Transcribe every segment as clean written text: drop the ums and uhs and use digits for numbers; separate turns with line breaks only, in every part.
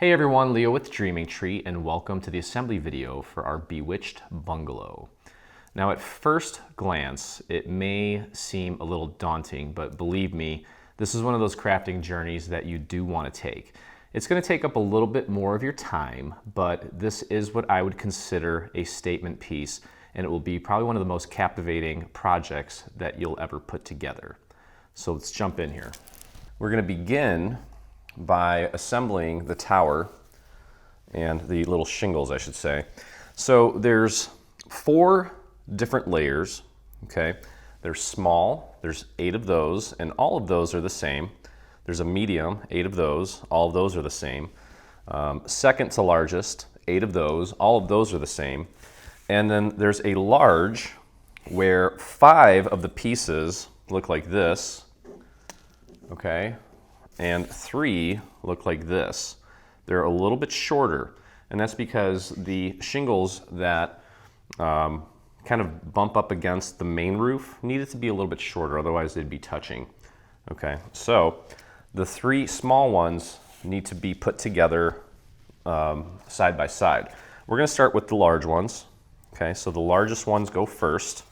Hey everyone, Leo with Dreaming Tree, and welcome to the assembly video for our Bewitched bungalow. Now at first glance, it may seem a little daunting, but believe me, this is one of those crafting journeys that you do want to take. It's going to take up a little bit more of your time, but this is what I would consider a statement piece, and it will be probably one of the most captivating projects that you'll ever put together. So let's jump in here. We're going to begin by assembling the tower and the little shingles, I should say. So there's 4 different layers, okay? They're small, there's 8 of those, and all of those are the same. There's a medium, 8 of those, all of those are the same. Second to largest, 8 of those, all of those are the same. And then there's a large where 5 of the pieces look like this, okay? And 3 look like this. They're a little bit shorter, and that's because the shingles that kind of bump up against the main roof needed to be a little bit shorter, otherwise they'd be touching. Okay, so the 3 small ones need to be put together side by side. We're going to start with the large ones. Okay, so the largest ones go first.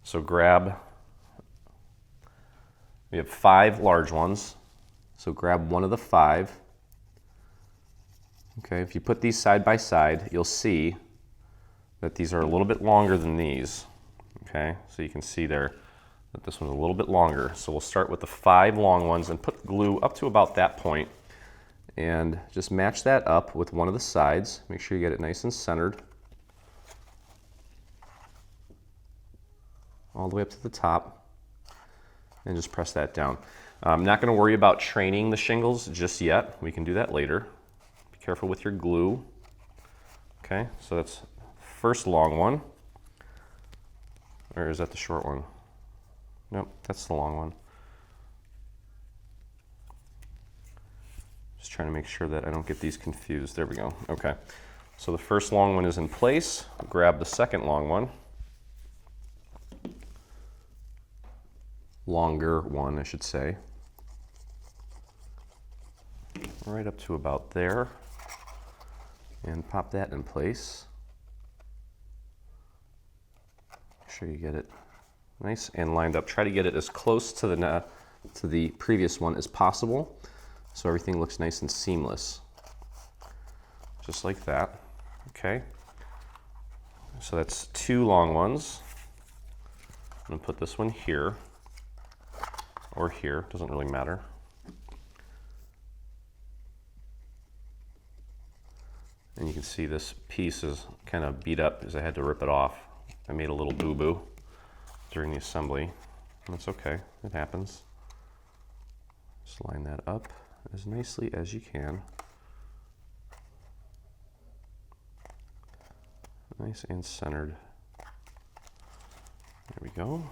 So we have 5 large ones. So grab one of the 5. Okay, if you put these side by side, you'll see that these are a little bit longer than these. Okay, so you can see there that this one's a little bit longer. So we'll start with the 5 long ones and put glue up to about that point. And just match that up with one of the sides. Make sure you get it nice and centered. All the way up to the top. And just press that down. I'm not going to worry about training the shingles just yet. We can do that later. Be careful with your glue. Okay, so that's first long one. Or is that the short one? Nope, that's the long one. Just trying to make sure that I don't get these confused. There we go. Okay, so the first long one is in place. Grab the second long one. Longer one, I should say. Right up to about there, and pop that in place. Make sure you get it nice and lined up. Try to get it as close to the previous one as possible, so everything looks nice and seamless. Just like that. Okay. So that's 2 long ones. I'm gonna put this one here or here. Doesn't really matter. And you can see this piece is kind of beat up because I had to rip it off. I made a little boo-boo during the assembly. That's okay, it happens. Just line that up as nicely as you can. Nice and centered. There we go.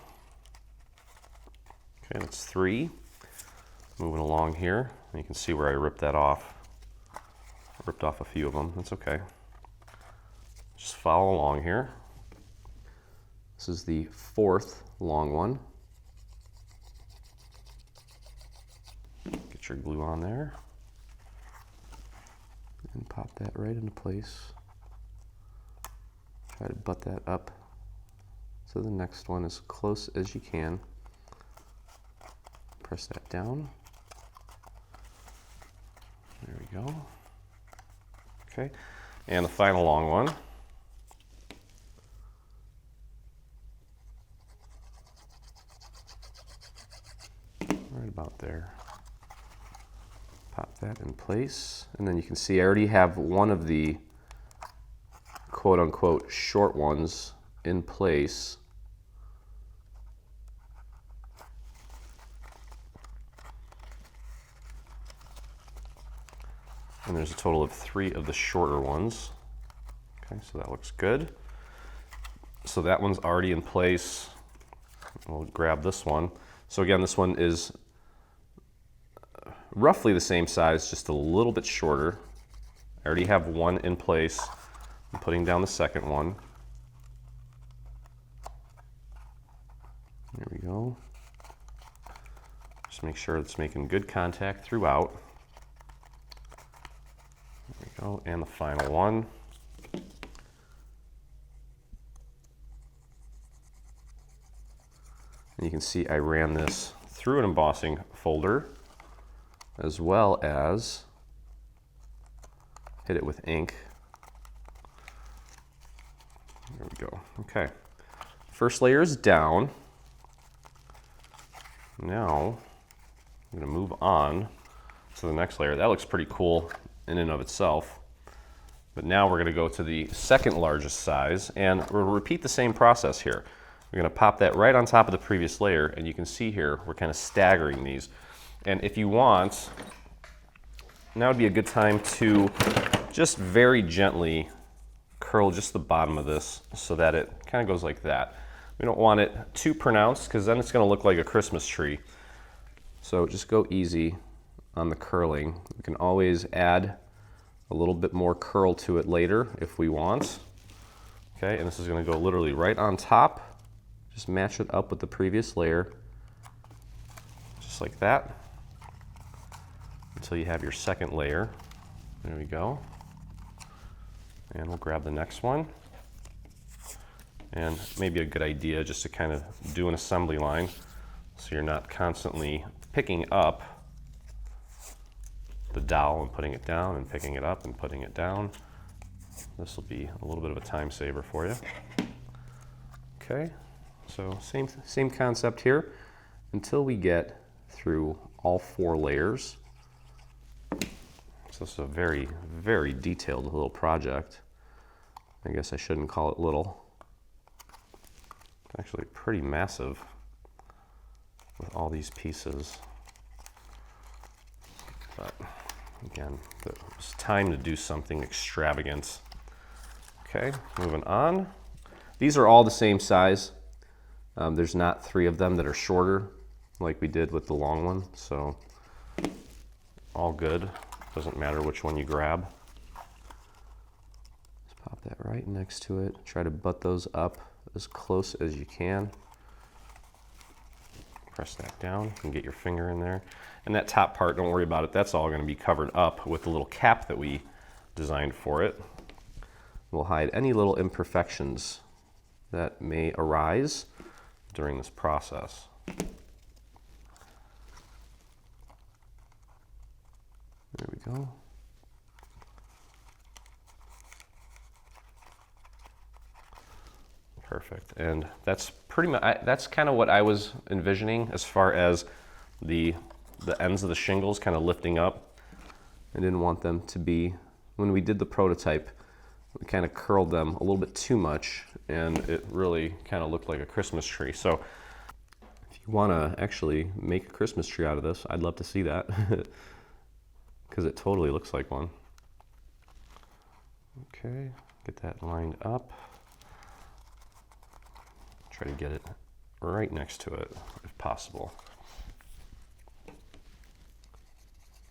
Okay, that's 3. Moving along here, and you can see where I ripped that off. Ripped off a few of them, that's okay. Just follow along here. This is the 4th long one. Get your glue on there. And pop that right into place. Try to butt that up to the next one as close as you can. Press that down. There we go. Okay, and the final long one. Right about there. Pop that in place, and then you can see I already have one of the quote-unquote short ones in place. And there's a total of 3 of the shorter ones. Okay, so that looks good. So that one's already in place. We'll grab this one. So again, this one is roughly the same size, just a little bit shorter. I already have one in place. I'm putting down the second one. There we go. Just make sure it's making good contact throughout.
go, and the final one. And you can see I ran this through an embossing folder as well as hit it with ink. There we go. Okay. First layer is down. Now I'm going to move on to the next layer. That looks pretty cool in and of itself. But now we're going to go to the second largest size, and we'll repeat the same process here. We're going to pop that right on top of the previous layer, and you can see here we're kind of staggering these. And if you want, now would be a good time to just very gently curl just the bottom of this so that it kind of goes like that. We don't want it too pronounced because then it's going to look like a Christmas tree. So just go easy on the curling. We can always add a little bit more curl to it later if we want. Okay, and this is going to go literally right on top. Just match it up with the previous layer, just like that, until you have your second layer. There we go. And we'll grab the next one. And maybe a good idea just to kind of do an assembly line so you're not constantly picking up the dowel and putting it down and picking it up and putting it down. This will be a little bit of a time saver for you. Okay, so same concept here until we get through all 4 layers. So this is a very, very detailed little project. I guess I shouldn't call it little. It's actually pretty massive with all these pieces. But again, it's time to do something extravagant. Okay, moving on. These are all the same size. There's not 3 of them that are shorter like we did with the long one, so all good. Doesn't matter which one you grab. Just pop that right next to it. Try to butt those up as close as you can. Press that down and get your finger in there. And that top part, don't worry about it. That's all going to be covered up with the little cap that we designed for it. We'll hide any little imperfections that may arise during this process. There we go. Perfect. And that's pretty much, that's kind of what I was envisioning as far as the ends of the shingles kind of lifting up. I didn't want them to be, when we did the prototype, we kind of curled them a little bit too much and it really kind of looked like a Christmas tree. So if you want to actually make a Christmas tree out of this, I'd love to see that because it totally looks like one. Okay, get that lined up. Try to get it right next to it if possible.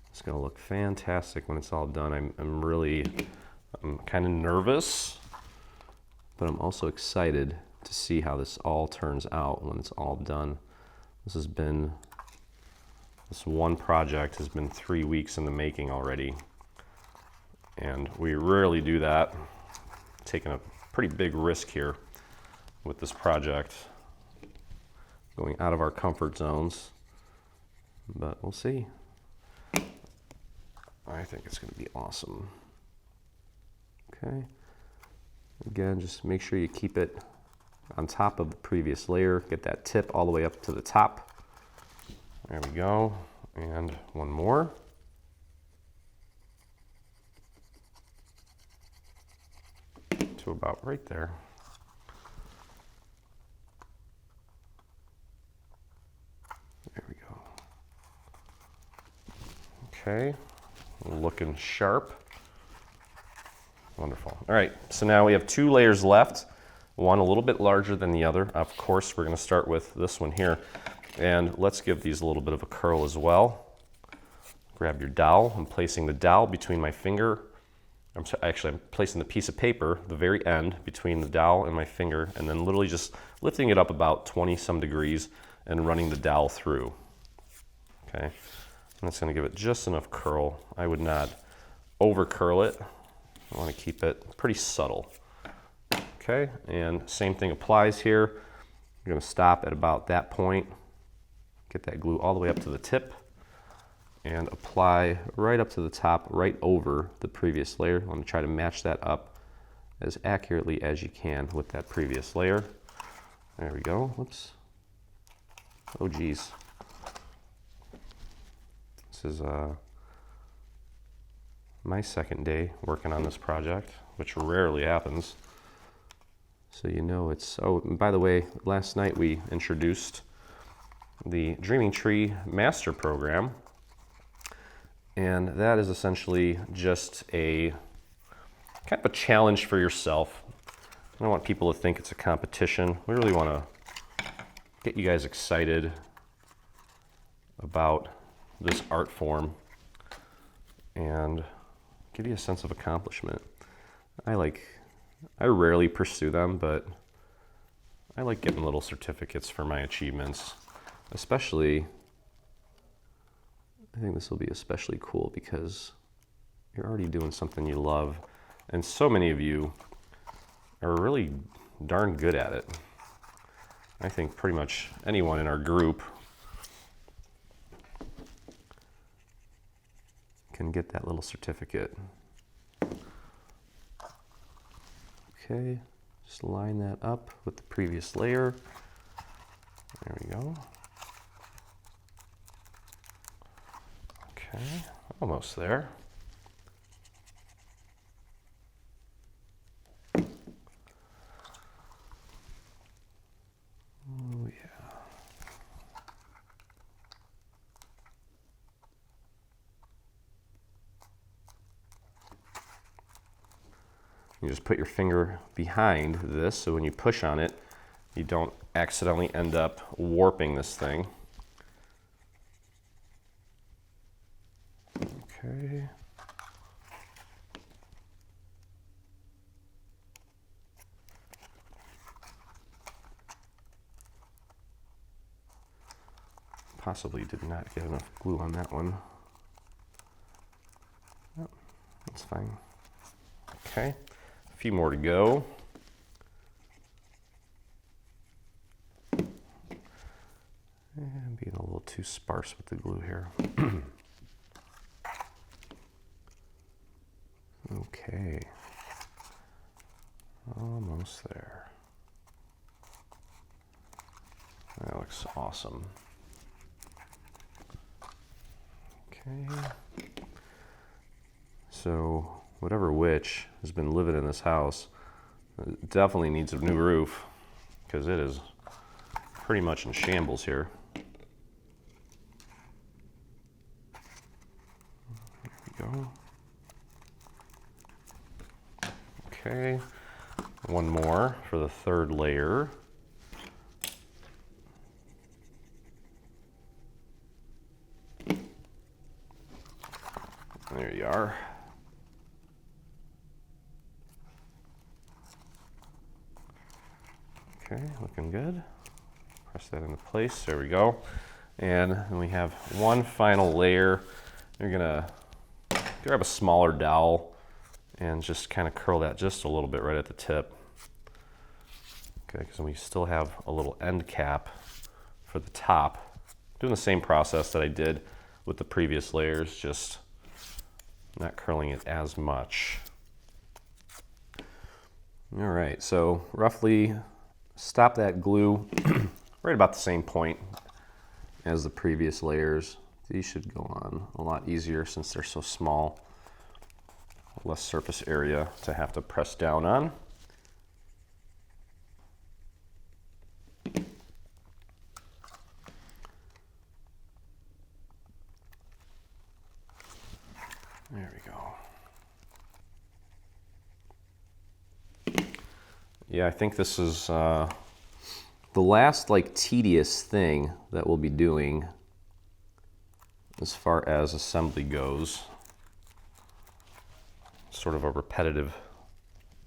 It's going to look fantastic when it's all done. I'm kind of nervous, but I'm also excited to see how this all turns out when it's all done. This one project has been 3 weeks in the making already, and we rarely do that. Taking a pretty big risk here with this project, going out of our comfort zones, but we'll see. I think it's going to be awesome. Okay, again, just make sure you keep it on top of the previous layer, get that tip all the way up to the top. There we go, and one more. To about right there. There we go. Okay, looking sharp. Wonderful. All right, so now we have 2 layers left, one a little bit larger than the other. Of course, we're going to start with this one here, and let's give these a little bit of a curl as well. Grab your dowel. I'm placing the dowel between my finger. I'm placing the piece of paper, the very end, between the dowel and my finger, and then literally just lifting it up about 20-some degrees and running the dowel through. Okay, and that's going to give it just enough curl. I would not over curl it. I want to keep it pretty subtle. Okay, and same thing applies here. You're going to stop at about that point, get that glue all the way up to the tip, and apply right up to the top, right over the previous layer. I'm going to try to match that up as accurately as you can with that previous layer. There we go. Whoops. Oh geez. This is my second day working on this project, which rarely happens. So you know it's, oh, and by the way, last night we introduced the Dreaming Tree Master Program, and that is essentially just a kind of a challenge for yourself. I don't want people to think it's a competition. We really want to get you guys excited about this art form and give you a sense of accomplishment. I rarely pursue them, but I like getting little certificates for my achievements. Especially, I think this will be especially cool because you're already doing something you love, and so many of you are really darn good at it. I think pretty much anyone in our group can get that little certificate. Okay, just line that up with the previous layer. There we go. Okay, almost there. Oh yeah. You just put your finger behind this so when you push on it, you don't accidentally end up warping this thing. Okay. Possibly did not get enough glue on that one. Yep, that's fine. Okay, a few more to go. And being a little too sparse with the glue here. Okay, almost there. That looks awesome. Okay, so whatever witch has been living in this house definitely needs a new roof because it is pretty much in shambles here. There we go. Okay, one more for the third layer. There you are. Okay, looking good. Press that into place, there we go. And then we have one final layer. You're gonna grab a smaller dowel and just kind of curl that just a little bit right at the tip. Okay, because we still have a little end cap for the top. Doing the same process that I did with the previous layers, just not curling it as much. All right, so roughly stop that glue right about the same point as the previous layers. These should go on a lot easier since they're so small. Less surface area to have to press down on. There we go. Yeah, I think this is the last tedious thing that we'll be doing as far as assembly goes. Sort of a repetitive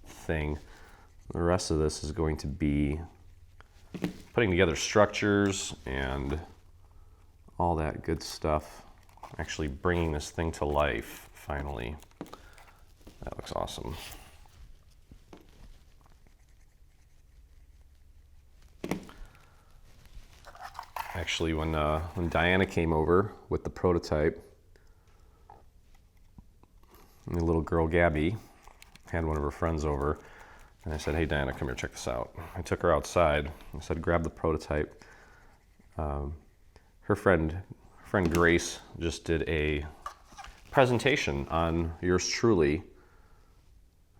thing. The rest of this is going to be putting together structures and all that good stuff. Actually bringing this thing to life finally. That looks awesome. Actually, when Diana came over with the prototype, and the little girl Gabby had one of her friends over, and I said, "Hey Diana, come here, check this out." I took her outside. I said, "Grab the prototype." Her friend Grace just did a presentation on yours truly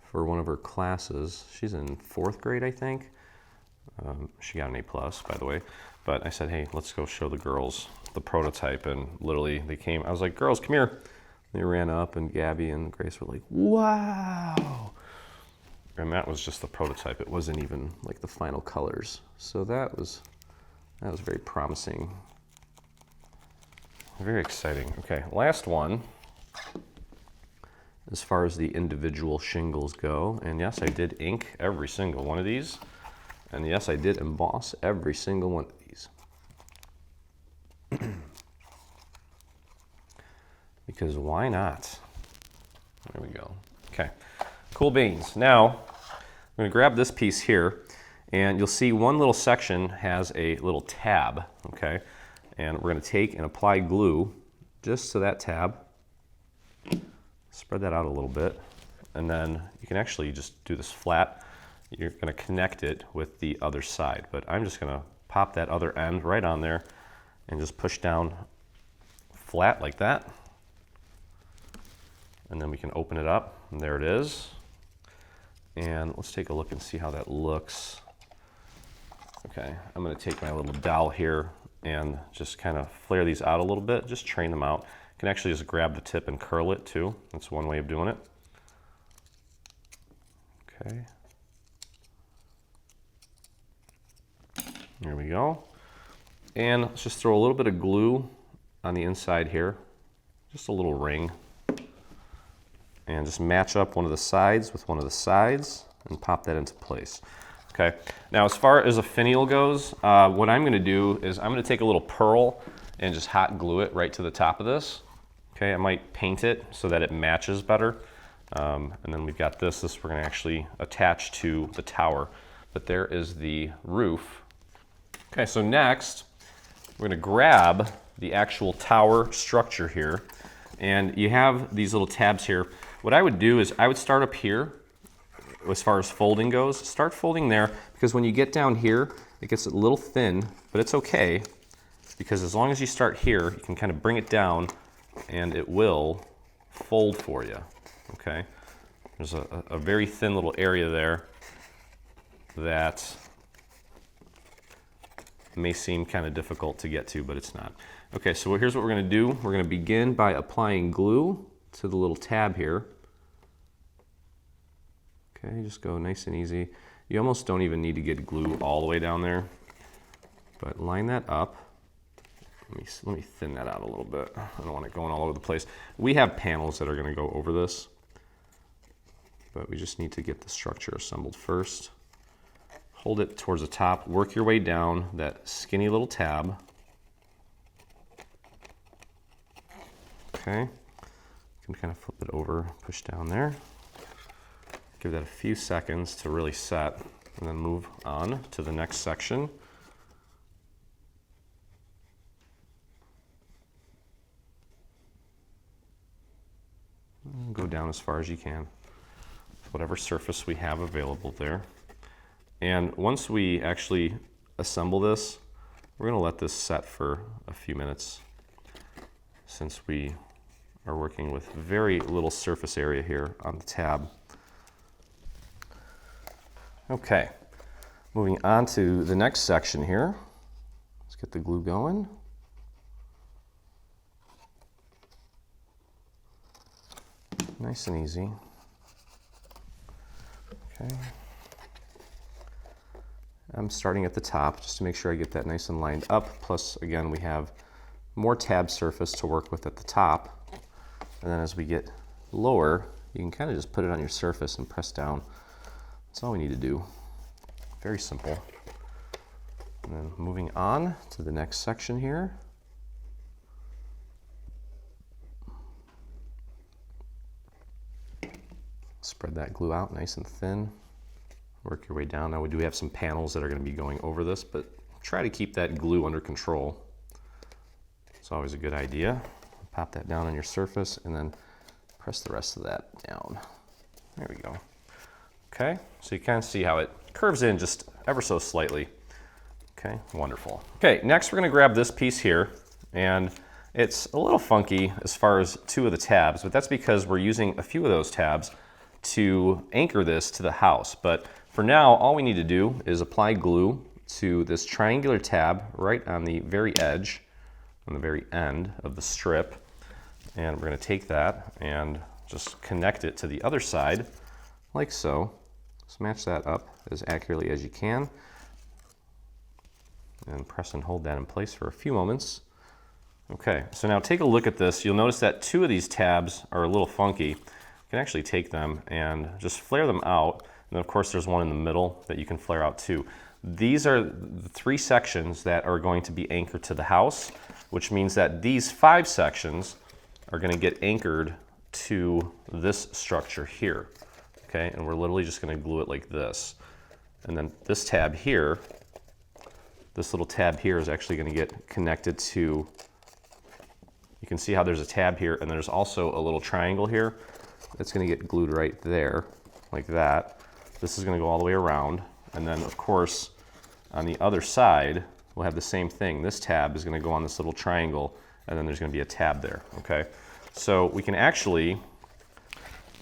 for one of her classes. She's in 4th grade, I think. She got an A+, by the way. But I said, "Hey, let's go show the girls the prototype." And literally they came. I was like, "Girls, come here." They ran up, and Gabby and Grace were like, "Wow." And that was just the prototype. It wasn't even like the final colors. So that was very promising. Very exciting. Okay, last one. As far as the individual shingles go, and yes, I did ink every single one of these. And yes, I did emboss every single one of these. Because why not? There we go. Okay, cool beans. Now, I'm gonna grab this piece here, and you'll see one little section has a little tab, okay? And we're gonna take and apply glue just to that tab. Spread that out a little bit, and then you can actually just do this flat. You're gonna connect it with the other side, but I'm just gonna pop that other end right on there and just push down flat like that. And then we can open it up, and there it is. And let's take a look and see how that looks. Okay, I'm gonna take my little dowel here and just kind of flare these out a little bit, just train them out. You can actually just grab the tip and curl it too. That's one way of doing it. Okay. There we go. And let's just throw a little bit of glue on the inside here, just a little ring. And just match up one of the sides with one of the sides and pop that into place. Okay, now as far as a finial goes, what I'm gonna do is I'm gonna take a little pearl and just hot glue it right to the top of this. Okay, I might paint it so that it matches better. And then we've got this we're gonna actually attach to the tower. But there is the roof. Okay, so next, we're gonna grab the actual tower structure here. And you have these little tabs here. What I would do is I would start up here as far as folding goes. Start folding there, because when you get down here, it gets a little thin, but it's okay, because as long as you start here, you can kind of bring it down and it will fold for you, okay? There's a very thin little area there that may seem kind of difficult to get to, but it's not. Okay, so here's what we're gonna do. We're gonna begin by applying glue to the little tab here. Okay, just go nice and easy. You almost don't even need to get glue all the way down there, but line that up. Let me thin that out a little bit. I don't want it going all over the place. We have panels that are gonna go over this, but we just need to get the structure assembled first. Hold it towards the top, work your way down that skinny little tab. Okay, you can kind of flip it over, push down there. Give that a few seconds to really set, and then move on to the next section. Go down as far as you can, whatever surface we have available there. And once we actually assemble this, we're going to let this set for a few minutes, since we are working with very little surface area here on the tab. Okay, moving on to the next section here. Let's get the glue going. Nice and easy. Okay. I'm starting at the top just to make sure I get that nice and lined up. Plus, again, we have more tab surface to work with at the top. And then as we get lower, you can kind of just put it on your surface and press down. That's all we need to do. Very simple. And then moving on to the next section here. Spread that glue out nice and thin. Work your way down. Now we do have some panels that are going to be going over this, but try to keep that glue under control. It's always a good idea. Pop that down on your surface and then press the rest of that down. There we go. Okay, so you kind of see how it curves in just ever so slightly. Okay, wonderful. Okay, next we're going to grab this piece here, and it's a little funky as far as two of the tabs, but that's because we're using a few of those tabs to anchor this to the house. But for now, all we need to do is apply glue to this triangular tab right on the very edge, on the very end of the strip. And we're going to take that and just connect it to the other side, like so. Just match that up as accurately as you can. And press and hold that in place for a few moments. Okay, so now take a look at this. You'll notice that two of these tabs are a little funky. You can actually take them and just flare them out. And then of course there's one in the middle that you can flare out too. These are the three sections that are going to be anchored to the house, which means that these 5 sections are going to get anchored to this structure here. Okay, and we're literally just going to glue it like this. And then this tab here, this little tab here is actually going to get connected to, you can see how there's a tab here, and there's also a little triangle here that's going to get glued right there, like that. This is going to go all the way around, and then of course on the other side we'll have the same thing. This tab is going to go on this little triangle, and then there's going to be a tab there. Okay, so we can actually,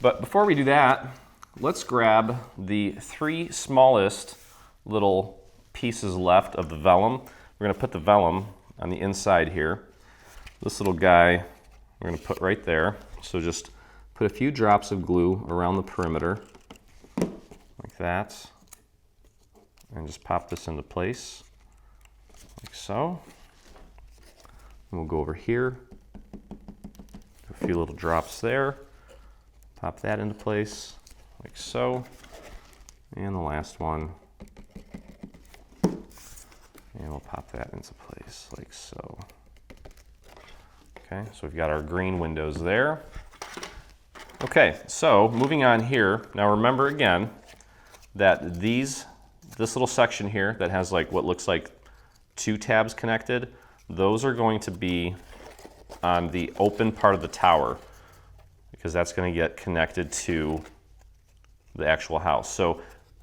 but before we do that, let's grab the 3 smallest little pieces left of the vellum. We're going to put the vellum on the inside here. This little guy we're going to put right there. So just put a few drops of glue around the perimeter, like that, and just pop this into place, like so. And we'll go over here, a few little drops there, pop that into place, like so, and the last one, and we'll pop that into place, like so. Okay, so we've got our green windows there. Okay, so moving on here, now remember again that this little section here that has like what looks like 2 tabs connected, those are going to be on the open part of the tower because that's going to get connected to the actual house. So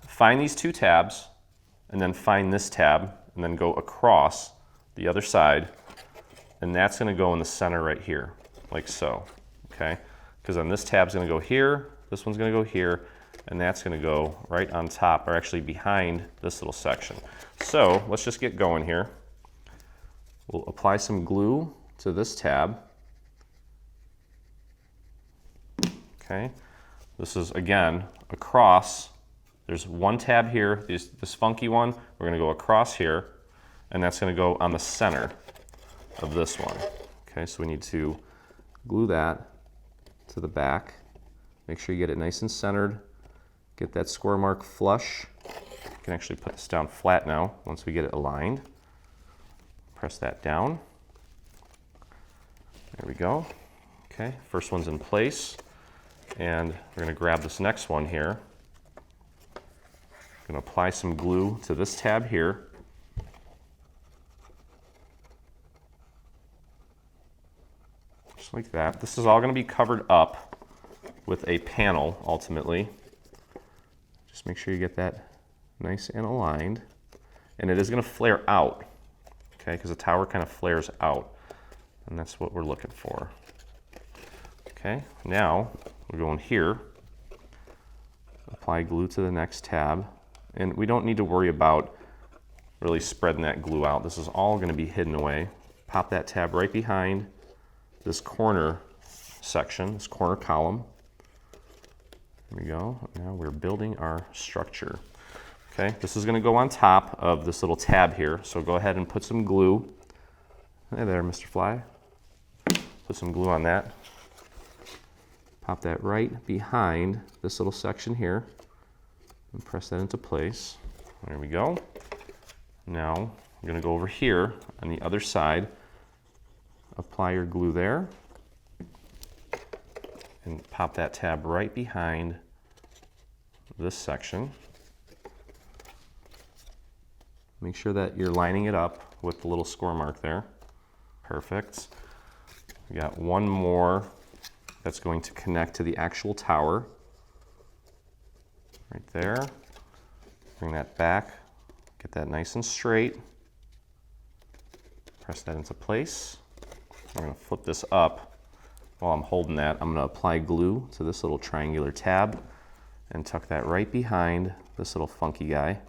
find these 2 tabs and then find this tab and then go across the other side, and that's going to go in the center right here, like so, okay? Because then this tab's going to go here, this one's going to go here, and that's going to go right on top, or actually behind this little section. So let's just get going here. We'll apply some glue to this tab. Okay, this is again across. There's one tab here, this funky one. We're going to go across here, and that's going to go on the center of this one. Okay, so we need to glue that to the back. Make sure you get it nice and centered. Get that square mark flush. You can actually put this down flat now once we get it aligned. Press that down. There we go. Okay, first one's in place. And we're going to grab this next one here. I'm going to apply some glue to this tab here. Just like that. This is all going to be covered up with a panel ultimately. Just make sure you get that nice and aligned. And it is going to flare out, okay, because the tower kind of flares out. And that's what we're looking for. Okay, now we're going here. Apply glue to the next tab. And we don't need to worry about really spreading that glue out. This is all going to be hidden away. Pop that tab right behind this corner section, this corner column. There we go. Now we're building our structure. Okay, this is going to go on top of this little tab here. So go ahead and put some glue. Hey there, Mr. Fly. Put some glue on that. Pop that right behind this little section here and press that into place. There we go. Now I'm going to go over here on the other side. Apply your glue there and pop that tab right behind this section. Make sure that you're lining it up with the little score mark there. Perfect. We got one more that's going to connect to the actual tower. Right there. Bring that back. Get that nice and straight. Press that into place. I'm going to flip this up. While I'm holding that, I'm going to apply glue to this little triangular tab and tuck that right behind this little funky guy.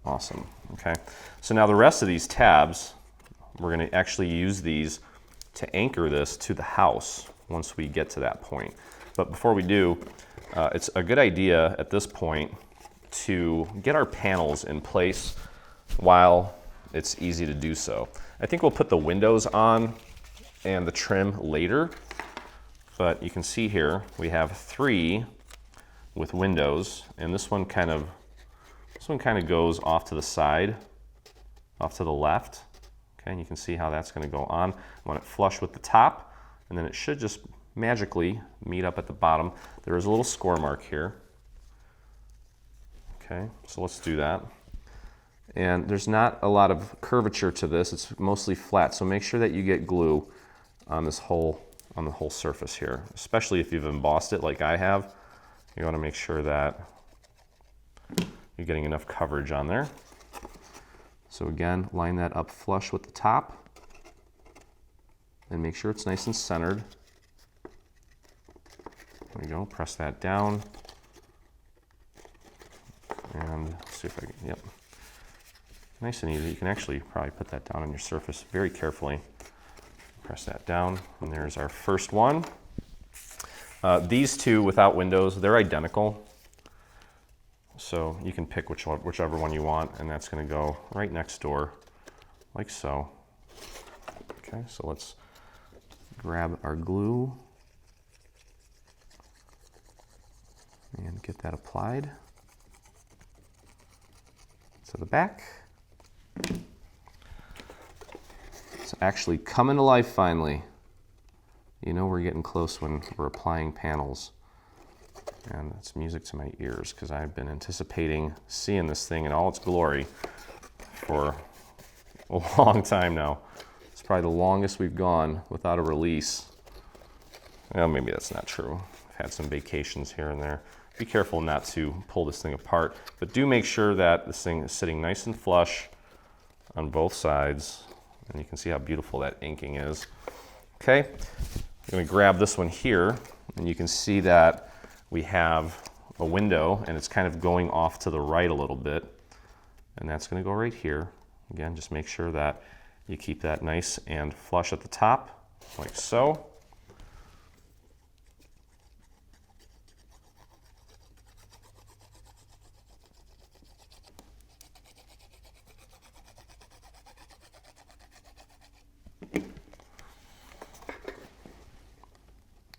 Awesome. Okay. So now the rest of these tabs, we're going to actually use these to anchor this to the house once we get to that point. But before we do, it's a good idea at this point to get our panels in place while it's easy to do so. I think we'll put the windows on and the trim later, but you can see here we have 3 with windows, and this one kind of goes off to the side, off to the left. Okay, and you can see how that's going to go on. I want it flush with the top, and then it should just magically meet up at the bottom. There is a little score mark here. Okay, so let's do that. And there's not a lot of curvature to this. It's mostly flat, so make sure that you get glue on this whole surface here, especially if you've embossed it like I have. You want to make sure that you're getting enough coverage on there. So again, line that up flush with the top and make sure it's nice and centered. There we go, press that down. And let's see if I can, yep. Nice and easy. You can actually probably put that down on your surface very carefully. Press that down, and there's our first one. These two without windows, they're identical. So you can pick whichever one you want, and that's going to go right next door, like so. Okay, so let's grab our glue and get that applied to the back. It's actually coming to life finally. You know we're getting close when we're applying panels. And it's music to my ears because I've been anticipating seeing this thing in all its glory for a long time now. It's probably the longest we've gone without a release. Well, maybe that's not true. I've had some vacations here and there. Be careful not to pull this thing apart, but do make sure that this thing is sitting nice and flush on both sides. And you can see how beautiful that inking is. Okay, I'm going to grab this one here, and you can see that we have a window, and it's kind of going off to the right a little bit. And that's going to go right here. Again, just make sure that you keep that nice and flush at the top, like so.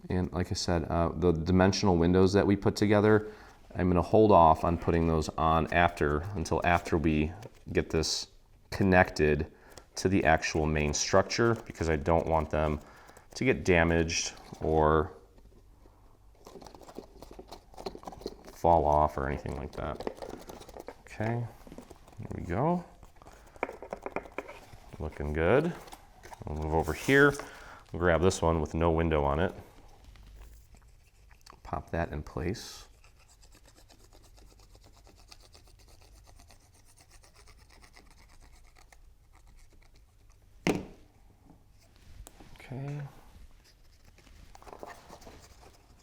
And like I said, the dimensional windows that we put together, I'm going to hold off on putting those on until after we get this connected to the actual main structure, because I don't want them to get damaged or fall off or anything like that. Okay, there we go. Looking good. We'll move over here. We'll grab this one with no window on it. Pop that in place. Okay.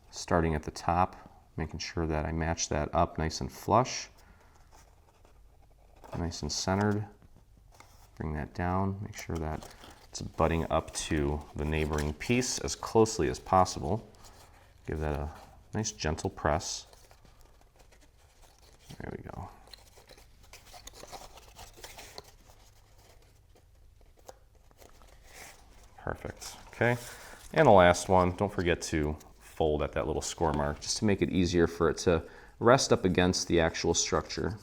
Starting at the top, making sure that I match that up nice and flush, nice and centered. Bring that down, make sure that it's butting up to the neighboring piece as closely as possible. Give that a nice gentle press. There we go. Perfect. Okay. And the last one, don't forget to fold at that little score mark just to make it easier for it to rest up against the actual structure.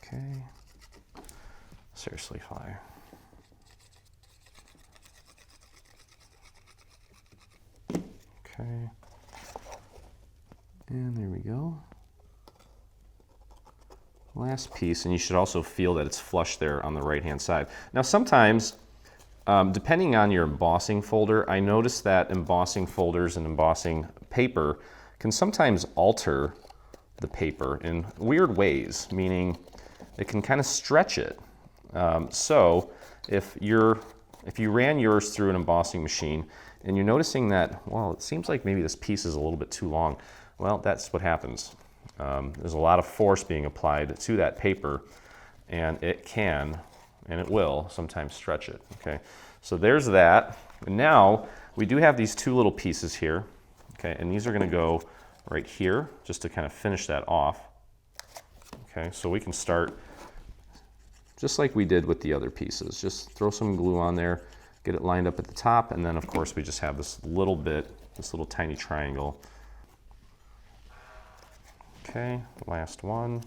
Okay. Seriously, fly. Okay. And there we go. Last piece, and you should also feel that it's flush there on the right-hand side. Now sometimes, depending on your embossing folder, I notice that embossing folders and embossing paper can sometimes alter the paper in weird ways, meaning it can kind of stretch it. So if you ran yours through an embossing machine and you're noticing that, well, it seems like maybe this piece is a little bit too long, well, that's what happens. There's a lot of force being applied to that paper, and it can, and it will, sometimes stretch it, okay? So there's that. And now, we do have these two little pieces here, okay? And these are gonna go right here, just to kind of finish that off. Okay, so we can start just like we did with the other pieces. Just throw some glue on there, get it lined up at the top, and then of course we just have this little bit, this little tiny triangle. Okay, last one.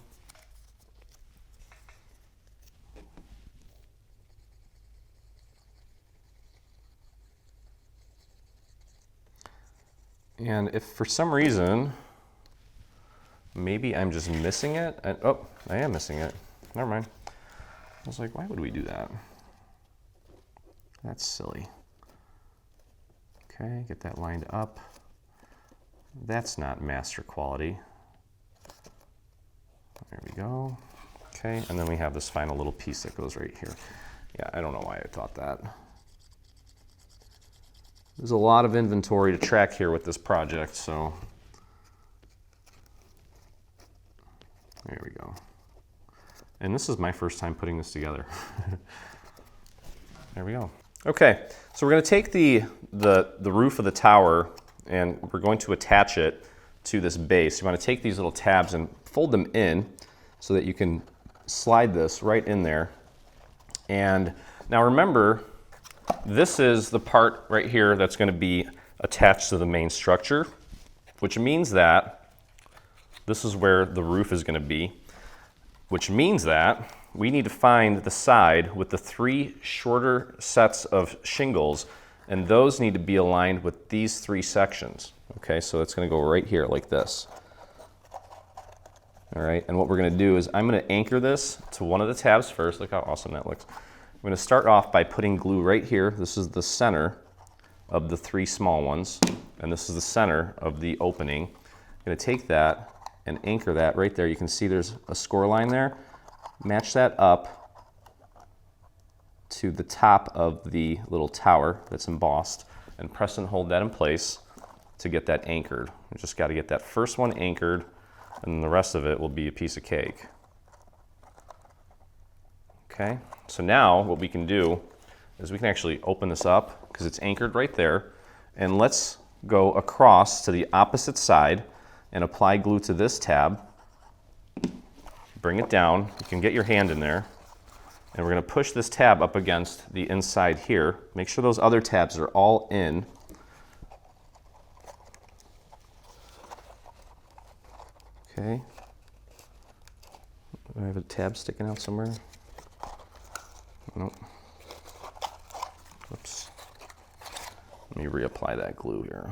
And if for some reason, maybe I'm just missing it, and oh, I am missing it. Never mind. I was like, why would we do that? That's silly. Okay, get that lined up. That's not master quality. There we go. Okay, and then we have this final little piece that goes right here. Yeah, I don't know why I thought that. There's a lot of inventory to track here with this project, so there we go. And this is my first time putting this together. There we go. Okay, so we're going to take the roof of the tower and we're going to attach it to this base. You want to take these little tabs and fold them in so that you can slide this right in there. And now remember, this is the part right here that's going to be attached to the main structure, which means that this is where the roof is going to be, which means that we need to find the side with the 3 shorter sets of shingles, and those need to be aligned with these 3 sections. Okay, so it's going to go right here like this. All right, and what we're going to do is I'm going to anchor this to one of the tabs first. Look how awesome that looks. I'm going to start off by putting glue right here. This is the center of the 3 small ones, and this is the center of the opening. I'm going to take that and anchor that right there. You can see there's a score line there. Match that up to the top of the little tower that's embossed and press and hold that in place to get that anchored. You just got to get that first one anchored, and the rest of it will be a piece of cake. Okay, so now what we can do is we can actually open this up because it's anchored right there, and let's go across to the opposite side and apply glue to this tab. Bring it down. You can get your hand in there, and we're going to push this tab up against the inside here. Make sure those other tabs are all in. Okay. Do I have a tab sticking out somewhere? Nope. Oops. Let me reapply that glue here.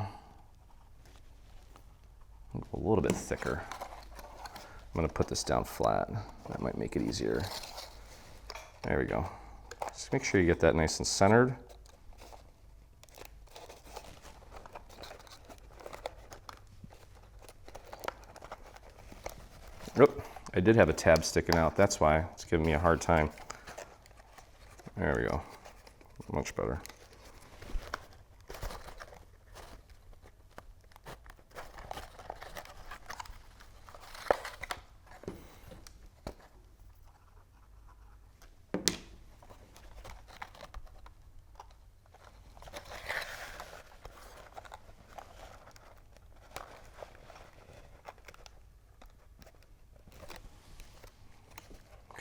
A little bit thicker. I'm going to put this down flat. That might make it easier. There we go. Just make sure you get that nice and centered. Oop, I did have a tab sticking out. That's why it's giving me a hard time. There we go. Much better.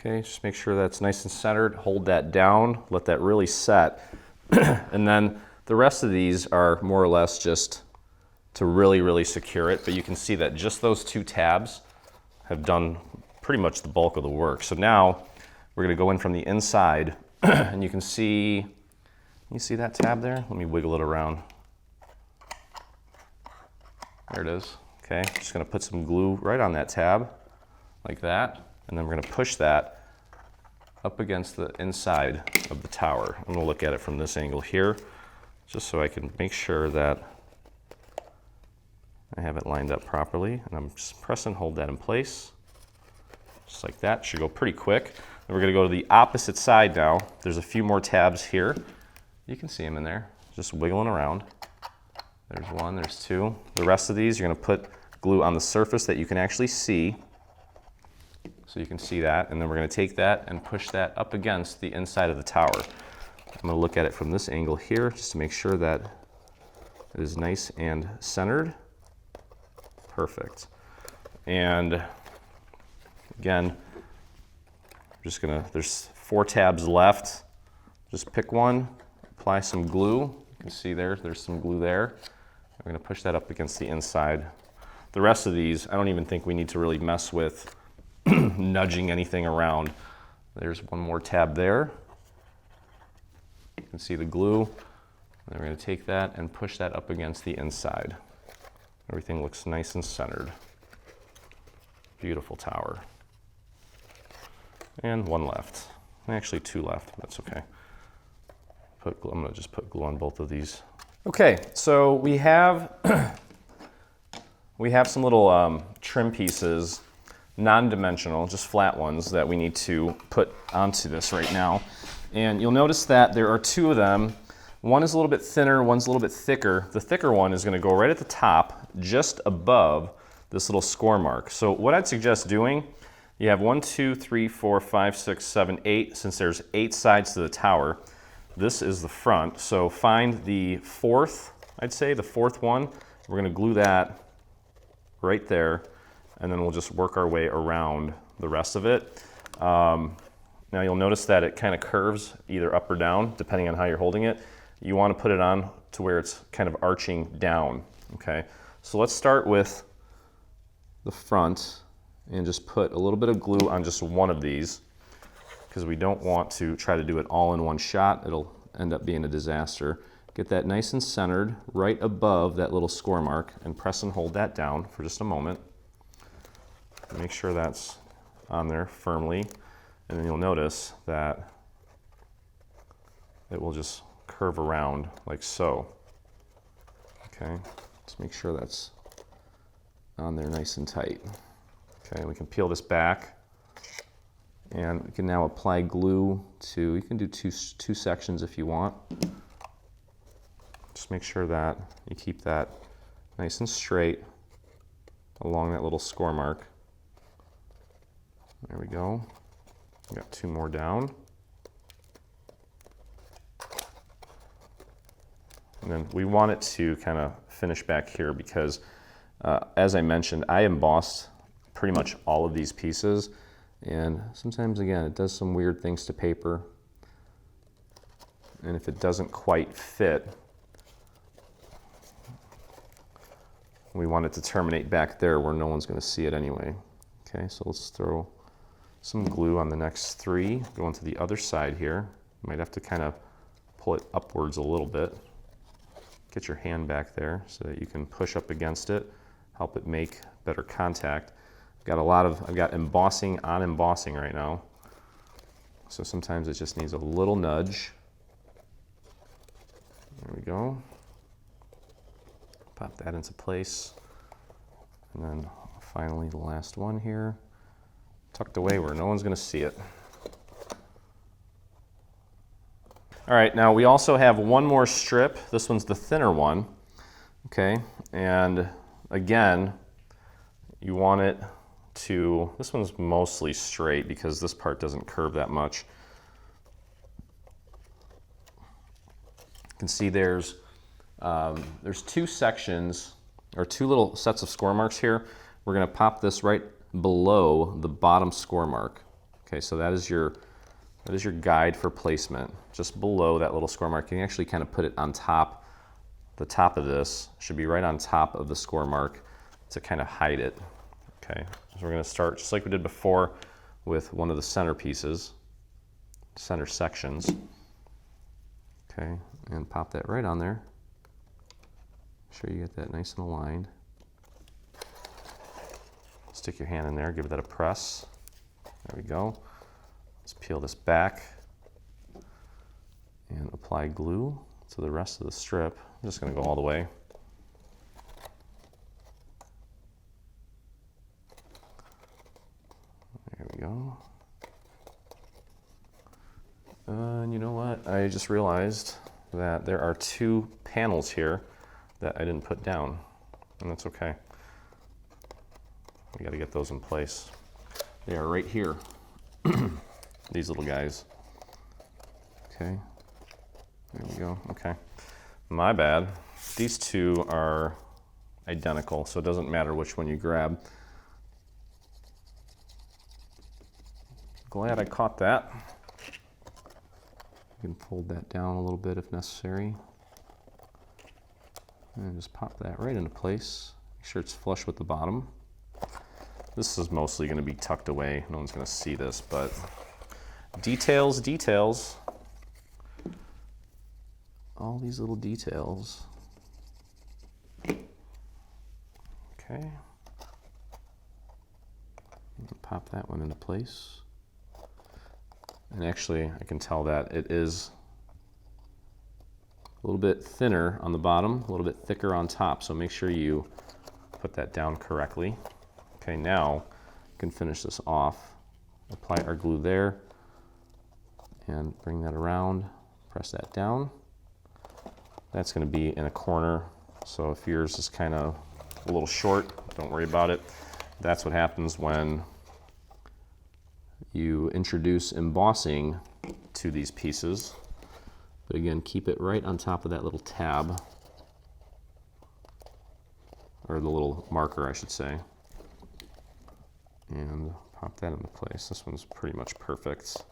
Okay, just make sure that's nice and centered. Hold that down, let that really set. And then the rest of these are more or less just to really secure it, but you can see that just those 2 tabs have done pretty much the bulk of the work. So now we're going to go in from the inside, and you can see that tab there? Let me wiggle it around. There it is. Okay, just gonna put some glue right on that tab, like that, and then we're gonna push that up against the inside of the tower. I'm gonna look at it from this angle here, just so I can make sure that I have it lined up properly, and I'm just press and hold that in place, just like that. Should go pretty quick. Then we're gonna go to the opposite side now. There's a few more tabs here. You can see them in there, just wiggling around. There's one, there's two. The rest of these, you're gonna put glue on the surface that you can actually see. So you can see that, and then we're gonna take that and push that up against the inside of the tower. I'm gonna look at it from this angle here, just to make sure that it is nice and centered. Perfect. And again, I'm just gonna, there's 4 tabs left. Just pick one, apply some glue. You can see there's some glue there. We're gonna push that up against the inside. The rest of these, I don't even think we need to really mess with nudging anything around. There's one more tab there. You can see the glue. And we're gonna take that and push that up against the inside. Everything looks nice and centered. Beautiful tower. And one left. Actually 2 left, that's okay. I'm gonna just put glue on both of these. Okay, so we have some little trim pieces, non-dimensional, just flat ones that we need to put onto this right now. And you'll notice that there are 2 of them. One is a little bit thinner, one's a little bit thicker. The thicker one is gonna go right at the top, just above this little score mark. So what I'd suggest doing, you have 1, 2, 3, 4, 5, 6, 7, 8. Since there's 8 sides to the tower, this is the front. So find the 4th, I'd say, the 4th one. We're gonna glue that right there, and then we'll just work our way around the rest of it. Now you'll notice that it kind of curves either up or down, depending on how you're holding it. You want to put it on to where it's kind of arching down, okay? So let's start with the front and just put a little bit of glue on just one of these, because we don't want to try to do it all in one shot. It'll end up being a disaster. Get that nice and centered right above that little score mark, and press and hold that down for just a moment. Make sure that's on there firmly, and then you'll notice that it will just curve around like so. Okay, let's make sure that's on there nice and tight. Okay, we can peel this back, and we can now apply glue to, you can do two sections if you want. Just make sure that you keep that nice and straight along that little score mark. There we go. We got 2 more down. And then we want it to kind of finish back here because, as I mentioned, I embossed pretty much all of these pieces. And sometimes, again, it does some weird things to paper. And if it doesn't quite fit, we want it to terminate back there where no one's going to see it anyway. Okay, so let's throw some glue on the next 3. Going to the other side here. You might have to kind of pull it upwards a little bit. Get your hand back there so that you can push up against it, help it make better contact. I've got embossing on embossing right now. So sometimes it just needs a little nudge. There we go. Pop that into place. And then finally the last one here, tucked away where no one's gonna see it. All right, now we also have one more strip. This one's the thinner one, okay? And again, you want it to, this one's mostly straight because this part doesn't curve that much. You can see there's 2 sections, or 2 little sets of score marks here. We're gonna pop this right below the bottom score mark. Okay, so that is your guide for placement. Just below that little score mark, you can actually kind of put it on top. The top of this should be right on top of the score mark to kind of hide it. Okay, so we're gonna start just like we did before with one of the center pieces, center sections. Okay, and pop that right on there. Make sure you get that nice and aligned. Stick your hand in there, give that a press. There we go. Let's peel this back and apply glue to the rest of the strip. I'm just going to go all the way. There we go. And you know what? I just realized that there are 2 panels here that I didn't put down, and that's okay. We got to get those in place. They are right here. These little guys. Okay. There we go. Okay. My bad. These 2 are identical, so it doesn't matter which one you grab. Glad I caught that. You can fold that down a little bit if necessary. And just pop that right into place. Make sure it's flush with the bottom. This is mostly going to be tucked away. No one's going to see this, but details, details. All these little details. Okay. Pop that one into place. And actually, I can tell that it is a little bit thinner on the bottom, a little bit thicker on top, so make sure you put that down correctly. Okay, now you can finish this off. Apply our glue there and bring that around, press that down. That's going to be in a corner, so if yours is kind of a little short, don't worry about it. That's what happens when you introduce embossing to these pieces. But again, keep it right on top of that little tab, or the little marker, I should say. And pop that into place. This one's pretty much perfect.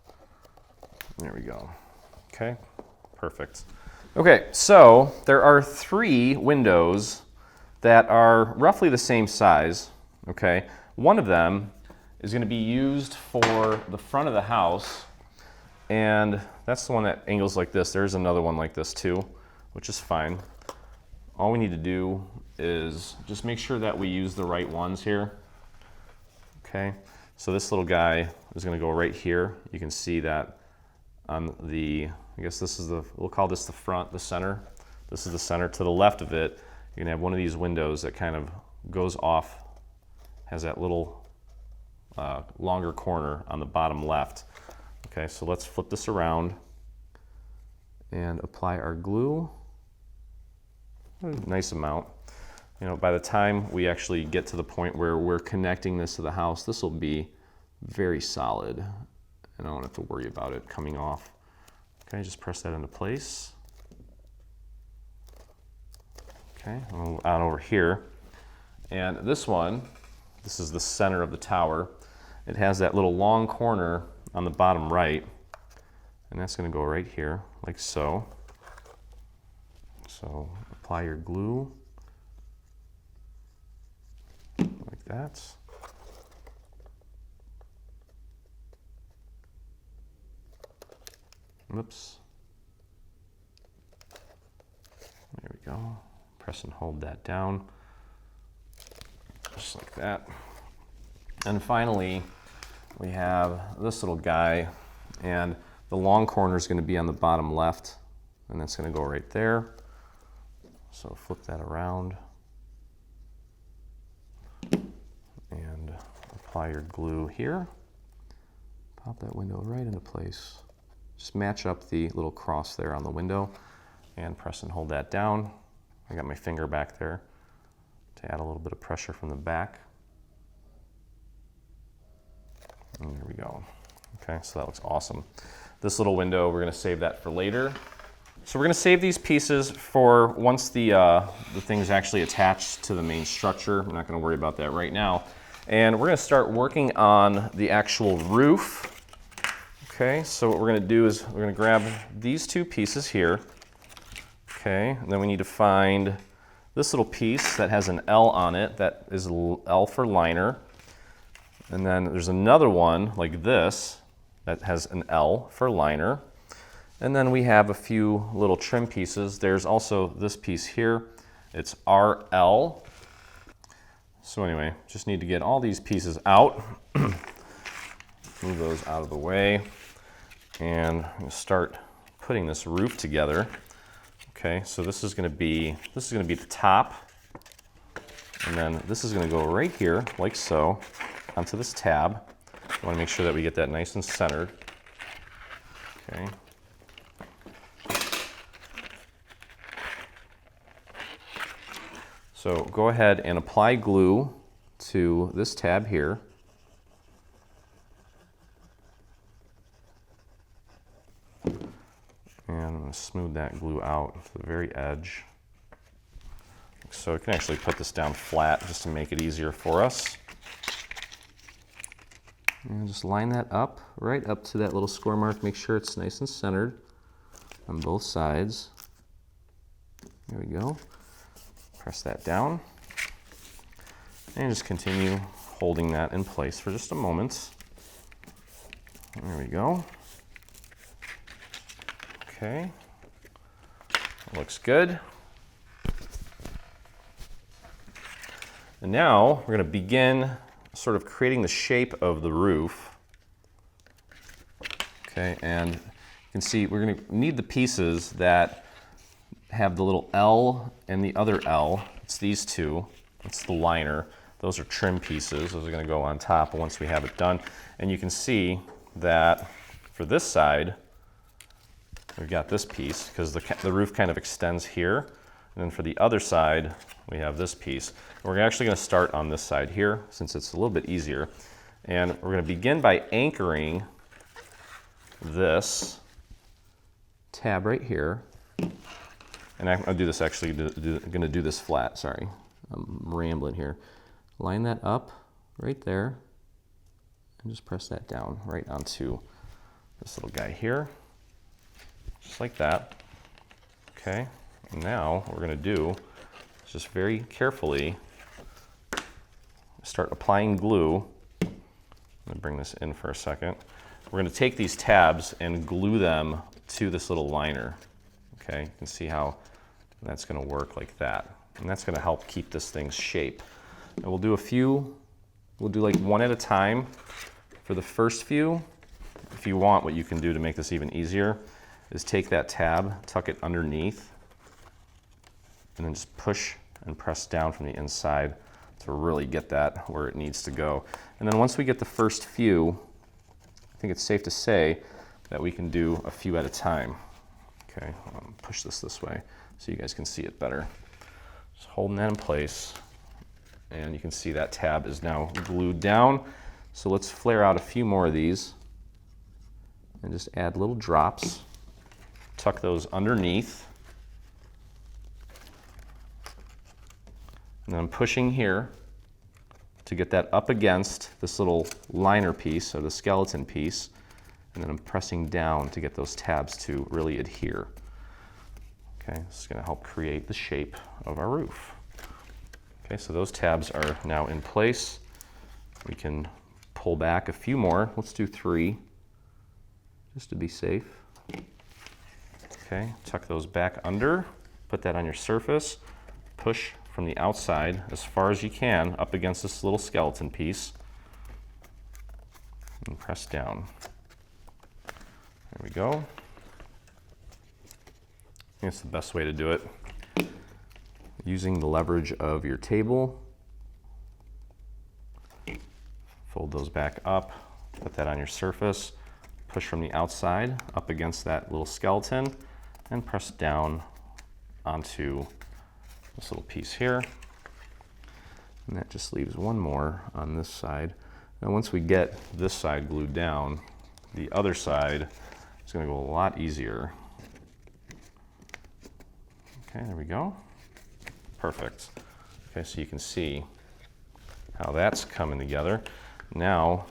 There we go. Okay, perfect. Okay, so there are 3 windows that are roughly the same size, okay? One of them is going to be used for the front of the house, and that's the one that angles like this. There's another one like this too, which is fine. All we need to do is just make sure that we use the right ones here. Okay, so this little guy is going to go right here. You can see that on the, I guess this is the, we'll call this the front, the center. This is the center. To the left of it, you're going to have one of these windows that kind of goes off, has that little longer corner on the bottom left. Okay, so let's flip this around and apply our glue. A nice amount. You know, by the time we actually get to the point where we're connecting this to the house, this will be very solid, and I don't have to worry about it coming off. Okay, just press that into place. Okay, I'll move on over here. And this one, this is the center of the tower. It has that little long corner on the bottom right, and that's going to go right here, like so. So apply your glue, like that. Whoops. There we go. Press and hold that down, just like that. And finally, we have this little guy, and the long corner is going to be on the bottom left, and that's going to go right there. So flip that around and apply your glue here. Pop that window right into place. Just match up the little cross there on the window and press and hold that down. I got my finger back there to add a little bit of pressure from the back. And there we go. Okay, so that looks awesome. This little window, we're going to save that for later. So we're going to save these pieces for once the thing's actually attached to the main structure. I'm not going to worry about that right now. And we're going to start working on the actual roof. Okay, so what we're going to do is we're going to grab these 2 pieces here. Okay, and then we need to find this little piece that has an L on it. That is L for liner. And then there's another one like this that has an L for liner. And then we have a few little trim pieces. There's also this piece here. It's RL. So anyway, just need to get all these pieces out. Move those out of the way. And I'm going to start putting this roof together. Okay, so this is going to be the top. And then this is going to go right here, like so, onto this tab. I want to make sure that we get that nice and centered. Okay. So go ahead and apply glue to this tab here. And I'm going to smooth that glue out to the very edge. So we can actually put this down flat just to make it easier for us. And just line that up, right up to that little score mark. Make sure it's nice and centered on both sides. There we go. Press that down. And just continue holding that in place for just a moment. There we go. Okay. Looks good. And now we're going to begin sort of creating the shape of the roof. Okay, and you can see we're going to need the pieces that have the little L and the other L. It's these two. It's the liner. Those are trim pieces. Those are going to go on top once we have it done. And you can see that for this side, we've got this piece because the roof kind of extends here. And then for the other side, we have this piece. We're actually going to start on this side here since it's a little bit easier. And we're going to begin by anchoring this tab right here. And I'm going to do this actually, I'm going to do this flat, sorry. I'm rambling here. Line that up right there and just press that down right onto this little guy here. Just like that. Okay, and now what we're going to do is just very carefully start applying glue. Let me bring this in for a second. We're going to take these tabs and glue them to this little liner. Okay, you can see how that's going to work like that. And that's going to help keep this thing's shape. And we'll do like one at a time for the first few. If you want, what you can do to make this even easier is take that tab, tuck it underneath, and then just push and press down from the inside to really get that where it needs to go. And then once we get the first few, I think it's safe to say that we can do a few at a time. Okay, I'll push this way so you guys can see it better. Just holding that in place, and you can see that tab is now glued down. So let's flare out a few more of these and just add little drops. Tuck those underneath. And then I'm pushing here to get that up against this little liner piece or the skeleton piece. And then I'm pressing down to get those tabs to really adhere. Okay, this is going to help create the shape of our roof. Okay, so those tabs are now in place. We can pull back a few more. Let's do 3, just to be safe. Okay, tuck those back under, put that on your surface, push from the outside as far as you can up against this little skeleton piece, and press down. There we go. I think it's the best way to do it. Using the leverage of your table, fold those back up, put that on your surface, push from the outside up against that little skeleton, and press down onto this little piece here. And that just leaves one more on this side. Now once we get this side glued down, the other side is going to go a lot easier. Okay, there we go. Perfect. Okay, so you can see how that's coming together. Now,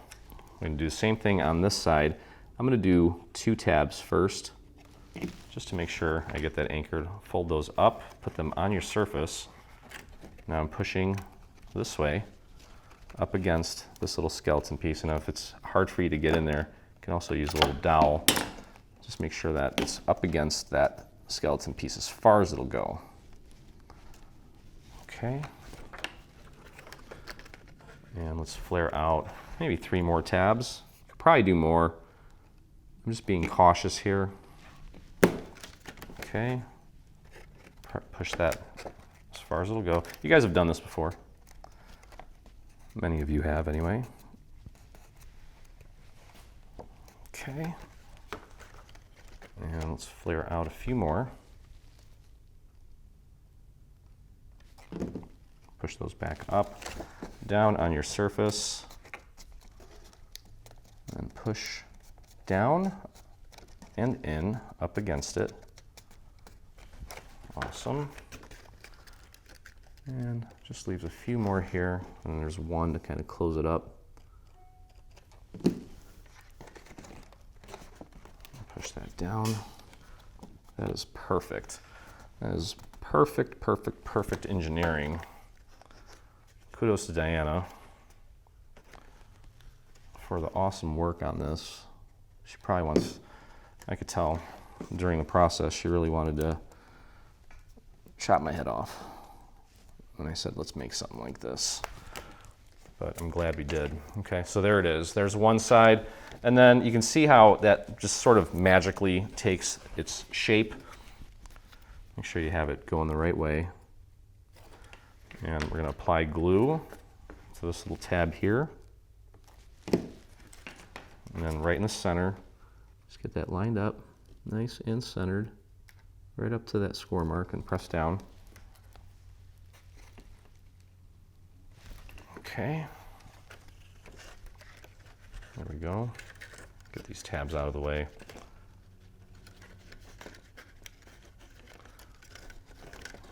we're going to do the same thing on this side. I'm going to do 2 tabs first, just to make sure I get that anchored. Fold those up, put them on your surface. Now I'm pushing this way up against this little skeleton piece. And if it's hard for you to get in there, you can also use a little dowel. Just make sure that it's up against that skeleton piece as far as it'll go. Okay. And let's flare out maybe 3 more tabs. Could probably do more. I'm just being cautious here. Okay. Push that as far as it'll go. You guys have done this before. Many of you have anyway. Okay. And let's flare out a few more. Push those back up, down on your surface, and push down and in, up against it. Awesome. And just leaves a few more here, and there's one to kind of close it up. Push that down. That is perfect. That is perfect, perfect, perfect engineering. Kudos to Diana for the awesome work on this. She probably wants, I could tell during the process, she really wanted to chop my head off. And I said, let's make something like this. But I'm glad we did. Okay, so there it is. There's one side. And then you can see how that just sort of magically takes its shape. Make sure you have it going the right way. And we're going to apply glue to this little tab here. And then right in the center, just get that lined up, nice and centered, right up to that score mark, and press down. Okay. There we go. Get these tabs out of the way.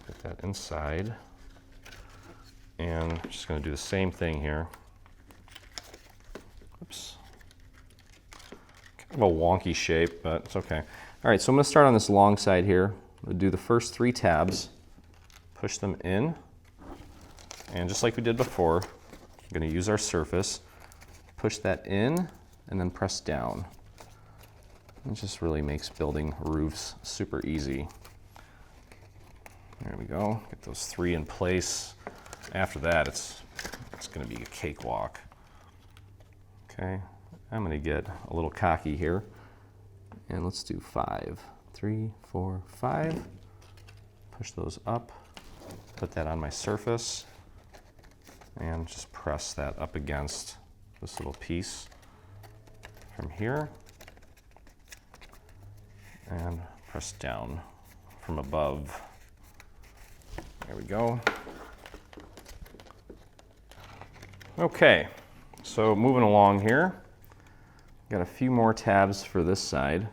Get that inside. And I'm just going to do the same thing here. Oops. Kind of a wonky shape, but it's okay. All right, so I'm going to start on this long side here. I'm going to do the first 3 tabs, push them in, and just like we did before, I'm going to use our surface, push that in, and then press down. It just really makes building roofs super easy. There we go. Get those 3 in place. After that, it's going to be a cakewalk. Okay, I'm going to get a little cocky here, and let's do 5. 3, 4, 5. Push those up, put that on my surface, and just press that up against this little piece from here, and press down from above. There we go. Okay, so moving along here, got a few more tabs for this side.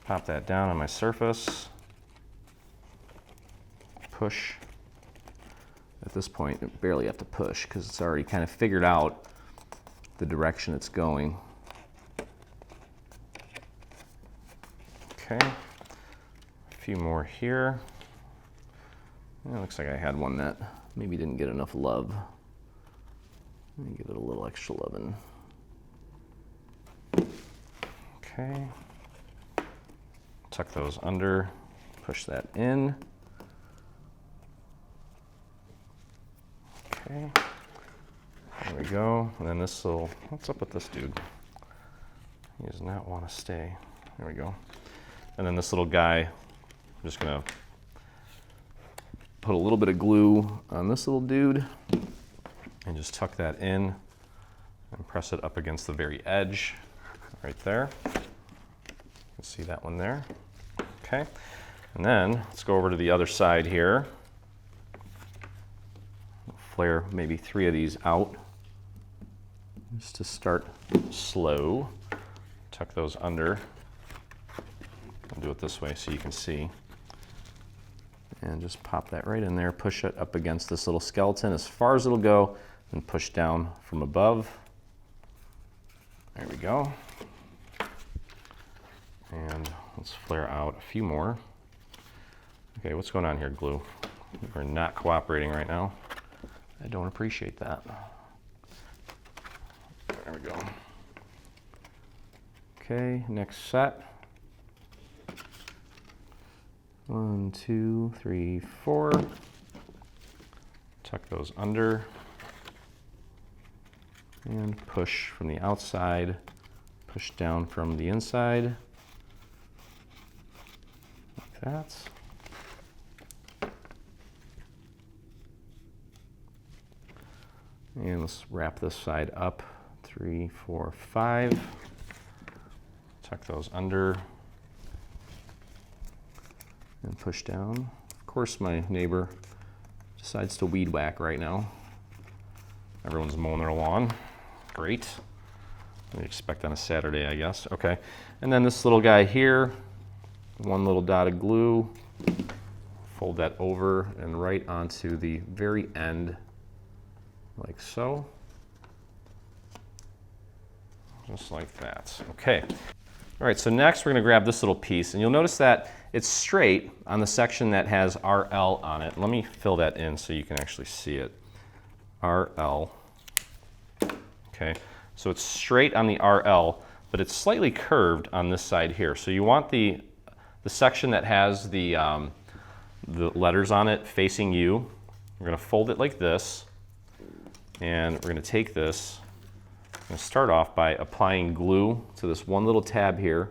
Pop that down on my surface. Push. At this point, you barely have to push because it's already kind of figured out the direction it's going. Okay, a few more here. It looks like I had one that maybe didn't get enough love. Let me give it a little extra loving. Okay. Tuck those under, push that in. Okay. There we go. And then this will, what's up with this dude? He does not want to stay. There we go. And then this little guy, I'm just going to put a little bit of glue on this little dude and just tuck that in and press it up against the very edge right there. You can see that one there. Okay, and then let's go over to the other side here. Flare maybe 3 of these out just to start slow. Tuck those under. I'll do it this way so you can see. And just pop that right in there, push it up against this little skeleton as far as it'll go, and push down from above. There we go. And let's flare out a few more. Okay, what's going on here, glue? We're not cooperating right now. I don't appreciate that. There we go. Okay, next set. 1, 2, 3, 4. Tuck those under and push from the outside, push down from the inside, like that. And let's wrap this side up, 3, 4, 5. Tuck those under and push down. Of course, my neighbor decides to weed whack right now. Everyone's mowing their lawn. Great. What do you expect on a Saturday, I guess. Okay. And then this little guy here, one little dot of glue. Fold that over and right onto the very end, like so. Just like that. Okay. All right, so next we're going to grab this little piece, and you'll notice that it's straight on the section that has RL on it. Let me fill that in so you can actually see it. RL. Okay, so it's straight on the RL, but it's slightly curved on this side here. So you want the section that has the letters on it facing you. We're going to fold it like this, and we're going to take this. I'm going to start off by applying glue to this one little tab here.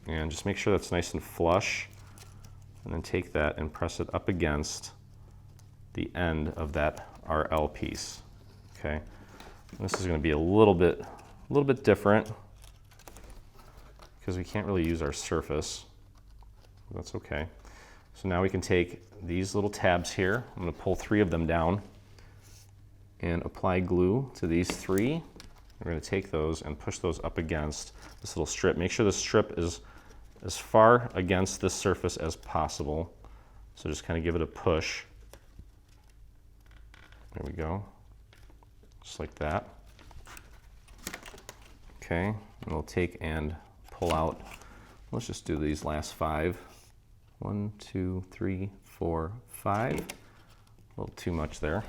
And just make sure that's nice and flush. And then take that and press it up against the end of that RL piece. Okay. And this is going to be a little bit different because we can't really use our surface. That's okay. So now we can take these little tabs here. I'm going to pull 3 of them down and apply glue to these 3. We're going to take those and push those up against this little strip. Make sure the strip is as far against this surface as possible. So just kind of give it a push. There we go. Just like that. Okay, and we'll take and pull out, let's just do these last 5. 1, 2, 3, 4, 5. A little too much there.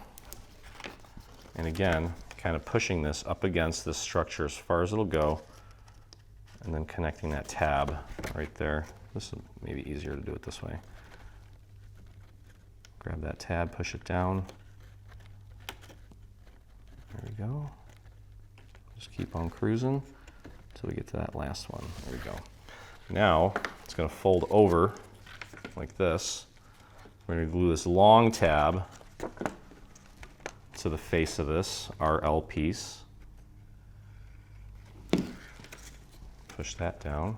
And again, kind of pushing this up against this structure as far as it'll go, and then connecting that tab right there. This is maybe easier to do it this way. Grab that tab, push it down. There we go. Just keep on cruising until we get to that last one. There we go. Now, it's going to fold over like this. We're going to glue this long tab to the face of this RL piece. Push that down.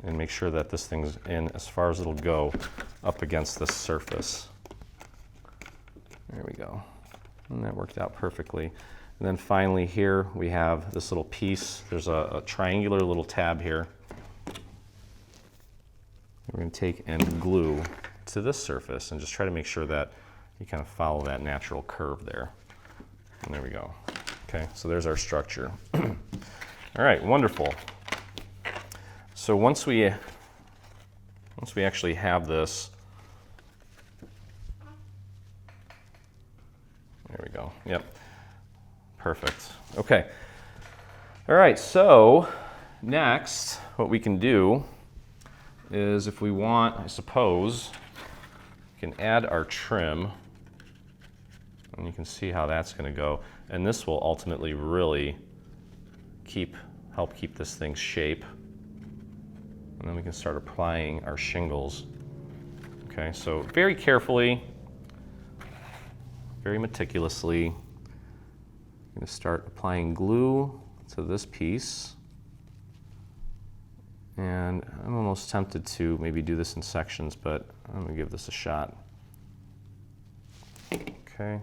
And make sure that this thing's in as far as it'll go up against this surface. There we go. And that worked out perfectly. And then finally here we have this little piece. There's a triangular little tab here. We're going to take and glue to this surface and just try to make sure that you kind of follow that natural curve there. And there we go. Okay, so there's our structure. All right, wonderful. So once we actually have this, there we go. Yep, perfect. Okay. All right, so next what we can do is, if we want, I suppose, we can add our trim, and you can see how that's going to go. And this will ultimately really help keep this thing's shape. And then we can start applying our shingles. Okay, so very carefully, very meticulously, I'm going to start applying glue to this piece. And I'm almost tempted to maybe do this in sections, but I'm going to give this a shot. Okay,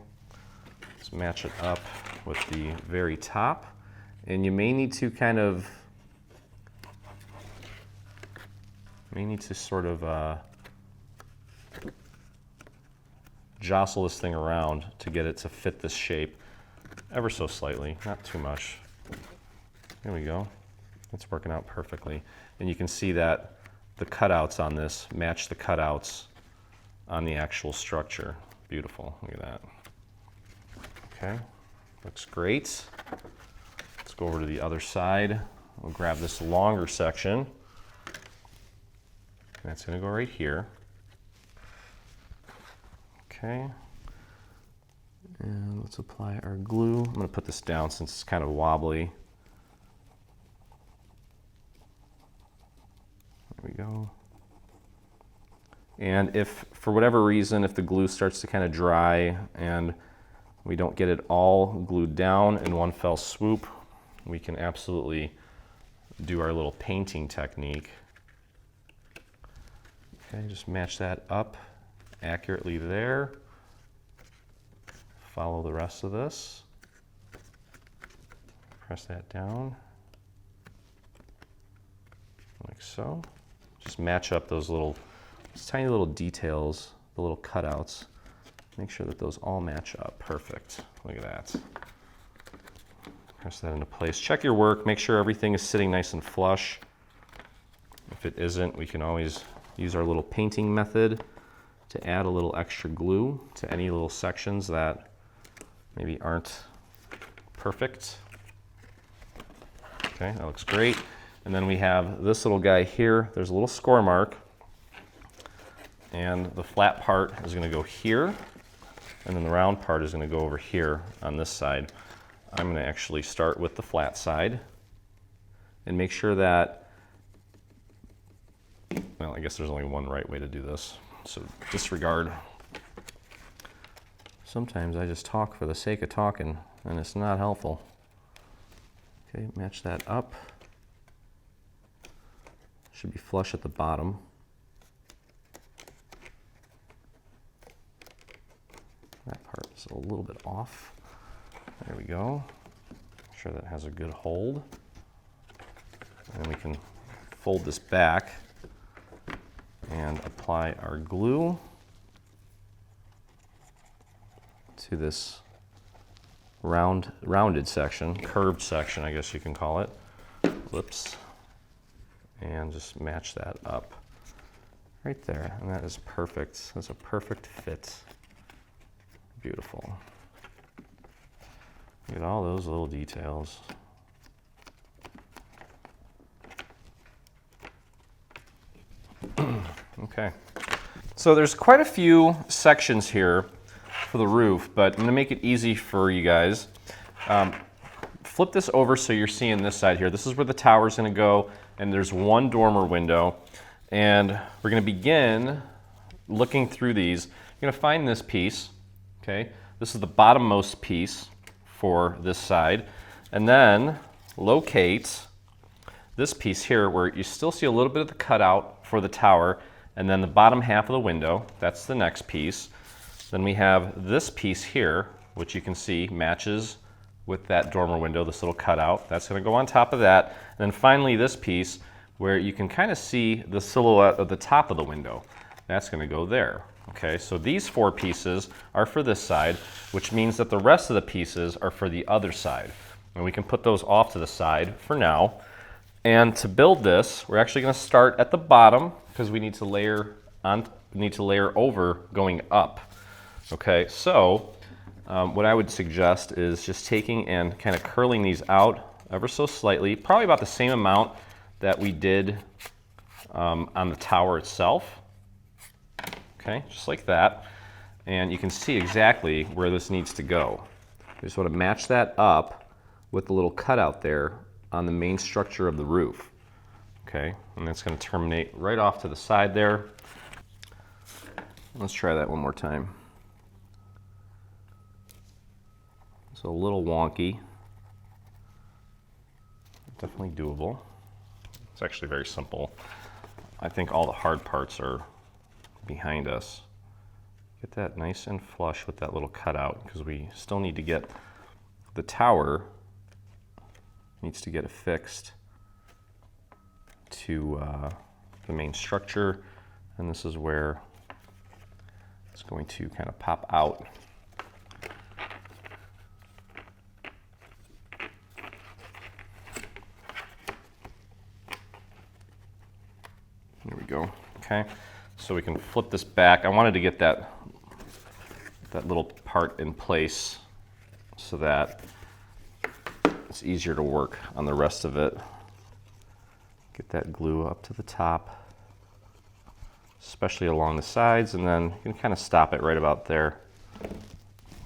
let's match it up with the very top. And you may need to sort of jostle this thing around to get it to fit this shape ever so slightly, not too much. There we go. It's working out perfectly. And you can see that the cutouts on this match the cutouts on the actual structure. Beautiful, look at that. Okay, looks great. Let's go over to the other side. We'll grab this longer section That's going to go right here. Okay. And let's apply our glue. I'm going to put this down since it's kind of wobbly. There we go. And if, for whatever reason, if the glue starts to kind of dry and we don't get it all glued down in one fell swoop, we can absolutely do our little painting technique. Okay, just match that up accurately there. Follow the rest of this. Press that down, like so. Just match up those tiny little details, the little cutouts. Make sure that those all match up. Perfect. Look at that. Press that into place. Check your work. Make sure everything is sitting nice and flush. If it isn't, we can always use our little painting method to add a little extra glue to any little sections that maybe aren't perfect. Okay, that looks great. And then we have this little guy here. There's a little score mark. And the flat part is going to go here, and then the round part is going to go over here on this side. I'm going to actually start with the flat side and make sure that, well, I guess there's only one right way to do this, so disregard. Sometimes I just talk for the sake of talking, and it's not helpful. Okay, match that up. Should be flush at the bottom. That part is a little bit off. There we go. Make sure that has a good hold. And then we can fold this back and apply our glue to this rounded section, curved section, I guess you can call it. Whoops. And just match that up right there. And that is perfect. That's a perfect fit. Beautiful. Look at all those little details. Okay. So there's quite a few sections here for the roof, but I'm going to make it easy for you guys. Flip this over so you're seeing this side here. This is where the tower is going to go, and there's one dormer window. And we're going to begin looking through these. You're going to find this piece. Okay, this is the bottommost piece for this side. And then locate this piece here where you still see a little bit of the cutout for the tower, and then the bottom half of the window. That's the next piece. Then we have this piece here, which you can see matches with that dormer window, this little cutout. That's going to go on top of that. And then finally this piece where you can kind of see the silhouette of the top of the window. That's going to go there. Okay, so these four pieces are for this side, which means that the rest of the pieces are for the other side. And we can put those off to the side for now. And to build this, we're actually going to start at the bottom because we need to layer over going up. Okay, so what I would suggest is just taking and kind of curling these out ever so slightly, probably about the same amount that we did on the tower itself. Okay, just like that. And you can see exactly where this needs to go. We just want to match that up with the little cutout there on the main structure of the roof. Okay, and that's going to terminate right off to the side there. Let's try that one more time. It's a little wonky. Definitely doable. It's actually very simple. I think all the hard parts are behind us. Get that nice and flush with that little cutout because we still need to get the tower needs to get affixed to the main structure, and this is where it's going to kind of pop out. There we go. Okay, so we can flip this back. I wanted to get that little part in place so that it's easier to work on the rest of it. Get that glue up to the top. especially along the sides, and then you can kind of stop it right about there.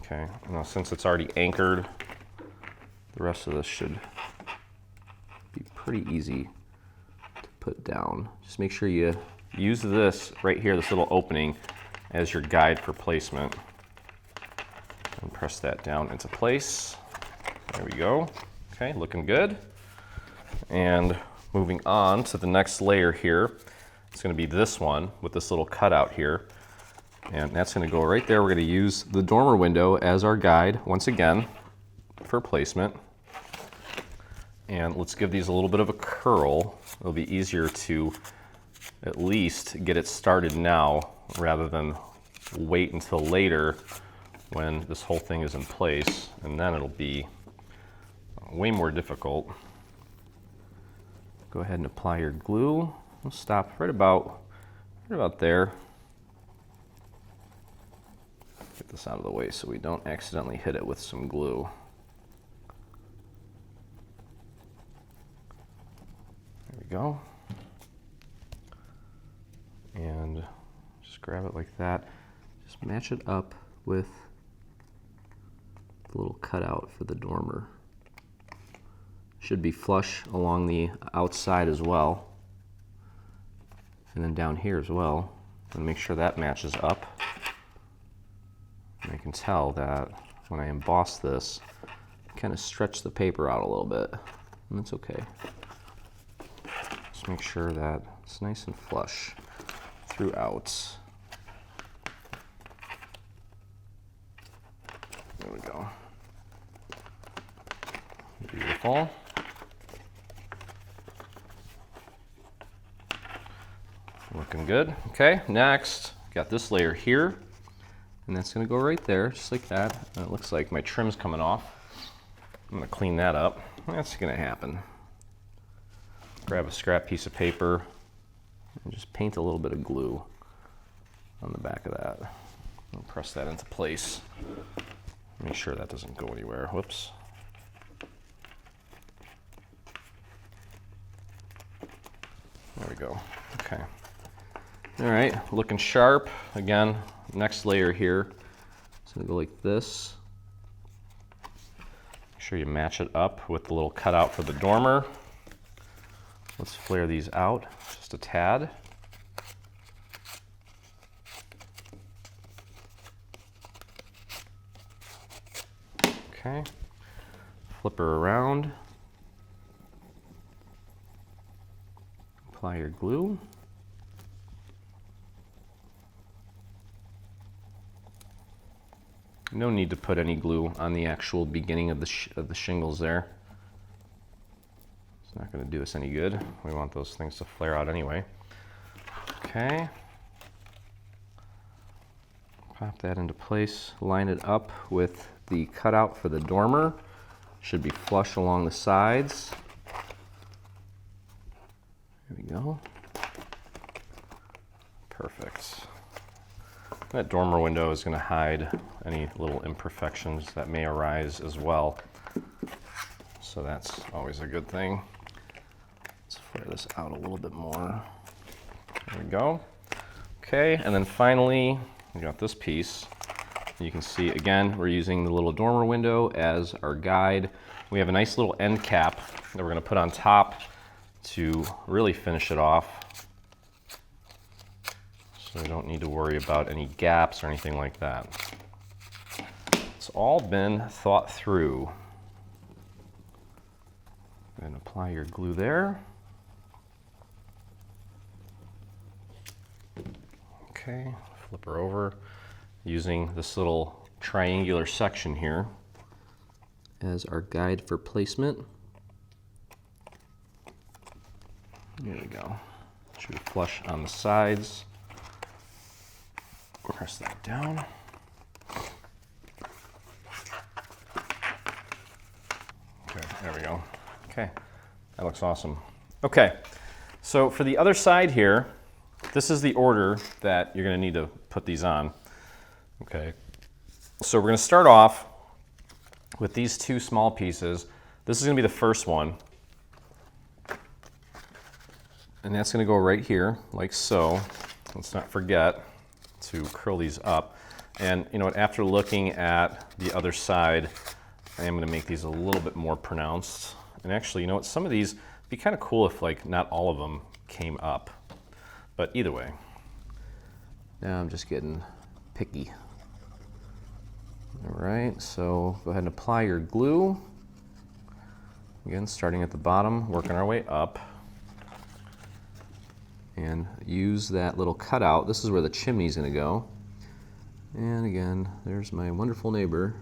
Okay, now since it's already anchored, the rest of this should be pretty easy to put down. Just make sure you use this right here, this little opening, as your guide for placement. And press that down into place. There we go. Okay, looking good. And moving on to the next layer here, it's going to be this one with this little cutout here. And that's going to go right there. We're going to use the dormer window as our guide once again for placement. And let's give these a little bit of a curl. It'll be easier to at least get it started now rather than wait until later when this whole thing is in place, and then it'll be way more difficult. Go ahead and apply your glue. We'll stop right about there. Get this out of the way so we don't accidentally hit it with some glue. There we go. And just grab it like that. Just match it up with the little cutout for the dormer. Should be flush along the outside as well. And then down here as well. And make sure that matches up. And I can tell that when I emboss this, I kind of stretch the paper out a little bit. And that's okay. Just make sure that it's nice and flush throughout. There we go. Beautiful. Looking good. Okay, next, got this layer here, and that's gonna go right there, just like that. And it looks like my trim's coming off. I'm gonna clean that up. That's gonna happen. Grab a scrap piece of paper and just paint a little bit of glue on the back of that. And press that into place. Make sure that doesn't go anywhere. Whoops. There we go. Okay. All right, looking sharp. Again, next layer here. It's gonna go like this. Make sure you match it up with the little cutout for the dormer. Let's flare these out just a tad. Okay, flip her around. Apply your glue. No need to put any glue on the actual beginning of the shingles there. It's not going to do us any good. We want those things to flare out anyway. Okay. Pop that into place. Line it up with the cutout for the dormer. Should be flush along the sides. There we go. Perfect. That dormer window is going to hide any little imperfections that may arise as well. So that's always a good thing. Let's flare this out a little bit more. There we go. Okay, and then finally, we got this piece. You can see, again, we're using the little dormer window as our guide. We have a nice little end cap that we're going to put on top to really finish it off. So we don't need to worry about any gaps or anything like that. It's all been thought through. And apply your glue there. Okay, flip her over using this little triangular section here as our guide for placement. There we go. Should be flush on the sides. Press that down. Okay, there we go. Okay, that looks awesome. Okay, so for the other side here, this is the order that you're going to need to put these on. Okay, so we're going to start off with these two small pieces. This is going to be the first one. And that's going to go right here, like so. let's not forget to curl these up. And you know what, after looking at the other side, I am gonna make these a little bit more pronounced. And actually, you know what, some of these, it'd be kind of cool if like not all of them came up. But either way. Now I'm just getting picky. All right, so go ahead and apply your glue. Again, starting at the bottom, working our way up. And use that little cutout. This is where the chimney's gonna go. And again, there's my wonderful neighbor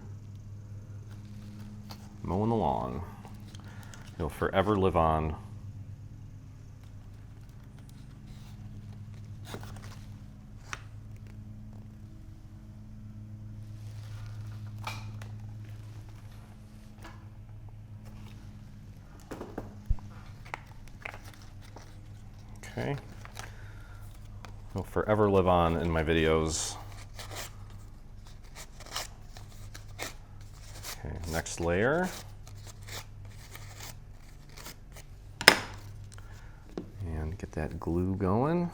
mowing the lawn. He'll forever live on. Okay. He'll forever live on in my videos. Okay, next layer. And get that glue going.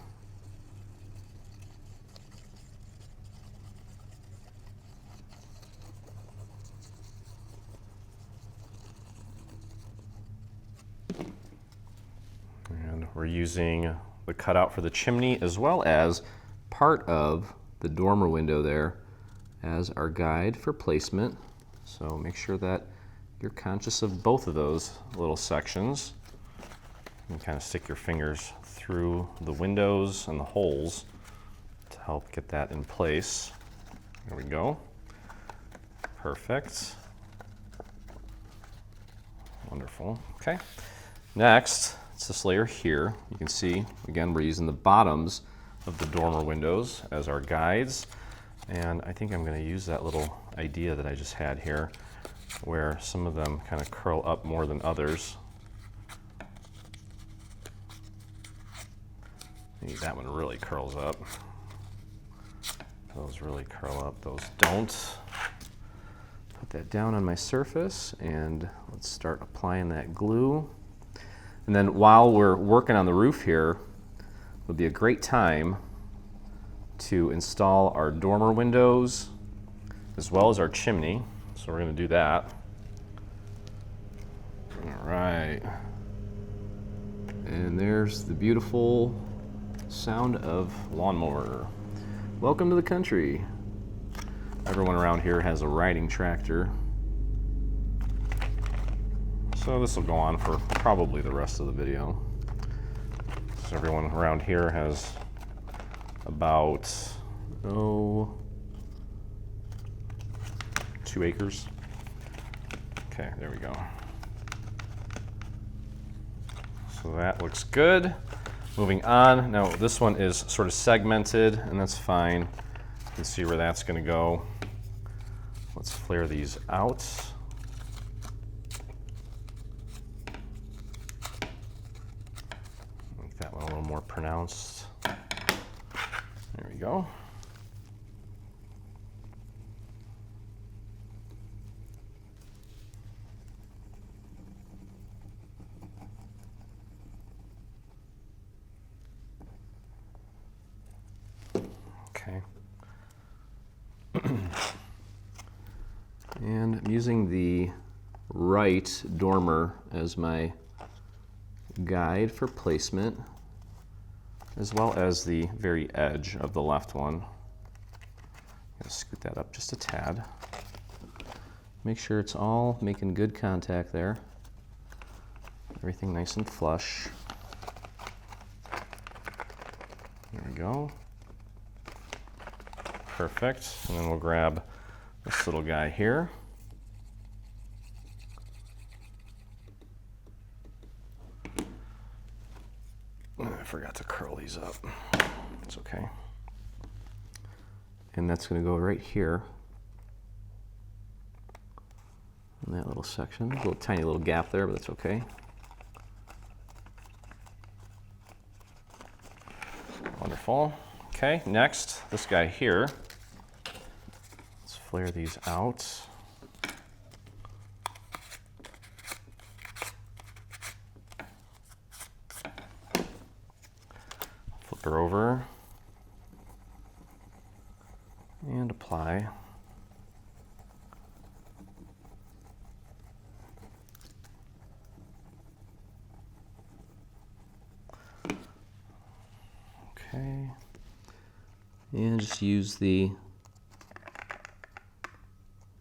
And we're using the cutout for the chimney as well as part of the dormer window there as our guide for placement. So make sure that you're conscious of both of those little sections. And kind of stick your fingers through the windows and the holes to help get that in place. There we go. Perfect. Wonderful. Okay. Next, it's this layer here. You can see, again, we're using the bottoms of the dormer windows as our guides. And I think I'm going to use that little idea that I just had here, where some of them kind of curl up more than others. Maybe that one really curls up. Those really curl up, those don't. Put that down on my surface and let's start applying that glue. And then while we're working on the roof here, would be a great time to install our dormer windows as well as our chimney. So we're going to do that. All right. And there's the beautiful sound of lawnmower. Welcome to the country. Everyone around here has a riding tractor. So this will go on for probably the rest of the video. So everyone around here has about, 2 acres. Okay, there we go. So that looks good. Moving on, now this one is sort of segmented, and that's fine. You can see where that's going to go. Let's flare these out. Make that one a little more pronounced. There we go. Okay. And I'm using the right dormer as my guide for placement, as well as the very edge of the left one. Gotta scoot that up just a tad. Make sure it's all making good contact there. Everything nice and flush. There we go. Perfect. And then we'll grab this little guy here. I forgot to curl these up. It's okay. And that's going to go right here in that little section. A little tiny little gap there, but that's okay. Wonderful. Okay, next, this guy here. Let's flare these out. Flip her over. and apply. Okay. And just use the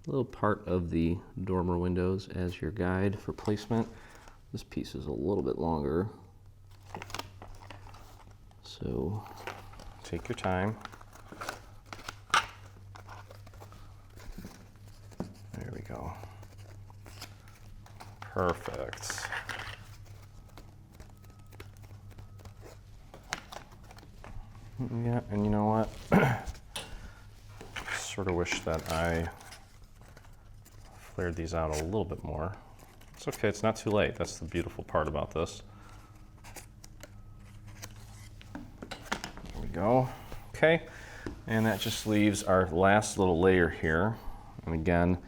little part of the dormer windows as your guide for placement. This piece is a little bit longer, so take your time. There we go. Perfect. Yeah, and you know what? Sort of wish that I flared these out a little bit more. It's okay, it's not too late. That's the beautiful part about this. There we go. Okay, and that just leaves our last little layer here. And again,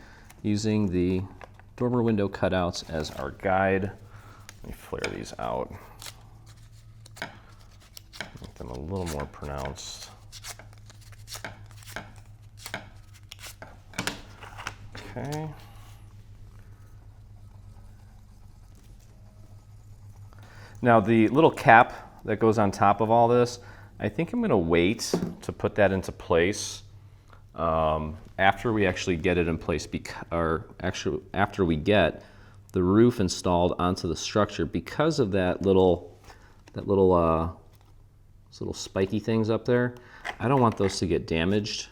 using the dormer window cutouts as our guide. Let me flare these out. Make them a little more pronounced. Okay. Now the little cap that goes on top of all this, I think I'm going to wait to put that into place after we actually get it in place, after we get the roof installed onto the structure, because of that little spiky things up there. I don't want those to get damaged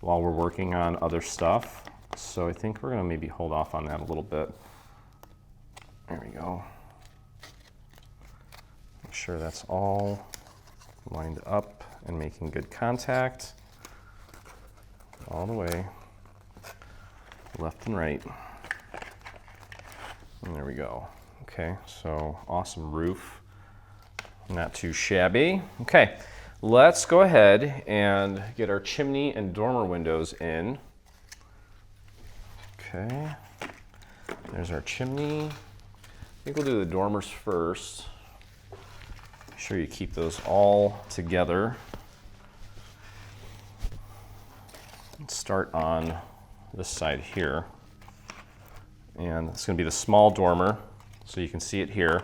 while we're working on other stuff. So I think we're going to maybe hold off on that a little bit. There we go. Make sure that's all lined up and making good contact all the way, left and right. And there we go. Okay, so awesome roof. Not too shabby. Okay, let's go ahead and get our chimney and dormer windows in. Okay, there's our chimney. I think we'll do the dormers first. Make sure you keep those all together. Let's start on this side here. And it's going to be the small dormer, so you can see it here.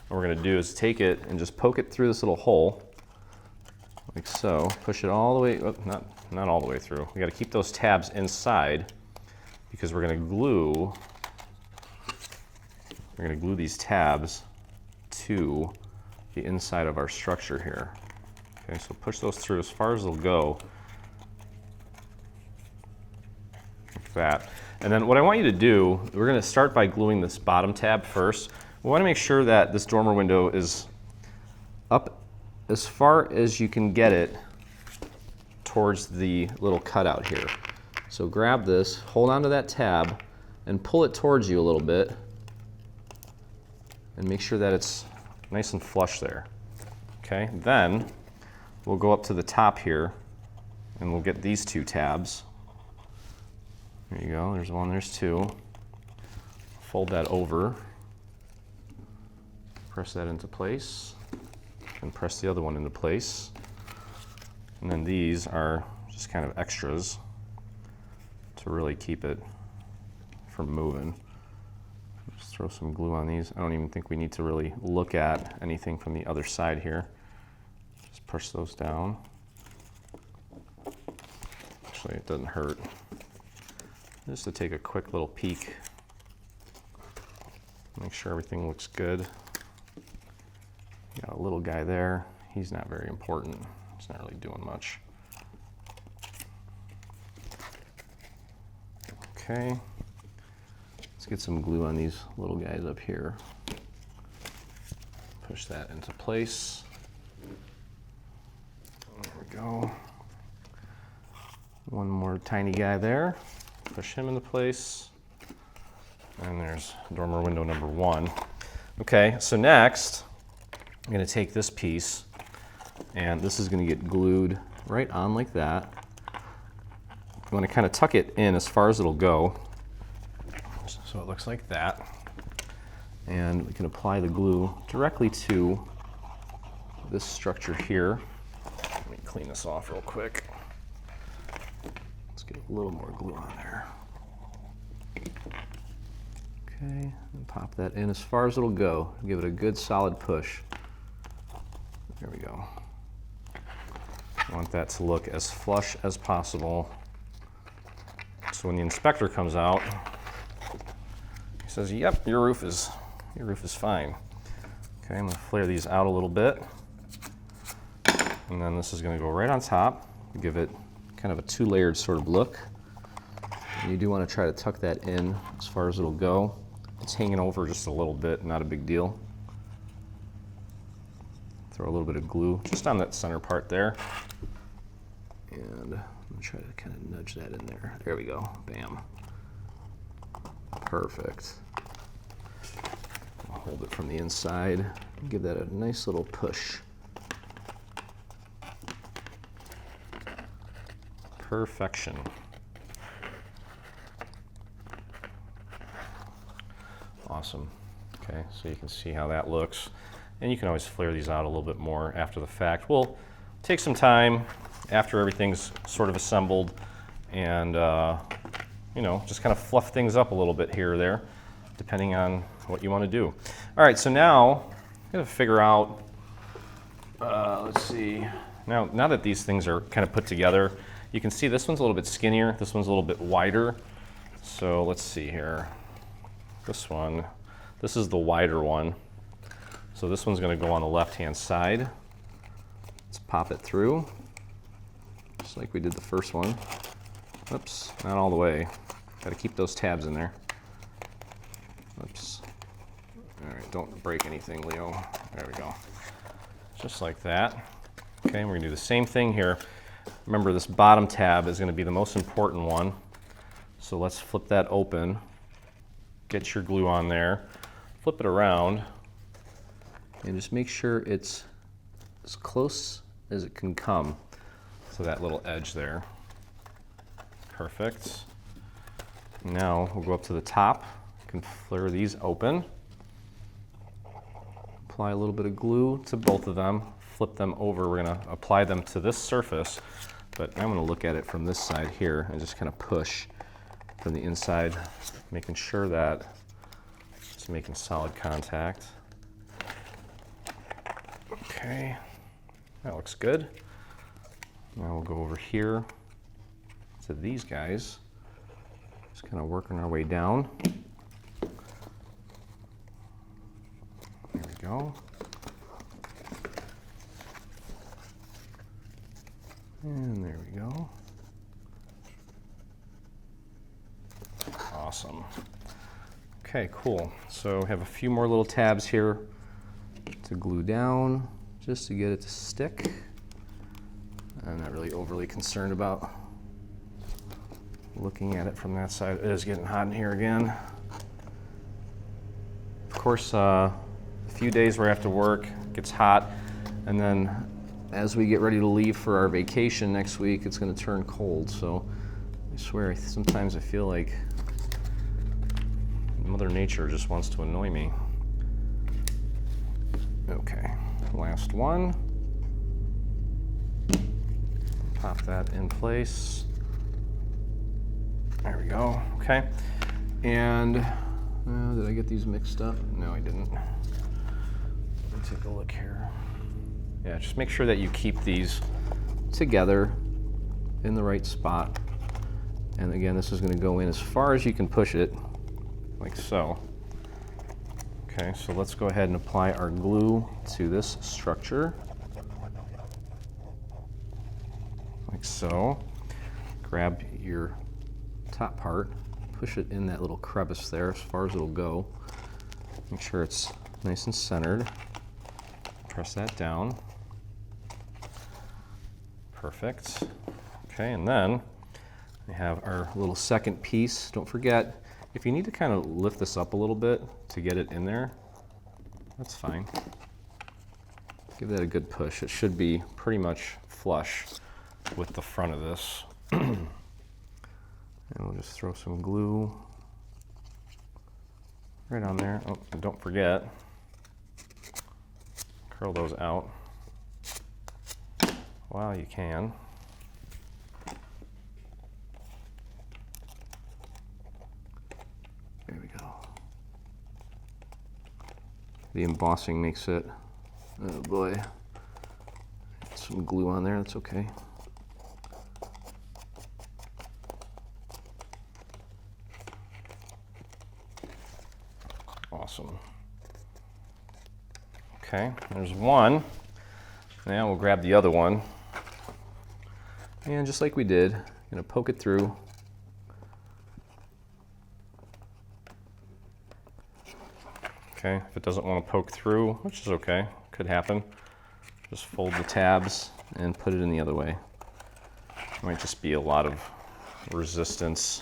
What we're going to do is take it and just poke it through this little hole, like so. Push it all the way, oh, not all the way through. We got to keep those tabs inside because we're going to glue these tabs to the inside of our structure here. Okay, so push those through as far as they'll go, like that. And then what I want you to do, we're going to start by gluing this bottom tab first. We want to make sure that this dormer window is up as far as you can get it towards the little cutout here. So grab this, hold onto that tab, and pull it towards you a little bit, and make sure that it's nice and flush there. Okay, then we'll go up to the top here, and we'll get these two tabs. There you go, there's one, there's two. Fold that over. Press that into place, and press the other one into place. And then these are just kind of extras to really keep it from moving. Just throw some glue on these. I don't even think we need to really look at anything from the other side here. Just push those down. Actually, it doesn't hurt. Just to take a quick little peek. Make sure everything looks good. Got a little guy there. He's not very important. He's not really doing much. Okay. Let's get some glue on these little guys up here. Push that into place. There we go. One more tiny guy there. Push him into place. And there's dormer window number one. Okay, so next, I'm going to take this piece, and this is going to get glued right on like that. I'm going to kind of tuck it in as far as it'll go, so it looks like that. And we can apply the glue directly to this structure here. Let me clean this off real quick. get a little more glue on there. Okay, and pop that in as far as it'll go. Give it a good solid push. There we go. I want that to look as flush as possible. So when the inspector comes out, he says, "Yep, your roof is fine." Okay, I'm gonna flare these out a little bit. And then this is gonna go right on top, give it kind of a two-layered sort of look. And you do wanna try to tuck that in as far as it'll go. It's hanging over just a little bit, not a big deal. Throw a little bit of glue just on that center part there. And I'm gonna try to kind of nudge that in there. There we go, bam. Perfect. I'll hold it from the inside, give that a nice little push. Perfection. Awesome. Okay, so you can see how that looks. And you can always flare these out a little bit more after the fact. We'll take some time after everything's sort of assembled and you know, just kind of fluff things up a little bit here or there, depending on what you want to do. All right, so now I'm going to figure out, let's see, now that these things are kind of put together, you can see this one's a little bit skinnier, this one's a little bit wider. So let's see here. This is the wider one. So this one's going to go on the left-hand side. Let's pop it through, just like we did the first one. Oops, not all the way. Got to keep those tabs in there. Oops. All right, don't break anything, Leo. There we go. Just like that. Okay, we're going to do the same thing here. Remember, this bottom tab is going to be the most important one. So let's flip that open. Get your glue on there. Flip it around. And just make sure it's as close as it can come to that little edge there. Perfect. Now we'll go up to the top. You can flare these open. Apply a little bit of glue to both of them. Flip them over. We're going to apply them to this surface, but I'm going to look at it from this side here and just kind of push from the inside, making sure that it's making solid contact. Okay, that looks good. Now we'll go over here to these guys. Just kind of working our way down. There we go. And there we go. Awesome. Okay, cool. So we have a few more little tabs here to glue down just to get it to stick. I'm not really overly concerned about looking at it from that side. It is getting hot in here again. Of course, a few days we're after work, it gets hot, and then as we get ready to leave for our vacation next week, it's going to turn cold. So I swear, sometimes I feel like Mother Nature just wants to annoy me. Okay, last one. Pop that in place. There we go. Okay, and did I get these mixed up? No, I didn't. Let me take a look here. Yeah, just make sure that you keep these together in the right spot. And again, this is going to go in as far as you can push it, like so. Okay, so let's go ahead and apply our glue to this structure, like so. Grab your top part, push it in that little crevice there as far as it'll go. Make sure it's nice and centered. Press that down. Perfect. Okay, and then we have our little second piece. Don't forget, if you need to kind of lift this up a little bit to get it in there, that's fine. Give that a good push. It should be pretty much flush with the front of this. And we'll just throw some glue right on there. Oh, and don't forget, curl those out while you can.
The embossing makes it, oh boy, some glue on there, that's okay. Awesome. Okay, there's one. Now we'll grab the other one. And just like we did, I'm gonna poke it through. Okay, if it doesn't want to poke through, which is okay, could happen, just fold the tabs and put it in the other way. Might just be a lot of resistance.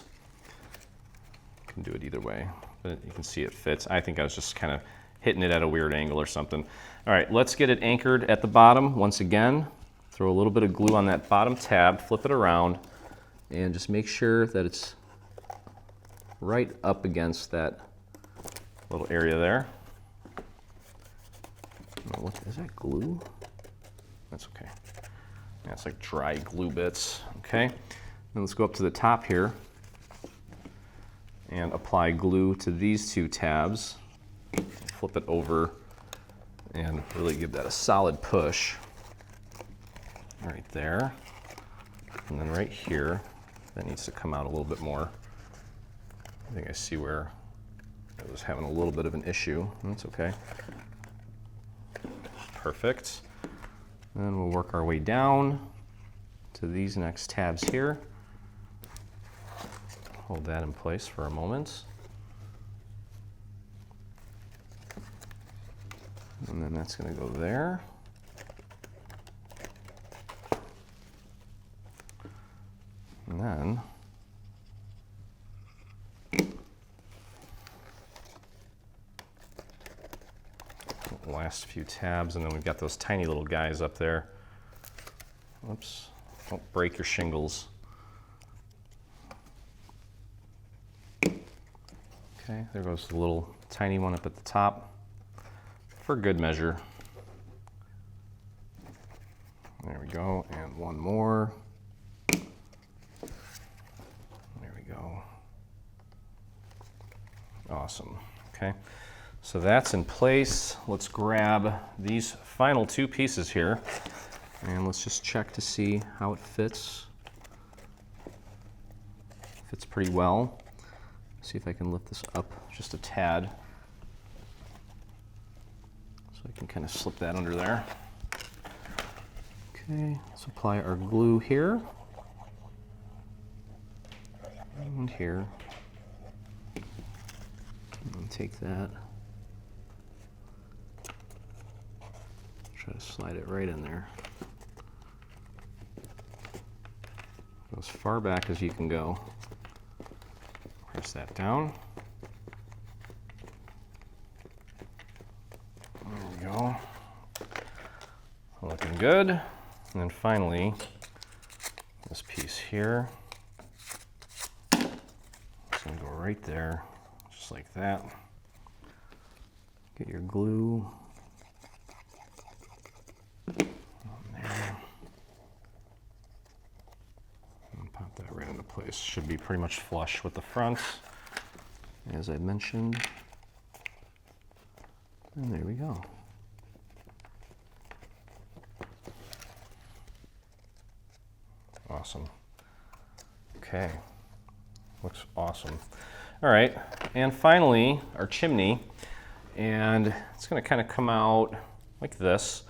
You can do it either way, but you can see it fits. I think I was just kind of hitting it at a weird angle or something. All right, let's get it anchored at the bottom once again. Throw a little bit of glue on that bottom tab, flip it around, and just make sure that it's right up against that little area there. What is that, glue? That's okay. Yeah, it's like dry glue bits. Okay, then let's go up to the top here and apply glue to these two tabs. Flip it over and really give that a solid push. Right there. And then right here, that needs to come out a little bit more. I think I see where I was having a little bit of an issue. That's okay. Perfect. Then we'll work our way down to these next tabs here. Hold that in place for a moment. And then that's going to go there. And then last few tabs, and then we've got those tiny little guys up there. Whoops, don't break your shingles. Okay, there goes the little tiny one up at the top for good measure. There we go, and one more. There we go. Awesome, okay. So that's in place. Let's grab these final two pieces here and let's just check to see how it fits. Fits pretty well. See if I can lift this up just a tad. So I can kind of slip that under there. Okay, let's apply our glue here and here. And take that. Try to slide it right in there. Go as far back as you can go. Press that down. There we go. Looking good. And then finally, this piece here. It's gonna go right there, just like that. Get your glue. That right into place. Should be pretty much flush with the front, as I mentioned. And there we go. Awesome. Okay, looks awesome. All right, and finally our chimney, and it's going to kind of come out like this.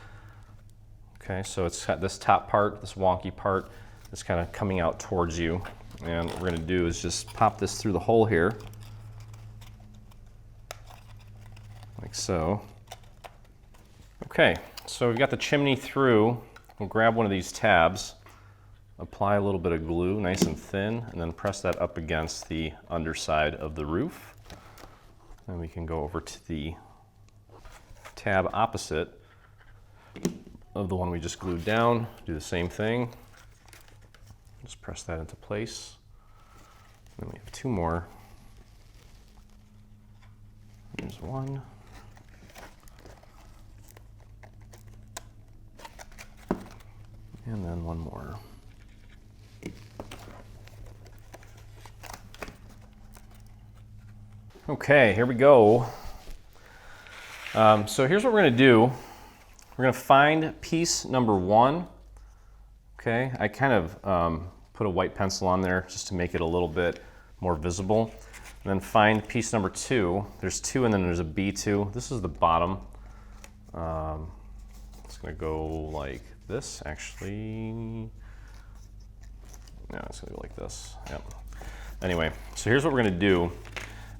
Okay, so it's got this top part, this wonky part, it's kind of coming out towards you, and what we're going to do is just pop this through the hole here, like so. Okay, so we've got the chimney through. We'll grab one of these tabs, apply a little bit of glue, nice and thin, and then press that up against the underside of the roof. Then we can go over to the tab opposite of the one we just glued down, do the same thing. Just press that into place. Then we have two more. Here's one. And then one more. Okay, here we go.
So here's what we're gonna do. We're gonna find piece number 1. Okay, I kind of put a white pencil on there just to make it a little bit more visible. And then find piece number 2. There's 2 and then there's a B2. This is the bottom. It's gonna go like this, actually. No, it's gonna go like this, yep. Anyway, so here's what we're gonna do.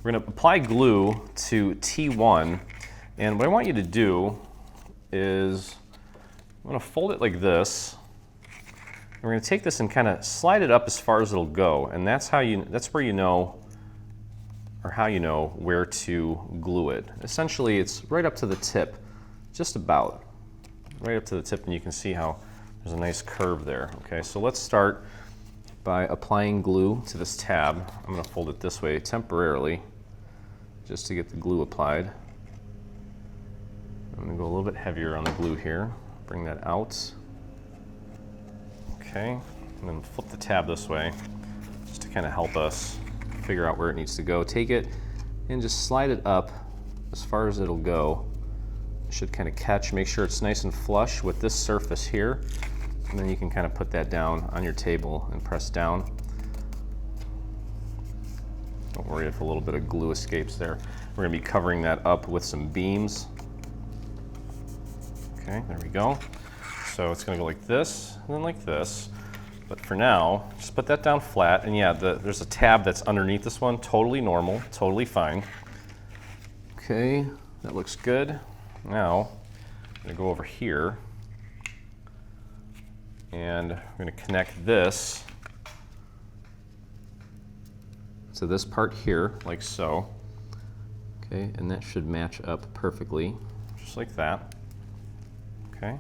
We're gonna apply glue to T1, and what I want you to do is, I'm gonna fold it like this. And we're gonna take this and kind of slide it up as far as it'll go, and that's where you know, or how you know where to glue it. Essentially, it's right up to the tip, just about. Right up to the tip, and you can see how there's a nice curve there. Okay, so let's start by applying glue to this tab. I'm gonna fold it this way temporarily, just to get the glue applied. I'm gonna go a little bit heavier on the glue here. Bring that out. Okay, and then flip the tab this way, just to kind of help us figure out where it needs to go. Take it and just slide it up as far as it'll go. It should kind of catch, make sure it's nice and flush with this surface here. And then you can kind of put that down on your table and press down. Don't worry if a little bit of glue escapes there. We're gonna be covering that up with some beams. Okay, there we go. So it's gonna go like this, and then like this. But for now, just put that down flat. And yeah, there's a tab that's underneath this one, totally normal, totally fine. Okay, that looks good. Now, I'm gonna go over here, and I'm gonna connect this to this part here, like so. Okay, and that should match up perfectly, just like that. Okay,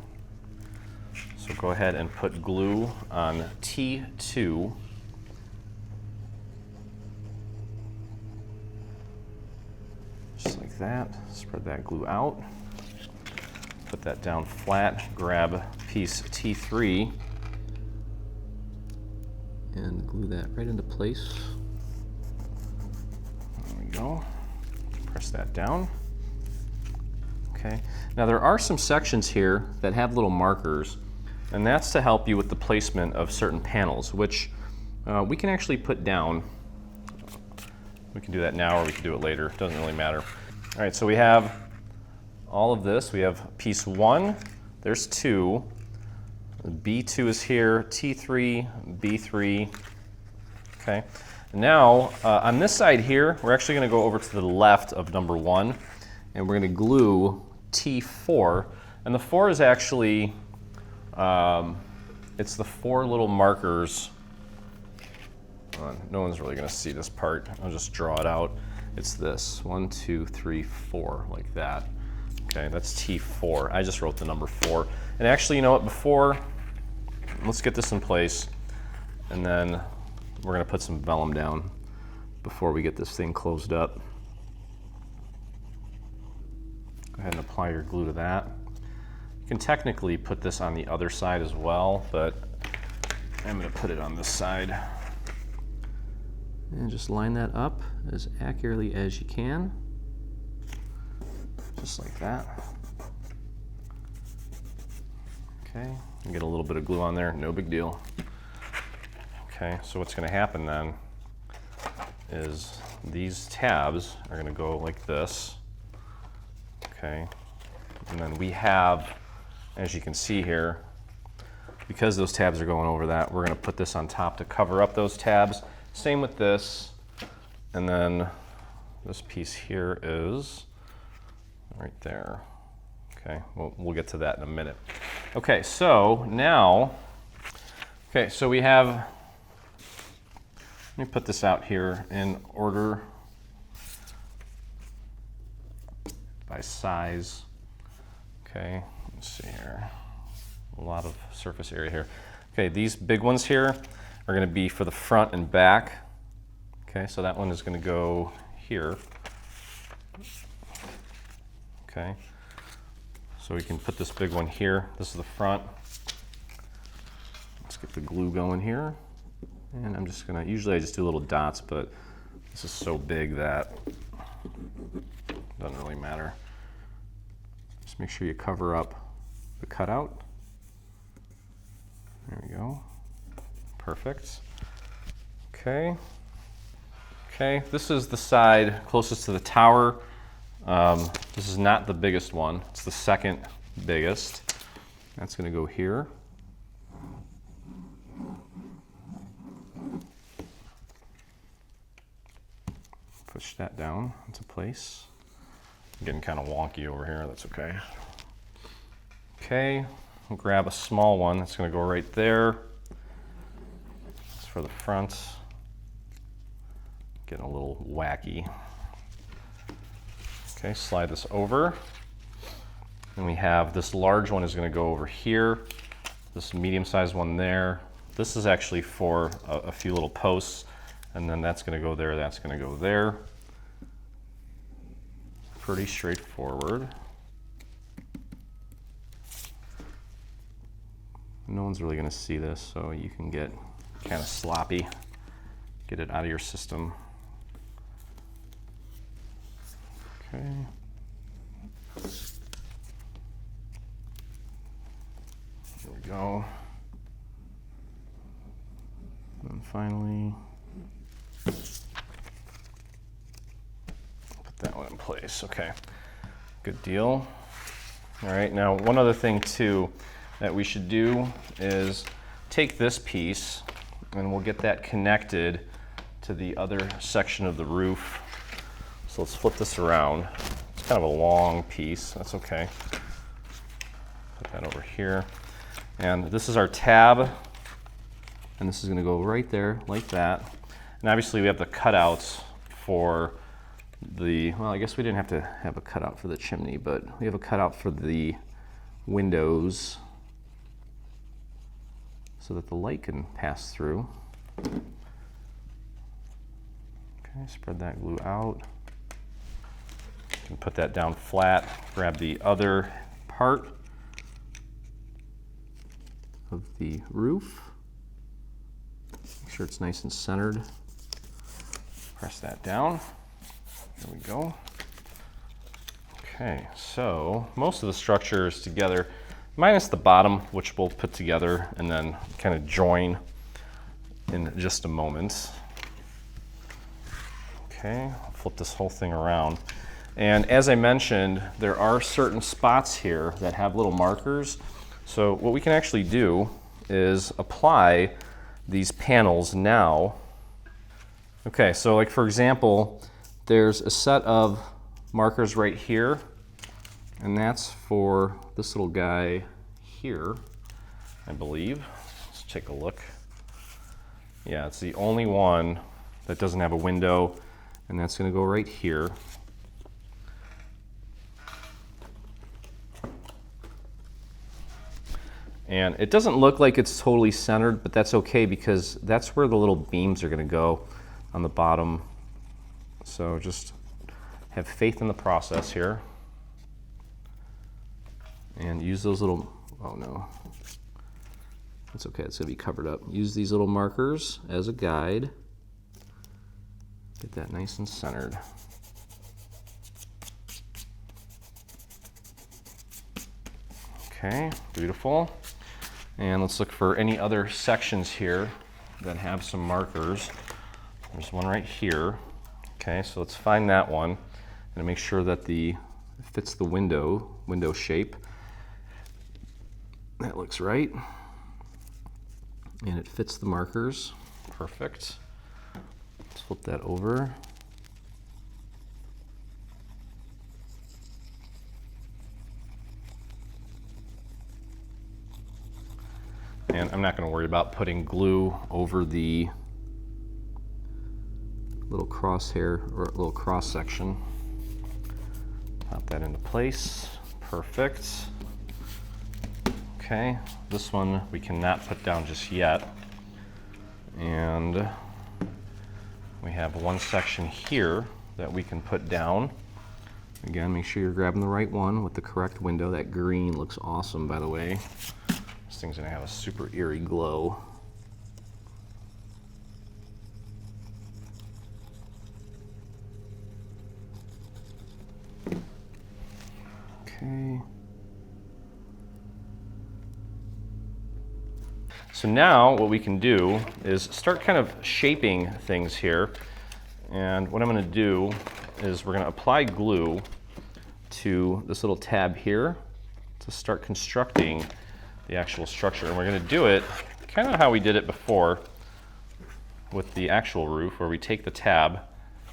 so go ahead and put glue on T2. Just like that, spread that glue out. Put that down flat, grab piece T3, and glue that right into place. There we go. Press that down. Okay. Now there are some sections here that have little markers, and that's to help you with the placement of certain panels, which we can actually put down. We can do that now or we can do it later. It doesn't really matter. All right, so we have all of this. We have piece 1, there's 2, B2 is here, T3, B3, okay. Now, on this side here, we're actually gonna go over to the left of number 1, and we're gonna glue T4, and the 4 is actually, it's the 4 little markers. No one's really gonna see this part. I'll just draw it out. It's this, 1, 2, 3, 4, like that. Okay, that's T4. I just wrote the number 4. And actually, you know what, let's get this in place, and then we're gonna put some vellum down before we get this thing closed up. Go ahead and apply your glue to that. You can technically put this on the other side as well, but I'm gonna put it on this side. And just line that up as accurately as you can. Just like that. Okay, and get a little bit of glue on there, no big deal. Okay, so what's gonna happen then is these tabs are gonna go like this. Okay, and then we have, as you can see here, because those tabs are going over that, we're gonna put this on top to cover up those tabs. Same with this, and then this piece here is right there. Okay, we'll get to that in a minute. Okay, so now, so we have, let me put this out here in order by size. Okay, let's see here. A lot of surface area here. Okay, these big ones here are gonna be for the front and back. Okay, so that one is gonna go here. Okay, so we can put this big one here. This is the front. Let's get the glue going here. And I'm just gonna, usually I just do little dots, but this is so big that it doesn't really matter. Just make sure you cover up the cutout. There we go. Perfect. Okay. Okay, this is the side closest to the tower. This is not the biggest one. It's the second biggest. That's going to go here. Push that down into place. I'm getting kind of wonky over here. That's okay. Okay, we'll grab a small one. That's going to go right there. That's for the front. Getting a little wacky. Okay, slide this over. And we have this large one is going to go over here. This medium-sized one there. This is actually for a few little posts. And then that's going to go there, that's going to go there. Pretty straightforward. No one's really going to see this, so you can get kind of sloppy. Get it out of your system. Okay. There we go. And finally, put that one in place. Okay, good deal. All right, now one other thing too that we should do is take this piece and we'll get that connected to the other section of the roof. So let's flip this around. It's kind of a long piece, that's okay. Put that over here. And this is our tab, and this is going to go right there like that. And obviously we have the cutouts for the, well, I guess we didn't have to have a cutout for the chimney, but we have a cutout for the windows so that the light can pass through. Okay, spread that glue out. You can put that down flat, grab the other part of the roof. Make sure it's nice and centered. Press that down. There we go. Okay, so most of the structure is together, minus the bottom, which we'll put together and then kind of join in just a moment. Okay, I'll flip this whole thing around. And as I mentioned, there are certain spots here that have little markers. So what we can actually do is apply these panels now. Okay, so like for example, there's a set of markers right here, and that's for this little guy here, I believe. Let's take a look. Yeah, it's the only one that doesn't have a window, and that's going to go right here. And it doesn't look like it's totally centered, but that's okay because that's where the little beams are going to go on the bottom. So just have faith in the process here. And use those little, oh no, that's okay, it's going to be covered up. Use these little markers as a guide. Get that nice and centered. Okay, beautiful. And let's look for any other sections here that have some markers. There's one right here. Okay, so let's find that one and make sure that it fits the window shape. That looks right. And it fits the markers. Perfect. Let's flip that over. And I'm not going to worry about putting glue over the little crosshair or little cross section. Pop that into place. Perfect. Okay, this one we cannot put down just yet. And we have one section here that we can put down. Again, make sure you're grabbing the right one with the correct window. That green looks awesome, by the way. This thing's gonna have a super eerie glow. Okay. So now what we can do is start kind of shaping things here. And what I'm going to do is we're going to apply glue to this little tab here to start constructing the actual structure. And we're going to do it kind of how we did it before with the actual roof, where we take the tab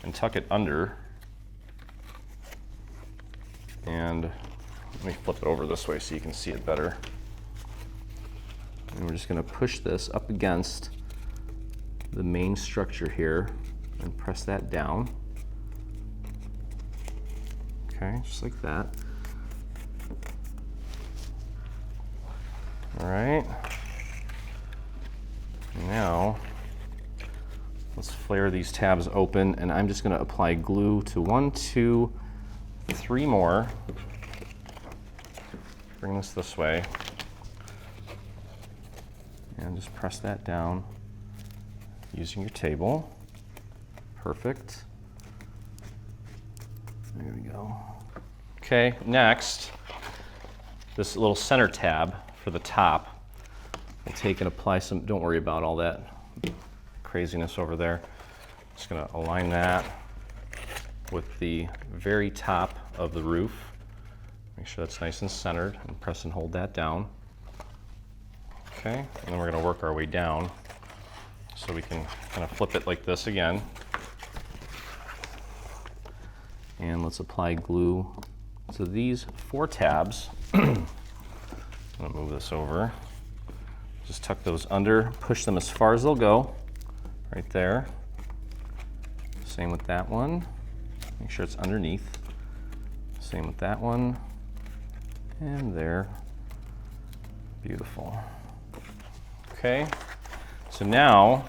and tuck it under. And let me flip it over this way so you can see it better. And we're just going to push this up against the main structure here and press that down. Okay, just like that. All right. Now, let's flare these tabs open, and I'm just going to apply glue to 1, 2, 3 more. Bring this way. And just press that down using your table. Perfect. There we go. Okay, next, this little center tab for the top. We'll take and apply some, don't worry about all that craziness over there. Just gonna align that with the very top of the roof. Make sure that's nice and centered, and press and hold that down. Okay, and then we're going to work our way down so we can kind of flip it like this again. And let's apply glue to these 4 tabs. I'm going to move this over. Just tuck those under, push them as far as they'll go, right there. Same with that one. Make sure it's underneath. Same with that one. And there. Beautiful. Okay, so now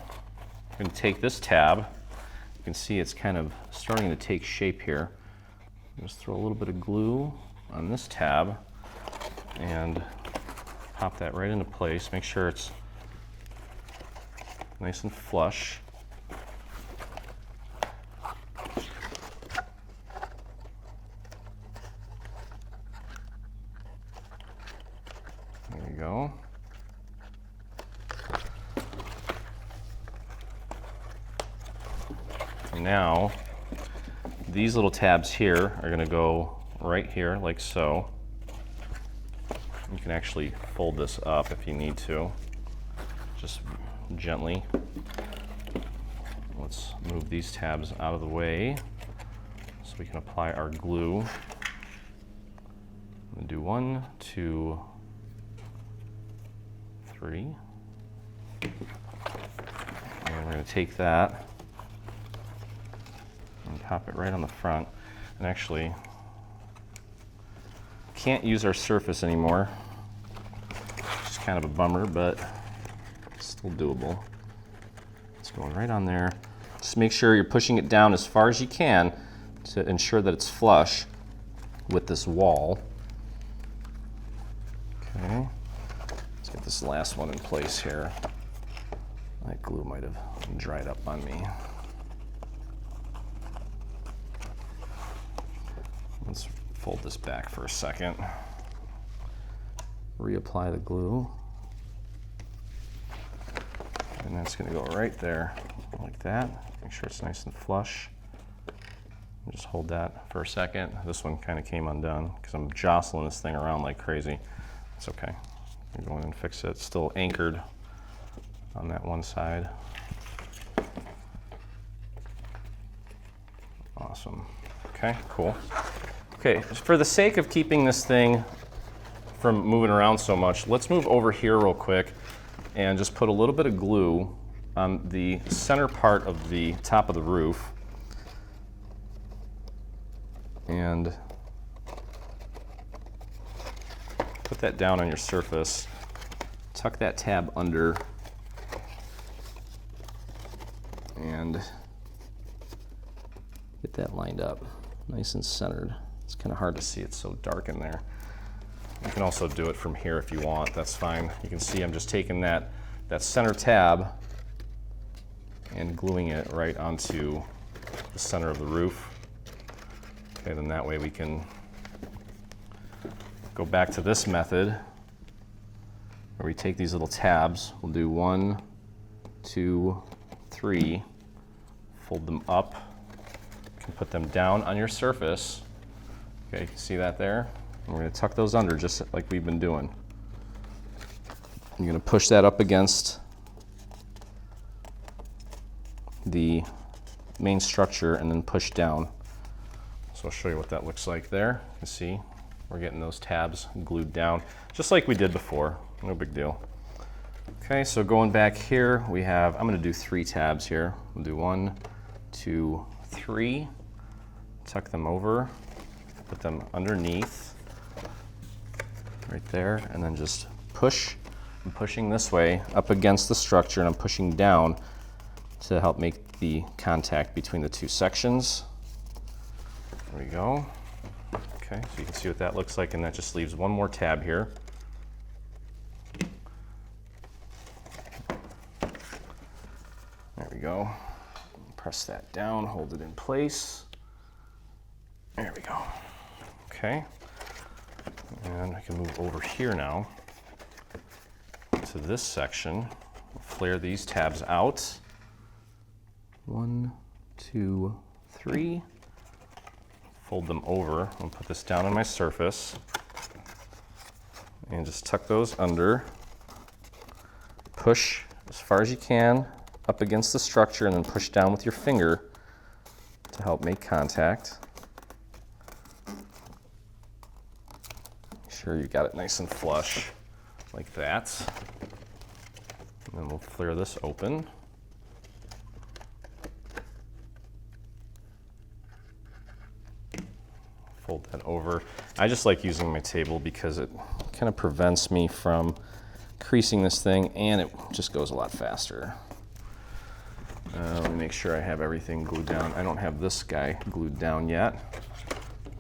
I'm going to take this tab. You can see it's kind of starting to take shape here. Just throw a little bit of glue on this tab and pop that right into place. Make sure it's nice and flush. There you go. And now, these little tabs here are going to go right here, like so. You can actually fold this up if you need to, just gently. Let's move these tabs out of the way so we can apply our glue. I'm going to do 1, 2, 3. And we're going to take that and pop it right on the front. And actually, can't use our surface anymore. It's kind of a bummer, but still doable. It's going right on there. Just make sure you're pushing it down as far as you can to ensure that it's flush with this wall. Okay, let's get this last one in place here. That glue might have dried up on me. Let's fold this back for a second. Reapply the glue. And that's going to go right there like that. Make sure it's nice and flush. And just hold that for a second. This one kind of came undone because I'm jostling this thing around like crazy. It's okay. I'm going and fix it. It's still anchored on that one side. Awesome. Okay, cool. Okay, for the sake of keeping this thing from moving around so much, let's move over here real quick and just put a little bit of glue on the center part of the top of the roof. And put that down on your surface. Tuck that tab under. And get that lined up, nice and centered. It's kind of hard to see, it's so dark in there. You can also do it from here if you want, that's fine. You can see I'm just taking that center tab and gluing it right onto the center of the roof. Okay, then that way we can go back to this method
where we take these little tabs, we'll do 1, 2, 3, fold them up, you can put them down on your surface. Okay, you can see that there? And we're going to tuck those under just like we've been doing. You're going to push that up against the main structure and then push down. So I'll show you what that looks like there. You can see we're getting those tabs glued down, just like we did before. No big deal. Okay, so going back here, we have, I'm going to do 3 tabs here. We'll do 1, 2, 3. Tuck them over, put them underneath, right there, and then just push. I'm pushing this way up against the structure, and I'm pushing down to help make the contact between the 2 sections. There we go. Okay, so you can see what that looks like, and that just leaves one more tab here. There we go. Press that down, hold it in place. There we go. Okay. And I can move over here now to this section. Flare these tabs out. 1, 2, 3. Fold them over. I'll put this down on my surface. And just tuck those under. Push as far as you can up against the structure and then push down with your finger to help make contact. Make sure you got it nice and flush like that. And then we'll flare this open. Fold that over. I just like using my table because it kind of prevents me from creasing this thing, and it just goes a lot faster. Let me make sure I have everything glued down. I don't have this guy glued down yet,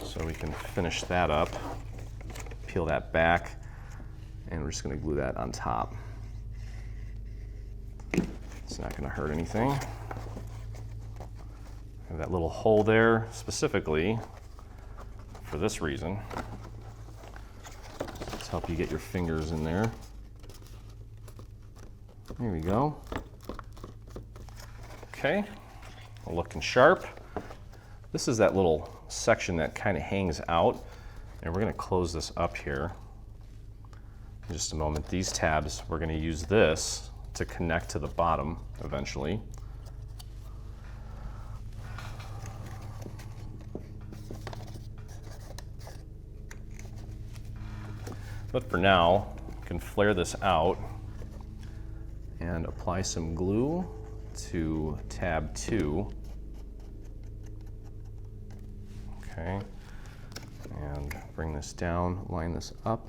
so we can finish that up. Peel that back, and we're just going to glue that on top. It's not going to hurt anything. Have that little hole there specifically for this reason. Let's help you get your fingers in there. There we go. Okay, looking sharp. This is that little section that kind of hangs out, and we're going to close this up here in just a moment. These tabs, we're going to use this to connect to the bottom eventually. But for now, you can flare this out and apply some glue to tab 2. Okay, and bring this down, line this up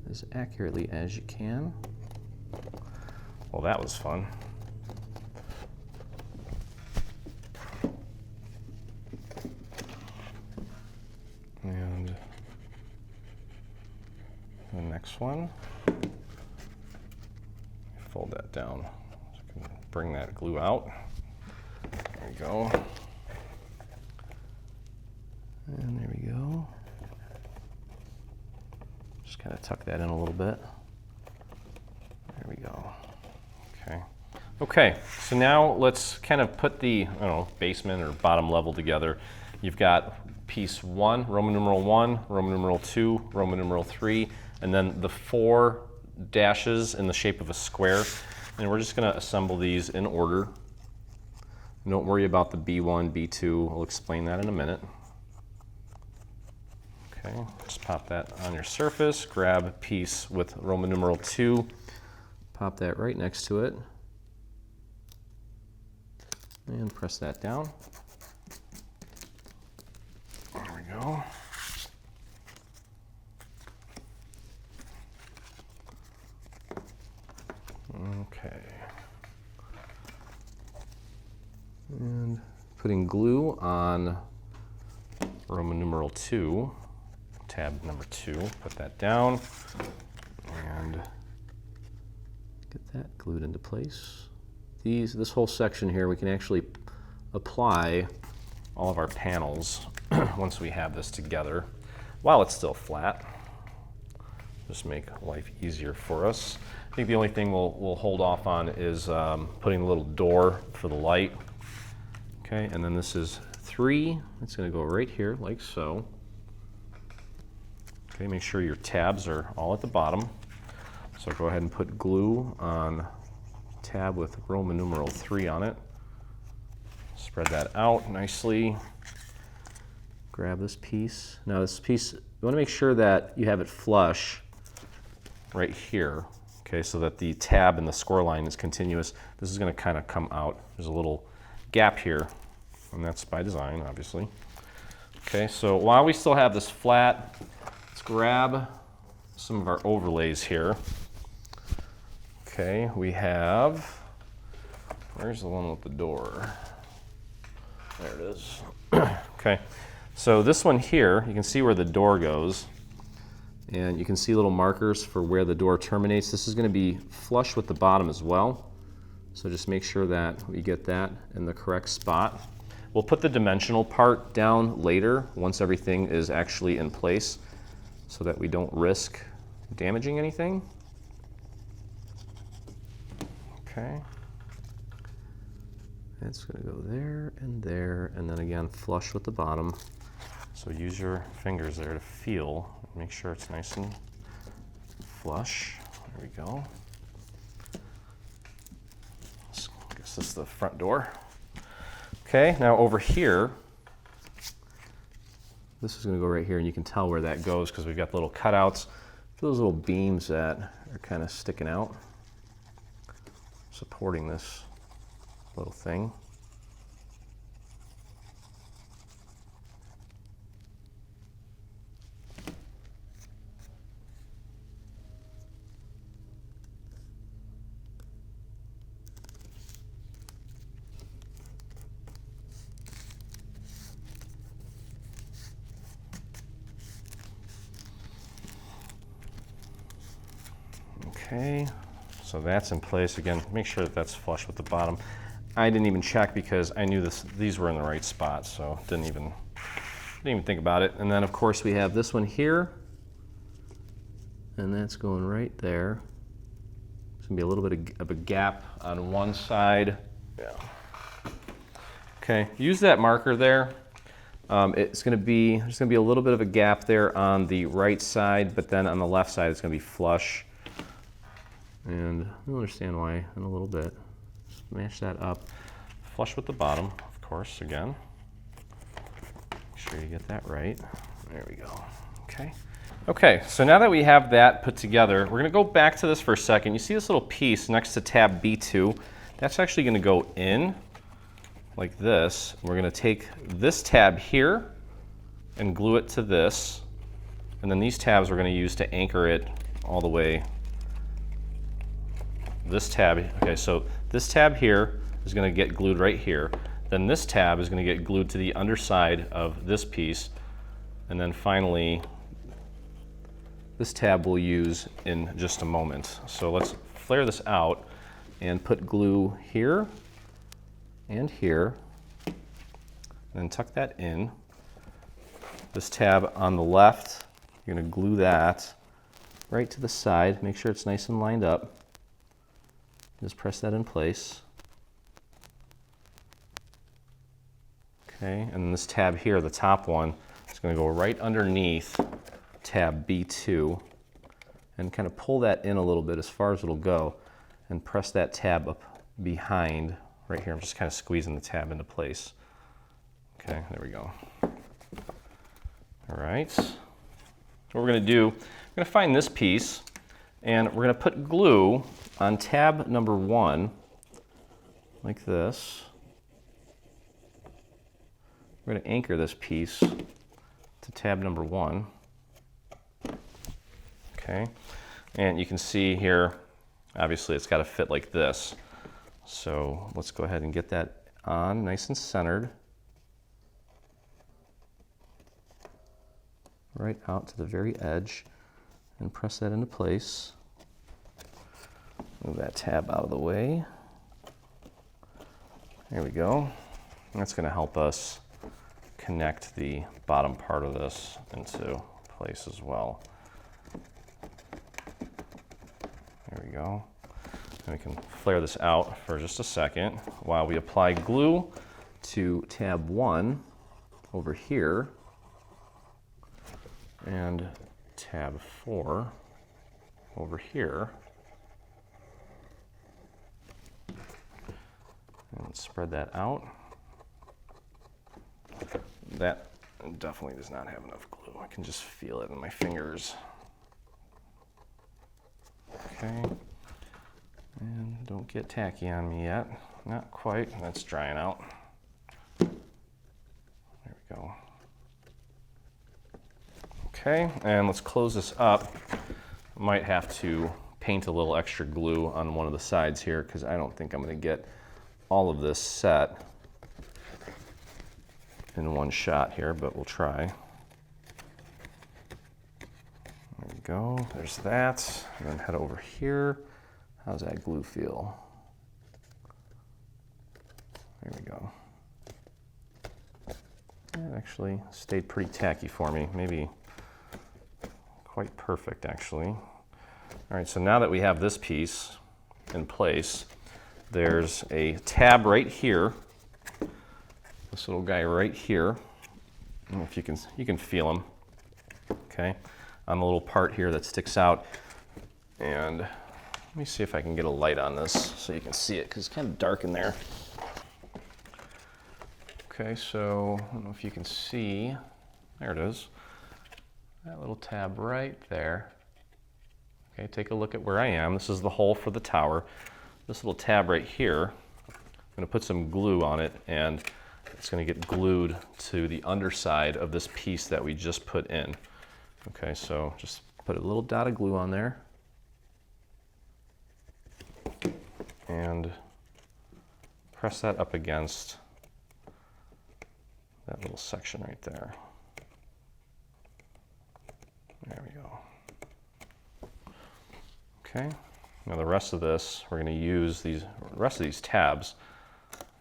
as accurately as you can. Well, that was fun. And the next one, fold that down. Bring that glue out. There we go. And there we go. Just kind of tuck that in a little bit. There we go. Okay. Okay, so now let's kind of put the, I don't know, basement or bottom level together. You've got piece 1, Roman numeral 1, Roman numeral 2, Roman numeral 3, and then the 4 dashes in the shape of a square. And we're just going to assemble these in order. Don't worry about the B1, B2. I'll explain that in a minute. Okay, just pop that on your surface. Grab a piece with Roman numeral 2. Pop that right next to it. And press that down. There we go. Okay. And putting glue on Roman numeral 2, tab number 2, put that down and get that glued into place. This whole section here, we can actually apply all of our panels once we have this together while it's still flat.
just make life easier for us. I think the only thing we'll hold off on is putting a little door for the light. Okay, and then this is 3. It's going to go right here like so. Okay, make sure your tabs are all at the bottom. So go ahead and put glue on tab with Roman numeral 3 on it. Spread that out nicely. Grab this piece. Now this piece, you want to make sure that you have it flush right here, okay, so that the tab and the score line is continuous. This is going to kind of come out. There's a little gap here, and that's by design, obviously. Okay, so while we still have this flat, let's grab some of our overlays here. Okay, we have, where's the one with the door? There it is. Okay, so this one here, you can see where the door goes, and you can see little markers for where the door terminates. This is going to be flush with the bottom as well, so just make sure that we get that in the correct spot. We'll put the dimensional part down later once everything is actually in place so that we don't risk damaging anything. Okay. It's going to go there, and then again flush with the bottom. So use your fingers there to feel, make sure it's nice and flush. There we go. I guess this is the front door. Okay, now over here, this is going to go right here, and you can tell where that goes because we've got little cutouts for those little beams that are kind of sticking out, supporting this little thing. Okay, so that's in place. Again, make sure that that's flush with the bottom. I didn't even check because I knew these were in the right spot, so didn't even think about it. And then of course we have this one here, and that's going right there. There's gonna be a little bit of a gap on one side. Yeah. Okay, use that marker there. There's gonna be a little bit of a gap there on the right side, but then on the left side it's gonna be flush. And you'll understand why in a little bit. Smash that up. Flush with the bottom, of course, again. Make sure you get that right. There we go. Okay. Okay, so now that we have that put together, we're gonna go back to this for a second. You see this little piece next to tab B2? That's actually gonna go in like this. We're gonna take this tab here and glue it to this. And then these tabs we're gonna use to anchor it all the way. This tab, okay, so this tab here is going to get glued right here. Then this tab is going to get glued to the underside of this piece. And then finally, this tab we'll use in just a moment. So let's flare this out and put glue here and here. And then tuck that in. This tab on the left, you're going to glue that right to the side. Make sure it's nice and lined up. Just press that in place. Okay, and then this tab here, the top one, is going to go right underneath tab B2 and kind of pull that in a little bit as far as it'll go and press that tab up behind right here. I'm just kind of squeezing the tab into place. Okay, there we go. All right. So what we're going to do, we're going to find this piece and we're going to put glue on tab number 1, like this. We're going to anchor this piece to tab number 1. Okay, and you can see here, obviously it's got to fit like this. So let's go ahead and get that on nice and centered. Right out to the very edge and press that into place. Move that tab out of the way. There we go. That's going to help us connect the bottom part of this into place as well. There we go. And we can flare this out for just a second while we apply glue to tab 1 over here and tab 4 over here. And spread that out. That definitely does not have enough glue. I can just feel it in my fingers. Okay. And don't get tacky on me yet. Not quite. That's drying out. There we go. Okay, and let's close this up. Might have to paint a little extra glue on one of the sides here because I don't think I'm going to get all of this set in one shot here, but we'll try. There we go, there's that. And then head over here. How's that glue feel? There we go. It actually stayed pretty tacky for me, maybe quite perfect actually. All right, so now that we have this piece in place, there's a tab right here, this little guy right here. I don't know if you can feel him, okay, on the little part here that sticks out. And let me see if I can get a light on this so you can see it, because it's kind of dark in there. Okay, so I don't know if you can see, there it is, that little tab right there. Okay, take a look at where I am. This is the hole for the tower. This little tab right here, I'm going to put some glue on it, and it's going to get glued to the underside of this piece that we just put in. Okay, so just put a little dot of glue on there and press that up against that little section right there. There we go. Okay, now the rest of this, we're going to use the rest of these tabs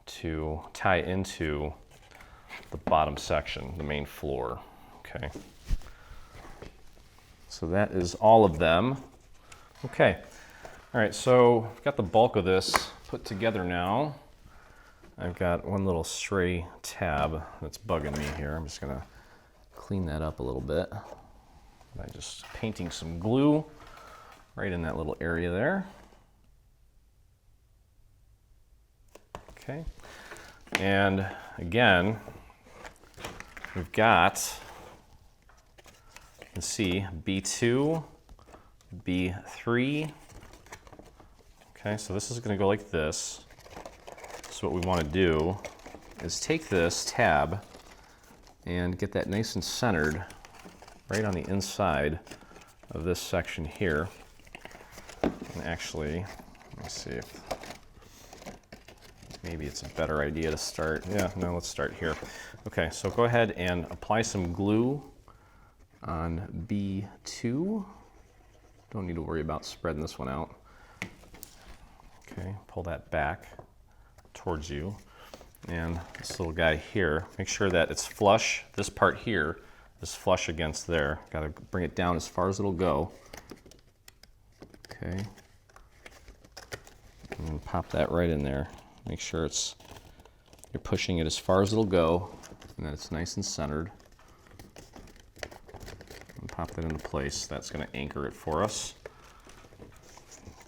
to tie into the bottom section, the main floor. Okay, so that is all of them. Okay, all right, so I've got the bulk of this put together now. I've got one little stray tab that's bugging me here. I'm just going to clean that up a little bit by just painting some glue right in that little area there. Okay, and again, we've got, you can see B2, B3. Okay, so this is going to go like this. So what we want to do is take this tab and get that nice and centered right on the inside of this section here. And actually, let me see if maybe it's a better idea to start. Yeah, no, let's start here. Okay, so go ahead and apply some glue on B2. Don't need to worry about spreading this one out. Okay, pull that back towards you. And this little guy here, make sure that it's flush. This part here is flush against there. Got to bring it down as far as it'll go. Okay. And pop that right in there. Make sure you're pushing it as far as it'll go, and that it's nice and centered. And pop that into place. That's going to anchor it for us.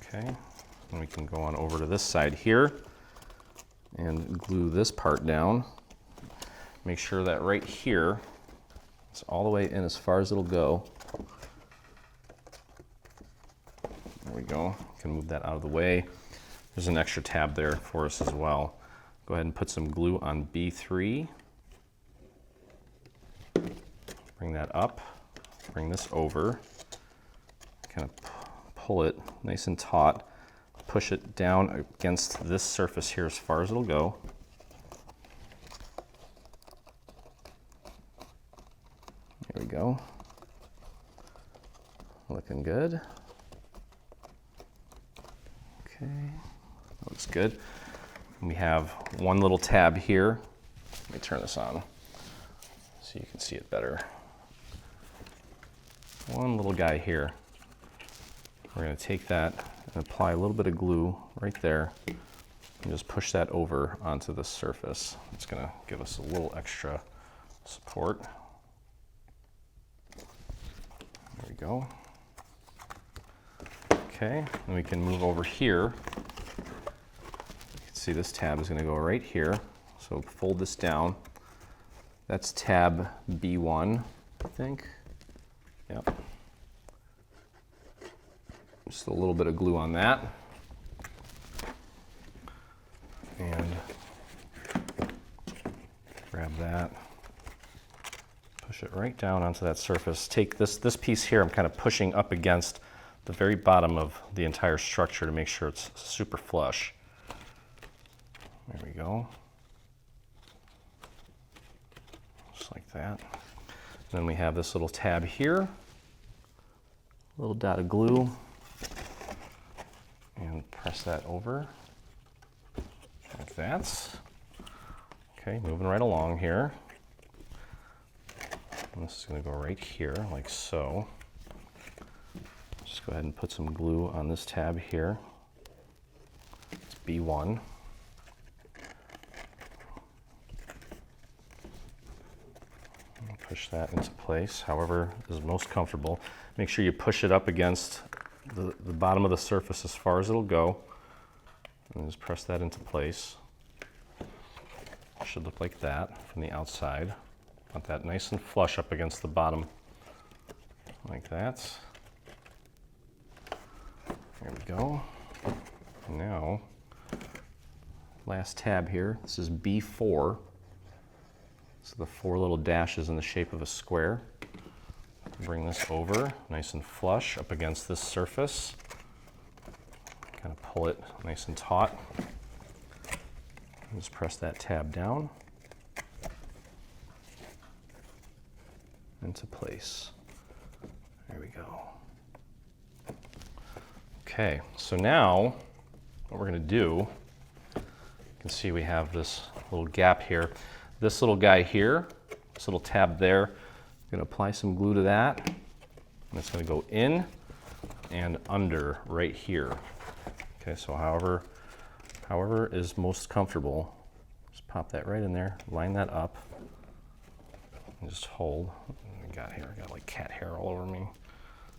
Okay. And we can go on over to this side here and glue this part down. Make sure that right here, it's all the way in as far as it'll go. There we go. Can move that out of the way. There's an extra tab there for us as well. Go ahead and put some glue on B3. Bring that up. Bring this over. Kind of pull it nice and taut. Push it down against this surface here as far as it'll go. There we go. Looking good. Okay, looks good. We have one little tab here. Let me turn this on so you can see it better. One little guy here. We're going to take that and apply a little bit of glue right there and just push that over onto the surface. It's going to give us a little extra support. There we go. Okay, and we can move over here. You can see this tab is going to go right here. So fold this down. That's tab B1, I think. Yep. Just a little bit of glue on that. And grab that. Push it right down onto that surface. Take this piece here, I'm kind of pushing up against the very bottom of the entire structure to make sure it's super flush. There we go. Just like that. And then we have this little tab here. A little dot of glue. And press that over. Like that. Okay, moving right along here. And this is going to go right here, like so. Just go ahead and put some glue on this tab here. It's B1. Push that into place, however is most comfortable. Make sure you push it up against the bottom of the surface as far as it'll go. And just press that into place. It should look like that from the outside. Want that nice and flush up against the bottom, like that. There we go. Now, last tab here, this is B4. So the 4 little dashes in the shape of a square. Bring this over, nice and flush up against this surface. Kind of pull it nice and taut. Just press that tab down. Into place. There we go. Okay, so now what we're going to do, you can see we have this little gap here. This little guy here, this little tab there, I'm going to apply some glue to that, and it's going to go in and under right here. Okay, so however is most comfortable, just pop that right in there, line that up, and just hold. What do I got here? I got like cat hair all over me,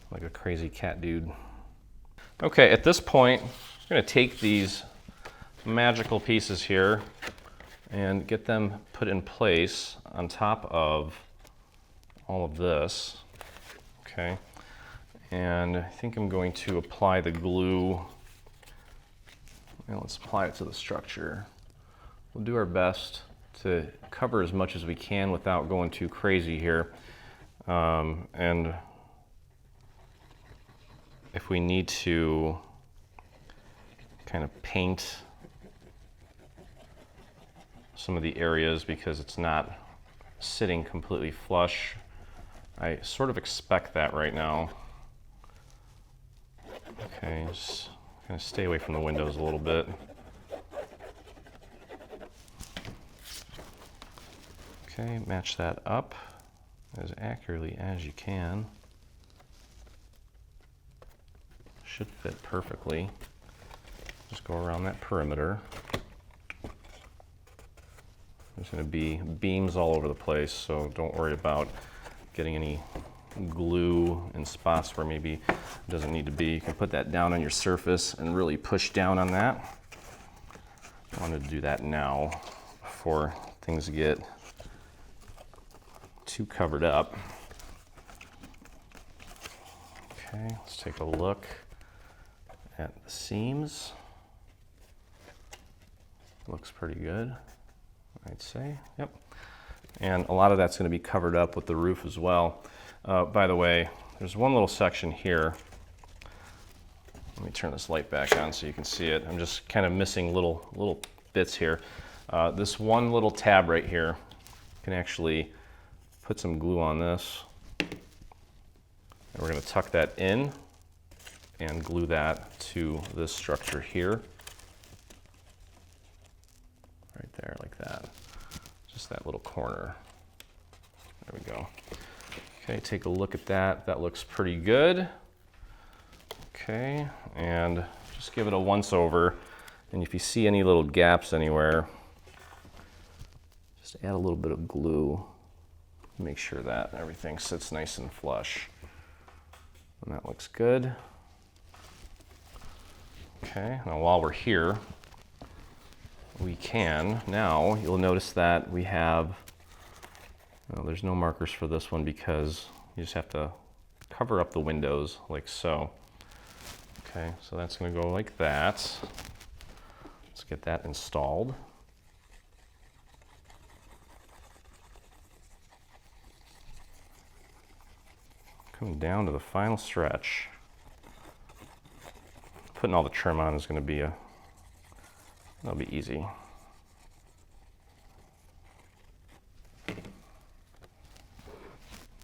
like a crazy cat dude. Okay, at this point, I'm going to take these magical pieces here and get them put in place on top of all of this. Okay, and I think I'm going to apply the glue. Let's apply it to the structure. We'll do our best to cover as much as we can without going too crazy here. And if we need to kind of paint some of the areas because it's not sitting completely flush, I sort of expect that right now. Okay, just kind of stay away from the windows a little bit. Okay, match that up as accurately as you can. Should fit perfectly. Just go around that perimeter. There's going to be beams all over the place, so don't worry about getting any glue in spots where maybe it doesn't need to be. You can put that down on your surface and really push down on that. I wanted to do that now before things get too covered up. Okay, let's take a look at the seams. Looks pretty good, I'd say. Yep. And a lot of that's going to be covered up with the roof as well. By the way, there's one little section here. Let me turn this light back on so you can see it. I'm just kind of missing little bits here. This one little tab right here, you can actually put some glue on this. And we're going to tuck that in and glue that to this structure here. Right there, like that. Just that little corner. There we go. Okay, take a look at that. That looks pretty good. Okay, and just give it a once over. And if you see any little gaps anywhere, just add a little bit of glue. Make sure that everything sits nice and flush. And that looks good. Okay, now while we're here, we can, now you'll notice that we have, well, there's no markers for this one because you just have to cover up the windows like so. Okay, so that's going to go like that. Let's get that installed. Coming down to the final stretch. Putting all the trim on is going to be that'll be easy.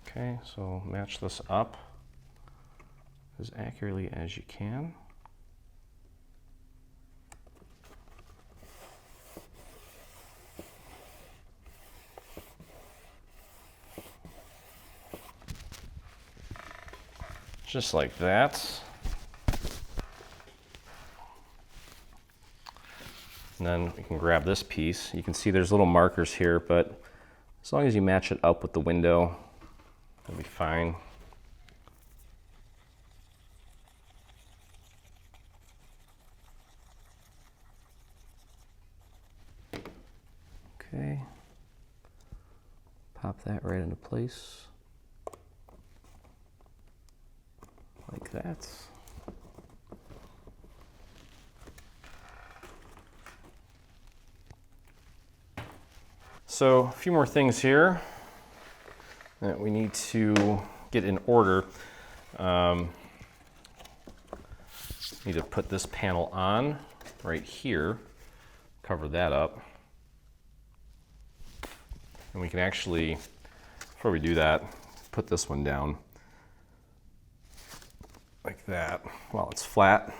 Okay, so match this up as accurately as you can. Just like that. And then we can grab this piece. You can see there's little markers here, but as long as you match it up with the window, it'll be fine. Okay. Pop that right into place. Like that. So a few more things here that we need to get in order. Need to put this panel on right here, cover that up. And we can actually, before we do that, put this one down like that while it's flat.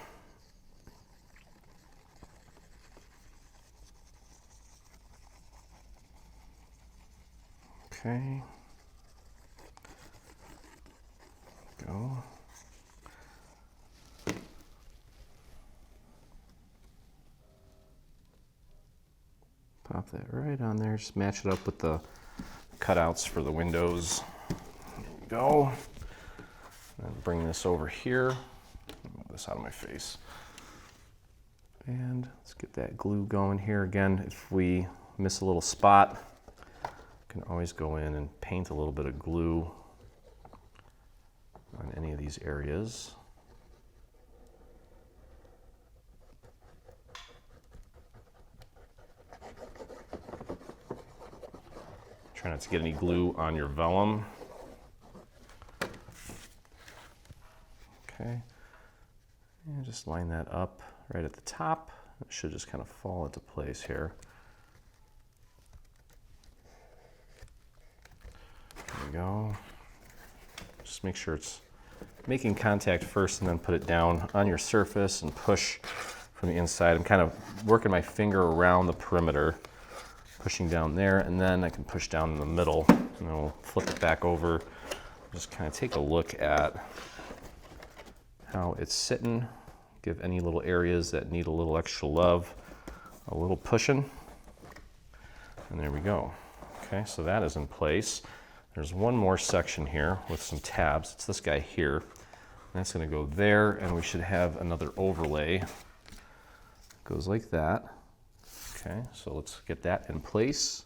Okay. Go. Pop that right on there. Just match it up with the cutouts for the windows. There we go. And bring this over here. Move this out of my face. And let's get that glue going here. Again, if we miss a little spot, can always go in and paint a little bit of glue on any of these areas. Try not to get any glue on your vellum. Okay, and just line that up right at the top. It should just kind of fall into place here. There we go. Just make sure it's making contact first and then put it down on your surface and push from the inside. I'm kind of working my finger around the perimeter, pushing down there, and then I can push down in the middle and then we'll flip it back over. Just kind of take a look at how it's sitting. Give any little areas that need a little extra love a little pushing. And there we go. Okay, so that is in place. There's one more section here with some tabs. It's this guy here. That's going to go there, and we should have another overlay. Goes like that. Okay, so let's get that in place.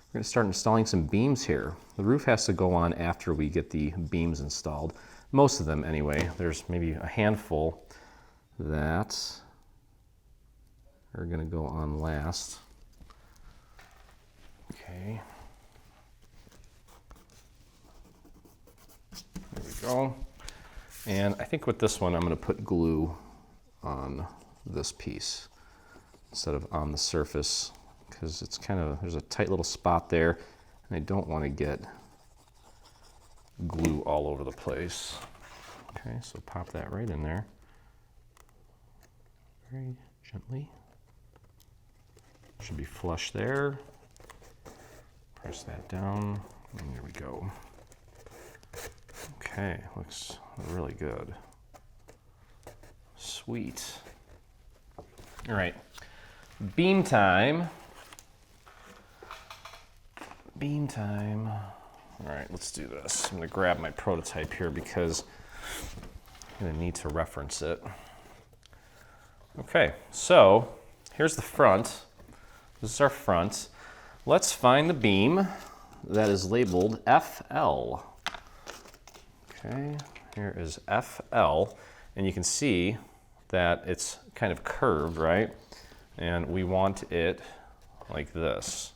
We're going to start installing some beams here. The roof has to go on after we get the beams installed. Most of them anyway. There's maybe a handful that are going to go on last. Okay. There we go. And I think with this one, I'm going to put glue on this piece instead of on the surface because it's kind of, there's a tight little spot there and I don't want to get glue all over the place. Okay, so pop that right in there. Very gently. Should be flush there. Press that down, and there we go. Okay, looks really good. Sweet. All right, beam time. Beam time. All right, let's do this. I'm gonna grab my prototype here because I'm gonna need to reference it. Okay, so here's the front. This is our front. Let's find the beam that is labeled FL. Okay, here is FL, and you can see that it's kind of curved, right? And we want it like this.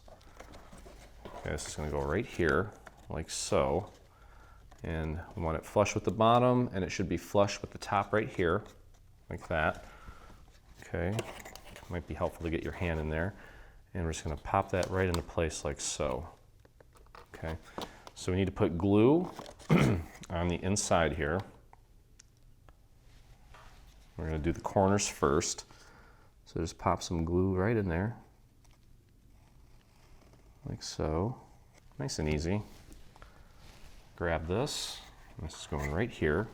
Okay, so it's gonna go right here, like so. And we want it flush with the bottom, and it should be flush with the top right here, like that. Okay, might be helpful to get your hand in there. And we're just gonna pop that right into place like so. Okay, so we need to put glue on the inside here. We're gonna do the corners first. So just pop some glue right in there, like so. Nice and easy. Grab this. This is going right here.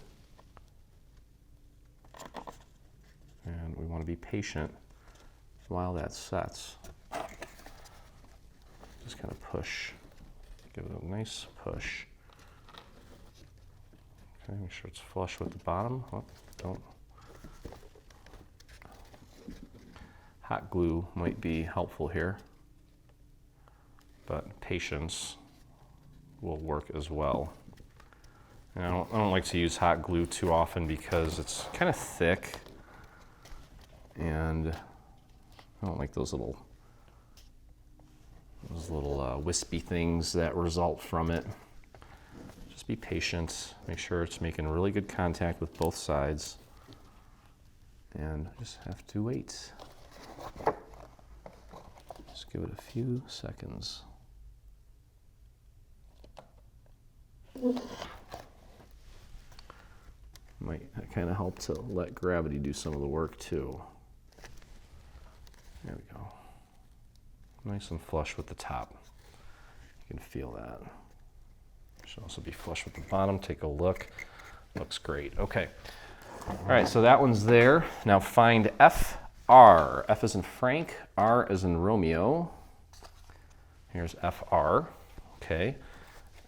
And we want to be patient while that sets. Just kind of push. Give it a nice push. Okay, make sure it's flush with the bottom. Oh, don't. Hot glue might be helpful here, but patience will work as well. And I don't like to use hot glue too often because it's kind of thick, and I don't like those little wispy things that result from it. Just be patient. Make sure it's making really good contact with both sides, and just have to wait. Just give it a few seconds. Might kind of help to let gravity do some of the work too. There we go. Nice and flush with the top. You can feel that. Should also be flush with the bottom. Take a look. Looks great. Okay. All right, so that one's there. Now find FR. F as in Frank, R as in Romeo. Here's FR. Okay.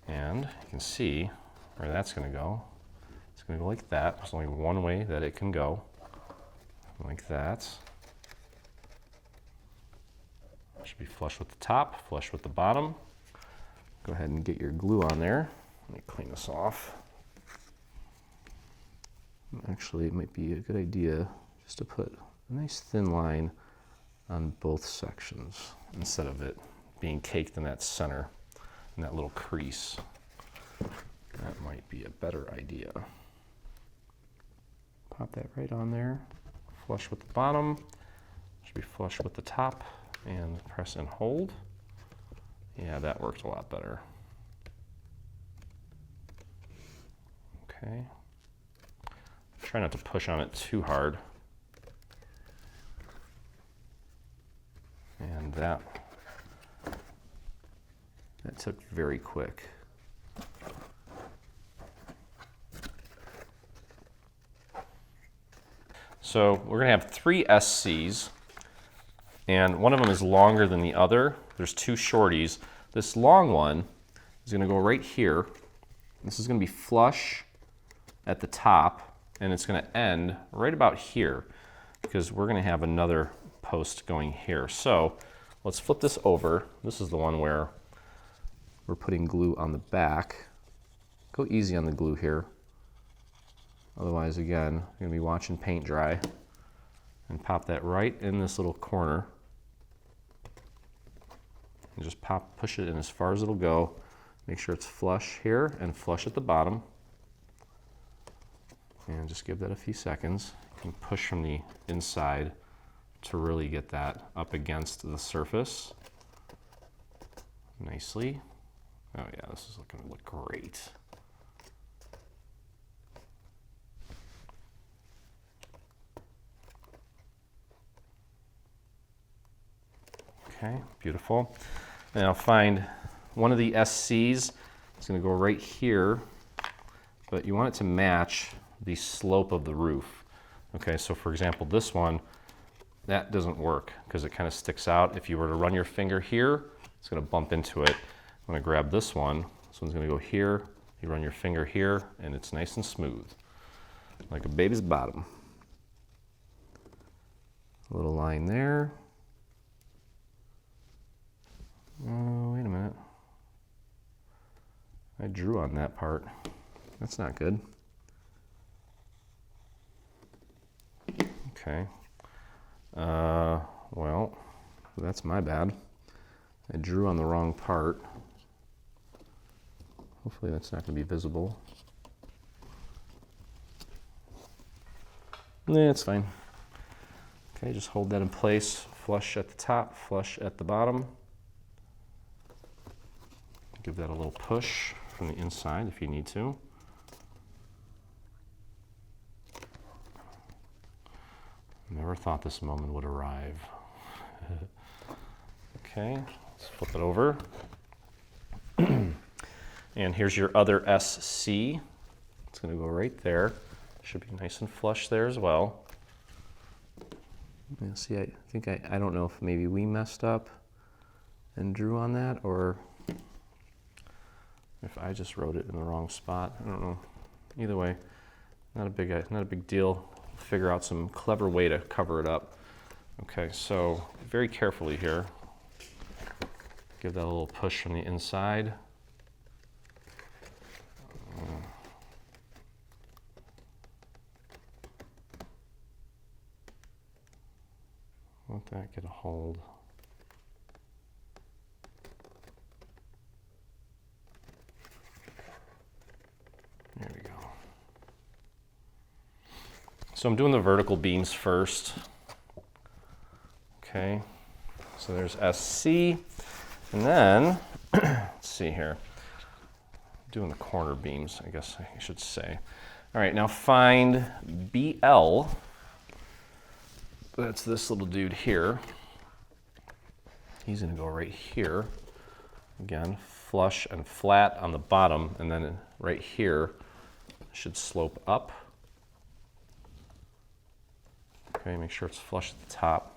And you can see where that's going to go. It's going to go like that. There's only one way that it can go. Like that. It should be flush with the top, flush with the bottom. Go ahead and get your glue on there. Let me clean this off. Actually, it might be a good idea just to put a nice thin line on both sections instead of it being caked in that center, in that little crease. That might be a better idea. Pop that right on there. Flush with the bottom. Should be flush with the top. And press and hold. Yeah, that worked a lot better. Okay. Try not to push on it too hard. And that took very quick. So we're gonna have 3 SCs, and one of them is longer than the other. There's 2 shorties. This long one is gonna go right here. This is gonna be flush at the top, and it's gonna end right about here because we're gonna have another post going here. So let's flip this over. This is the one where we're putting glue on the back. Go easy on the glue here. Otherwise, again, you're gonna be watching paint dry. And pop that right in this little corner. And just push it in as far as it'll go. Make sure it's flush here and flush at the bottom. And just give that a few seconds. You can push from the inside to really get that up against the surface nicely. Oh yeah, this is gonna look great. Okay, beautiful. Now find one of the SCs. It's gonna go right here, but you want it to match the slope of the roof. Okay, so for example, this one, that doesn't work because it kind of sticks out. If you were to run your finger here, it's going to bump into it. I'm going to grab this one. This one's going to go here. You run your finger here, and it's nice and smooth, like a baby's bottom. A little line there. Oh, wait a minute. I drew on that part. That's not good. Okay. Well, that's my bad. I drew on the wrong part. Hopefully that's not going to be visible. Yeah, it's fine. Okay, just hold that in place. Flush at the top, flush at the bottom. Give that a little push from the inside if you need to. Never thought this moment would arrive. Okay, let's flip it over. And here's your other SC. It's going to go right there. Should be nice and flush there as well. Yeah, see, I think I don't know if maybe we messed up and drew on that, or if I just wrote it in the wrong spot. I don't know. Either way, not a big deal. Figure out some clever way to cover it up. Okay, so very carefully here. Give that a little push from the inside. Let that get a hold. There we go. So I'm doing the vertical beams first. Okay, so there's SC, and then, let's see here, doing the corner beams, I guess I should say. All right, now find BL, that's this little dude here. He's gonna go right here. Again, flush and flat on the bottom, and then right here should slope up. Okay, make sure it's flush at the top.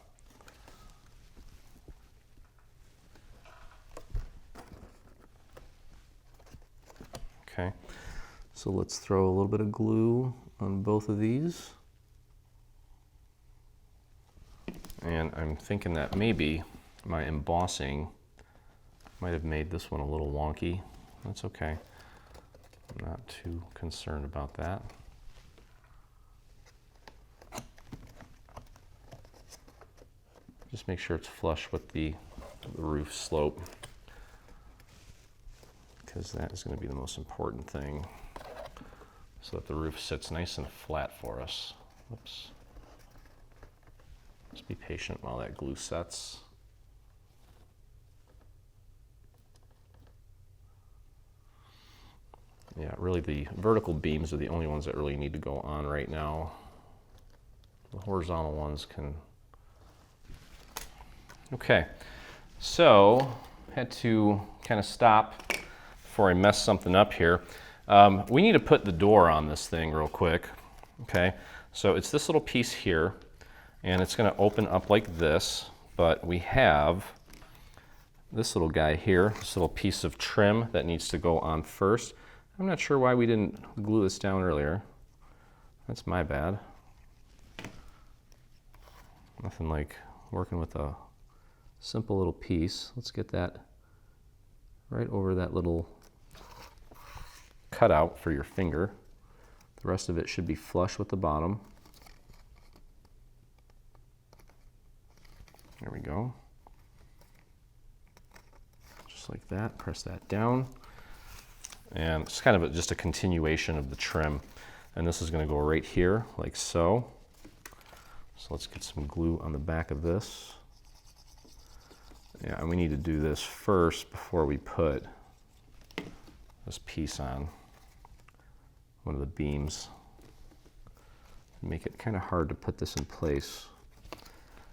Okay, so let's throw a little bit of glue on both of these. And I'm thinking that maybe my embossing might have made this one a little wonky. That's okay. I'm not too concerned about that. Just make sure it's flush with the roof slope, because that is going to be the most important thing, so that the roof sits nice and flat for us. Whoops. Just be patient while that glue sets. Yeah, really the vertical beams are the only ones that really need to go on right now. The horizontal ones can. Okay, so had to kind of stop before I mess something up here. We need to put the door on this thing real quick. Okay, so it's this little piece here, and it's going to open up like this, but we have this little guy here, this little piece of trim that needs to go on first. I'm not sure why we didn't glue this down earlier. That's my bad. Nothing like working with a simple little piece. Let's get that right over that little cutout for your finger. The rest of it should be flush with the bottom. There we go. Just like that, press that down. And it's kind of just a continuation of the trim. And this is going to go right here, like so. So let's get some glue on the back of this. Yeah, and we need to do this first before we put this piece on one of the beams. Make it kind of hard to put this in place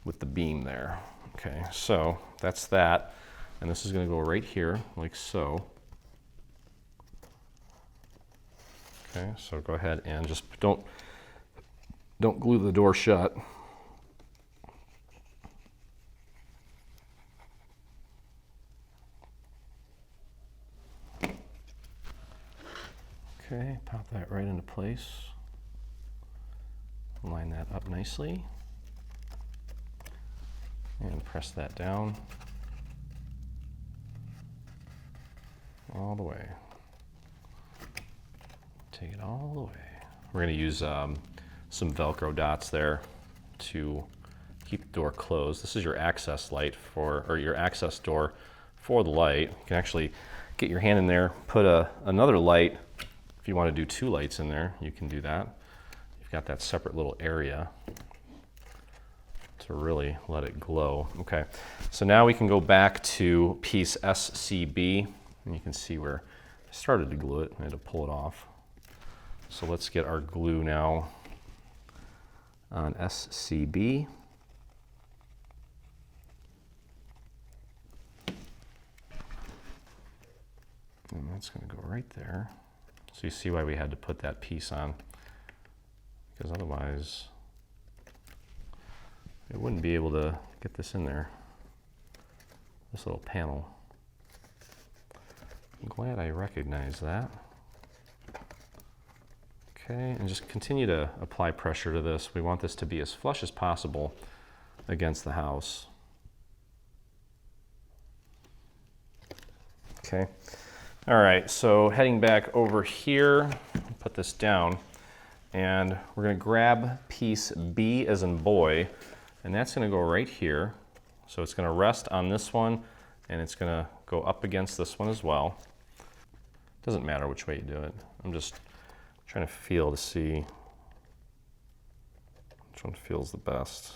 with the beam there. Okay, so that's that. And this is going to go right here, like so. Okay, so go ahead and just don't don't glue the door shut. Okay, pop that right into place. Line that up nicely. And press that down all the way. Take it all the way. We're going to use some Velcro dots there to keep the door closed. This is your access light for, or your access door for the light. You can actually get your hand in there, put another light. If you want to do 2 lights in there, you can do that. You've got that separate little area to really let it glow. Okay, so now we can go back to piece SCB, and you can see where I started to glue it. I had to pull it off. So let's get our glue now on SCB. And that's going to go right there. So you see why we had to put that piece on, because otherwise it wouldn't be able to get this in there, this little panel. I'm glad I recognize that. Okay, and just continue to apply pressure to this. We want this to be as flush as possible against the house. Okay, all right, so heading back over here, put this down, and we're gonna grab piece B as in boy, and that's gonna go right here. So it's gonna rest on this one, and it's gonna go up against this one as well. Doesn't matter which way you do it. I'm just trying to feel to see which one feels the best.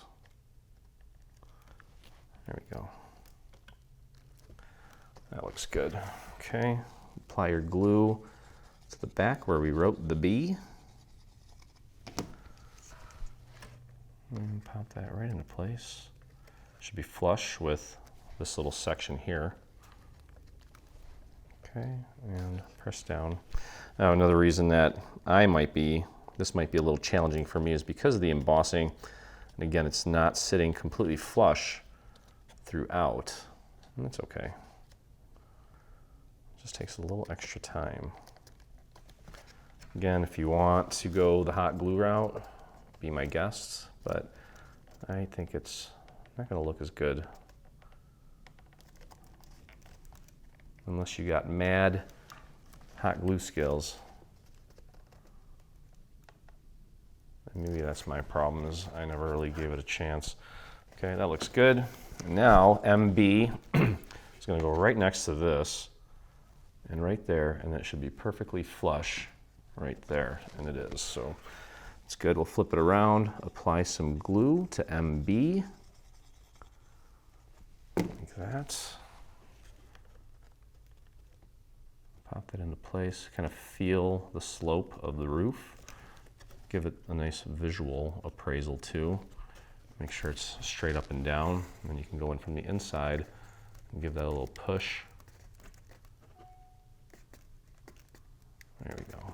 There we go. That looks good. Okay, apply your glue to the back where we wrote the B. And pop that right into place. Should be flush with this little section here. Okay, and press down. Now another reason that this might be a little challenging for me is because of the embossing. And again, it's not sitting completely flush throughout. And that's okay. It just takes a little extra time. Again, if you want to go the hot glue route, be my guest, but I think it's not going to look as good unless you got mad hot glue skills. And maybe that's my problem, is I never really gave it a chance. Okay, that looks good. Now MB is going to go right next to this and right there, and that should be perfectly flush right there, and it is. So it's good. We'll flip it around, apply some glue to MB like that. Pop that into place, kind of feel the slope of the roof. Give it a nice visual appraisal too. Make sure it's straight up and down. And then you can go in from the inside and give that a little push. There we go.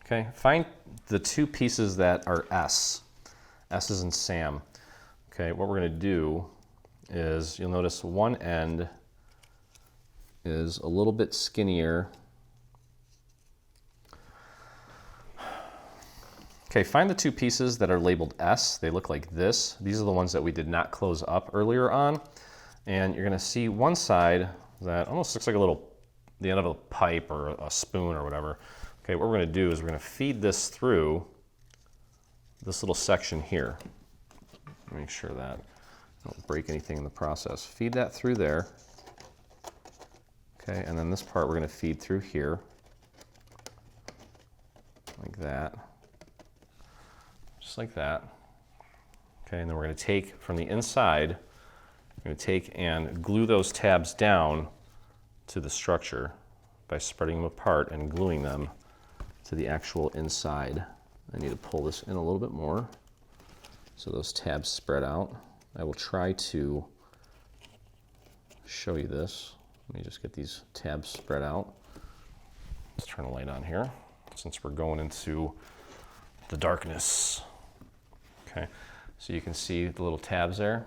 Okay, find the 2 pieces that are S. S is in Sam. Okay, what we're going to do is, you'll notice one end is a little bit skinnier. Okay, find the 2 pieces that are labeled S. They look like this. These are the ones that we did not close up earlier on. And you're gonna see one side that almost looks like the end of a pipe or a spoon or whatever. Okay, what we're gonna do is we're gonna feed this through this little section here. Make sure that I don't break anything in the process. Feed that through there. Okay, and then this part we're gonna feed through here, like that. Just like that. Okay, and then we're going to take from the inside, we're going to take and glue those tabs down to the structure by spreading them apart and gluing them to the actual inside. I need to pull this in a little bit more so those tabs spread out. I will try to show you this. Let me just get these tabs spread out. Let's turn the light on here since we're going into the darkness. Okay, so you can see the little tabs there.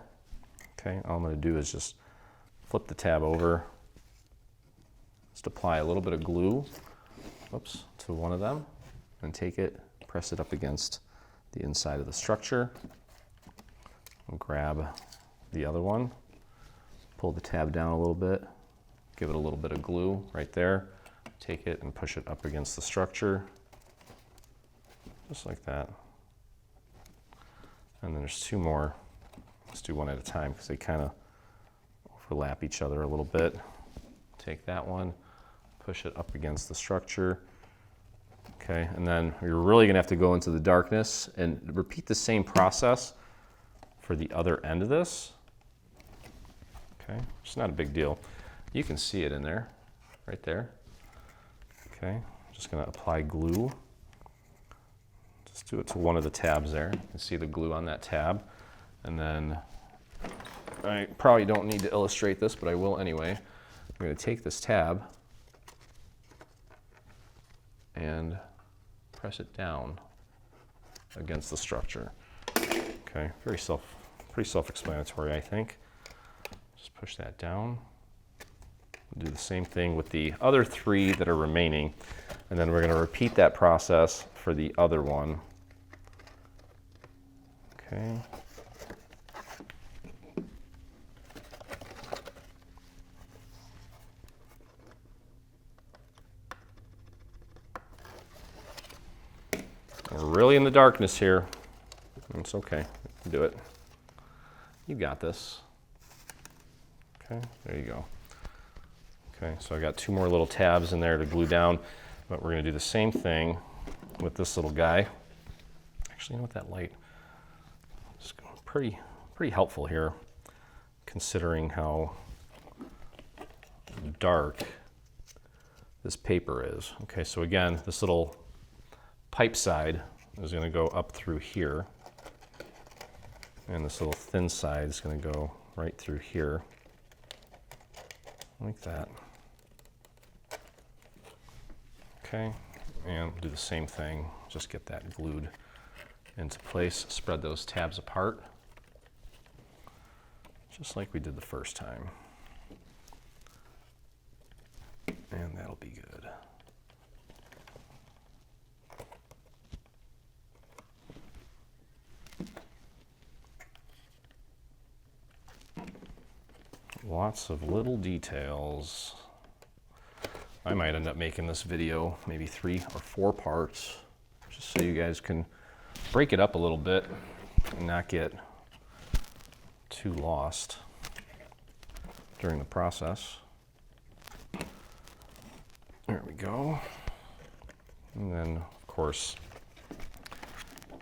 Okay, all I'm going to do is just flip the tab over, just apply a little bit of glue, to one of them, and take it, press it up against the inside of the structure, and grab the other one, pull the tab down a little bit, give it a little bit of glue right there, take it and push it up against the structure, just like that. And then there's two more. Let's do one at a time because they kind of overlap each other a little bit. Take that one, push it up against the structure. Okay, and then you're really gonna have to go into the darkness and repeat the same process for the other end of this. Okay, it's not a big deal. You can see it in there, right there. Okay, I'm just gonna apply glue. Just do it to one of the tabs there. You can see the glue on that tab. And then, I probably don't need to illustrate this, but I will anyway. I'm gonna take this tab and press it down against the structure. Okay, pretty self-explanatory, I think. Just push that down. Do the same thing with the other three that are remaining, and then we're going to repeat that process for the other one. Okay. We're really in the darkness here. It's okay. Do it. You got this. Okay, there you go. Okay, so I got two more little tabs in there to glue down, but we're going to do the same thing with this little guy. Actually, you know what, that light is pretty helpful here, considering how dark this paper is. Okay, so again, this little pipe side is going to go up through here, and this little thin side is going to go right through here, like that. Okay, and do the same thing, just get that glued into place, spread those tabs apart, just like we did the first time. And that'll be good. Lots of little details. I might end up making this video maybe 3 or 4 parts, just so you guys can break it up a little bit and not get too lost during the process. There we go. And then, of course,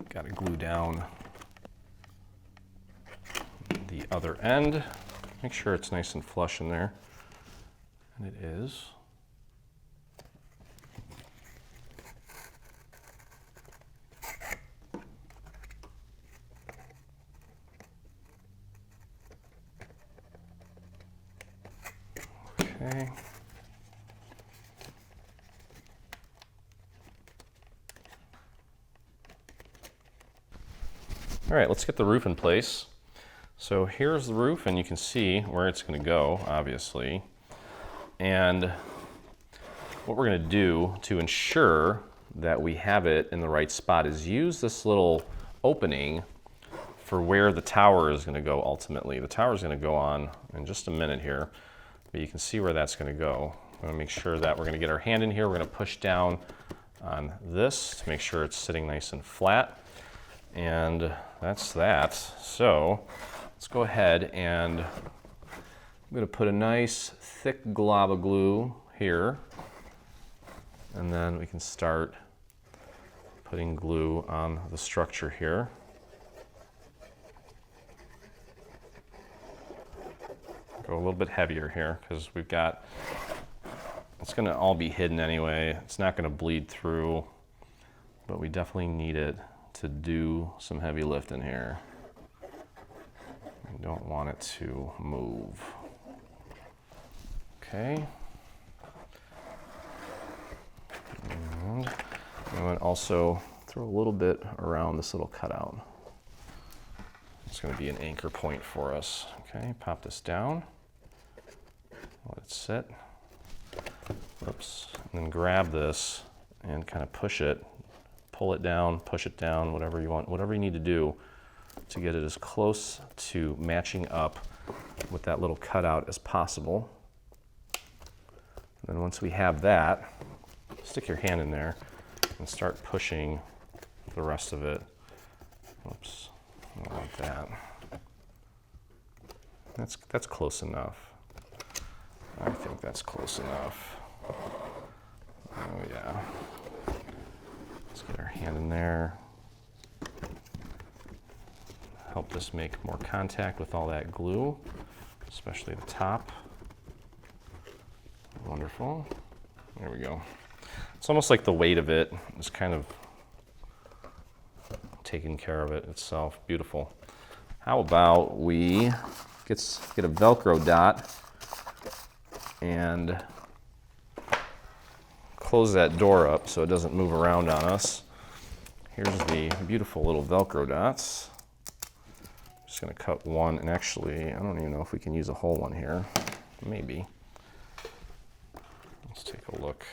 got to glue down the other end. Make sure it's nice and flush in there, and it is. Okay. All right, let's get the roof in place. So here's the roof, and you can see where it's going to go, obviously. And what we're going to do to ensure that we have it in the right spot is use this little opening for where the tower is going to go ultimately. The tower is going to go on in just a minute here, but you can see where that's going to go. I'm going to make sure that we're going to get our hand in here. We're going to push down on this to make sure it's sitting nice and flat. And that's that. So let's go ahead and I'm going to put a nice thick glob of glue here, and then we can start putting glue on the structure here. Go a little bit heavier here because we've got, it's going to all be hidden anyway. It's not going to bleed through, but we definitely need it to do some heavy lifting here. We don't want it to move. Okay. also throw a little bit around this little cutout. It's going to be an anchor point for us. Okay, pop this down, let it sit. Oops, and then grab this and kind of push it, pull it down, push it down, whatever you want, whatever you need to do to get it as close to matching up with that little cutout as possible. And then once we have that, stick your hand in there and start pushing the rest of it. Oops, I don't want that. That's close enough. I think that's close enough. Oh yeah. Let's get our hand in there. Help this make more contact with all that glue, especially the top. Wonderful. There we go. It's almost like the weight of it is kind of taking care of it itself. Beautiful. How about we get a Velcro dot and close that door up so it doesn't move around on us. Here's the beautiful little Velcro dots. I'm just going to cut one, and actually, I don't even know if we can use a whole one here. Maybe. Let's take a look.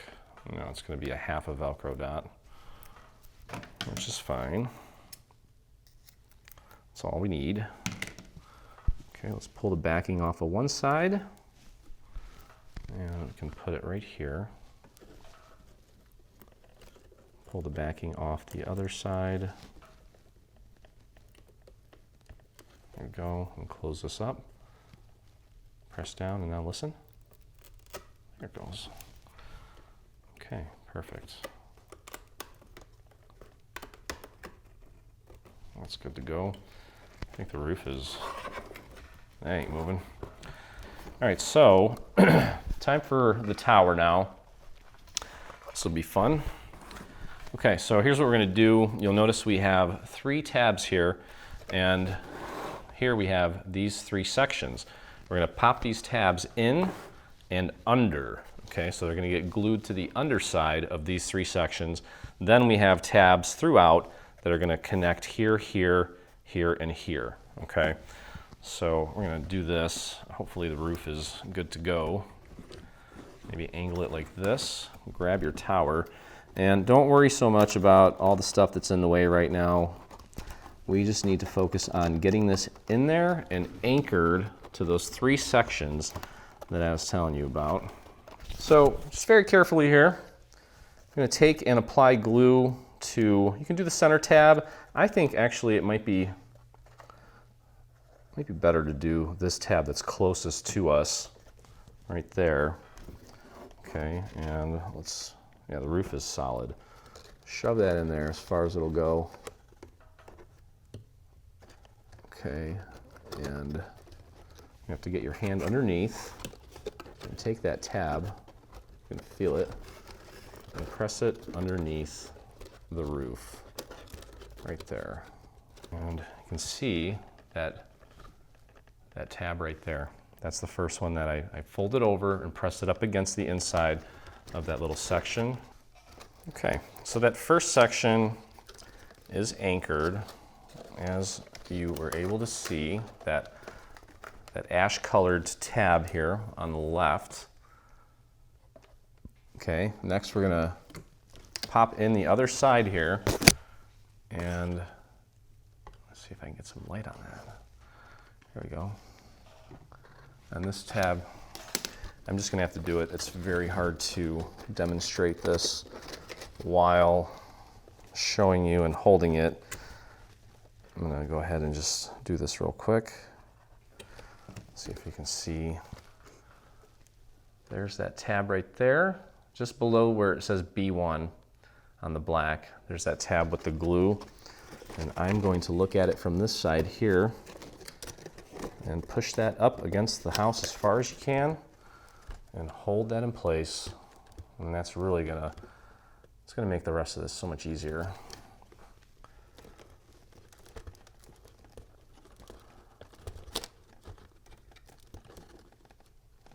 No, it's going to be a half a Velcro dot, which is fine. That's all we need. Okay, let's pull the backing off of one side, and we can put it right here. Pull the backing off the other side. There we go, and close this up. Press down, and now listen. There it goes. Okay, perfect. That's good to go. I think the roof is, that ain't moving. All right, so time for the tower now. This will be fun. Okay, so here's what we're gonna do. You'll notice we have 3 tabs here, and here we have these 3 sections. We're gonna pop these tabs in and under. Okay, so they're gonna get glued to the underside of these 3 sections. Then we have tabs throughout that are gonna connect here, here, here, and here. Okay, so we're gonna do this. Hopefully the roof is good to go. Maybe angle it like this, grab your tower, and don't worry so much about all the stuff that's in the way right now. We just need to focus on getting this in there and anchored to those 3 sections that I was telling you about. So just very carefully here, I'm going to take and apply glue to, you can do the center tab. I think actually it might be better to do this tab that's closest to us right there. Okay, and yeah, the roof is solid. Shove that in there as far as it'll go. Okay, and you have to get your hand underneath and take that tab, you can feel it, and press it underneath the roof, right there. And you can see that tab right there. That's the first one that I folded over and pressed it up against the inside of that little section. Okay, so that first section is anchored, as you were able to see, that ash colored tab here on the left. Okay, next we're gonna pop in the other side here, and let's see if I can get some light on that. There we go. And this tab, I'm just gonna have to do it. It's very hard to demonstrate this while showing you and holding it. I'm gonna go ahead and just do this real quick. See if you can see. There's that tab right there, just below where it says B1 on the black. There's that tab with the glue. And I'm going to look at it from this side here and push that up against the house as far as you can and hold that in place. And that's really it's gonna make the rest of this so much easier.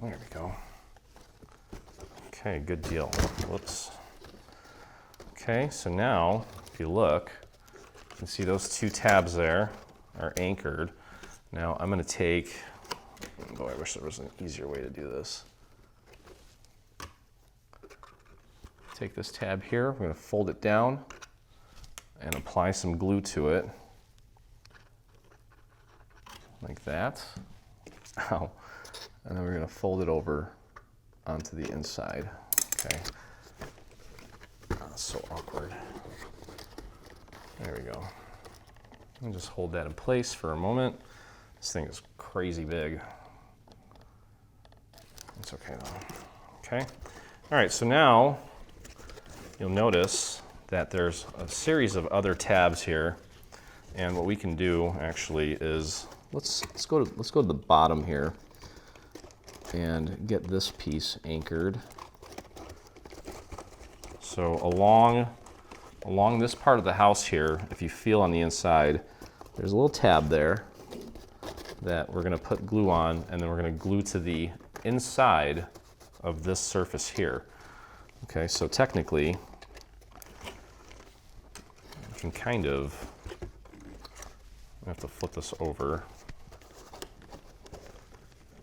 There we go. Okay, good deal. Whoops. Okay, so now if you look, you can see those two tabs there are anchored. Now I'm going to take, boy, I wish there was an easier way to do this. Take this tab here, we're going to fold it down and apply some glue to it, like that. Ow. And then we're going to fold it over onto the inside. Okay. That's so awkward. There we go. And just hold that in place for a moment. This thing is crazy big. It's okay though. Okay. All right, so now you'll notice that there's a series of other tabs here. And what we can do actually is let's go to the bottom here and get this piece anchored. So along this part of the house here, if you feel on the inside, there's a little tab there that we're going to put glue on, and then we're going to glue to the inside of this surface here. Okay, so technically, you can kind of, I have to flip this over.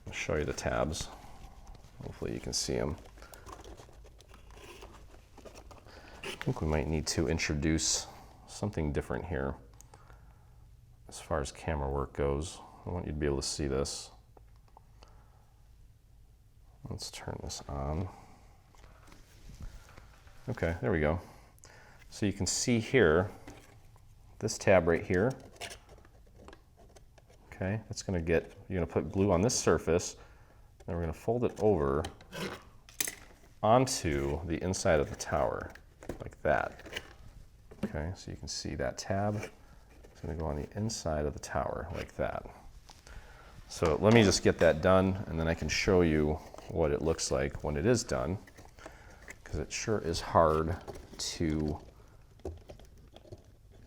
I'll show you the tabs. Hopefully you can see them. I think we might need to introduce something different here as far as camera work goes. I want you to be able to see this. Let's turn this on. Okay, there we go. So you can see here, this tab right here. Okay, that's going to get, you're going to put glue on this surface, then we're going to fold it over onto the inside of the tower, like that. Okay, so you can see that tab is going to go on the inside of the tower, like that. So let me just get that done, and then I can show you what it looks like when it is done, because it sure is hard to,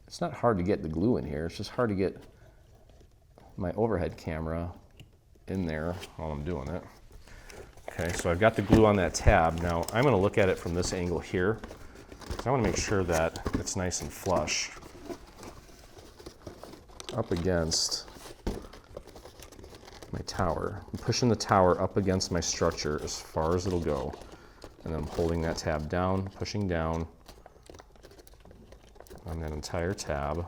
it's not hard to get the glue in here, it's just hard to get my overhead camera in there while I'm doing it. Okay, so I've got the glue on that tab. Now I'm going to look at it from this angle here. I want to make sure that it's nice and flush up against my tower. I'm pushing the tower up against my structure as far as it'll go, and then I'm holding that tab down, pushing down on that entire tab.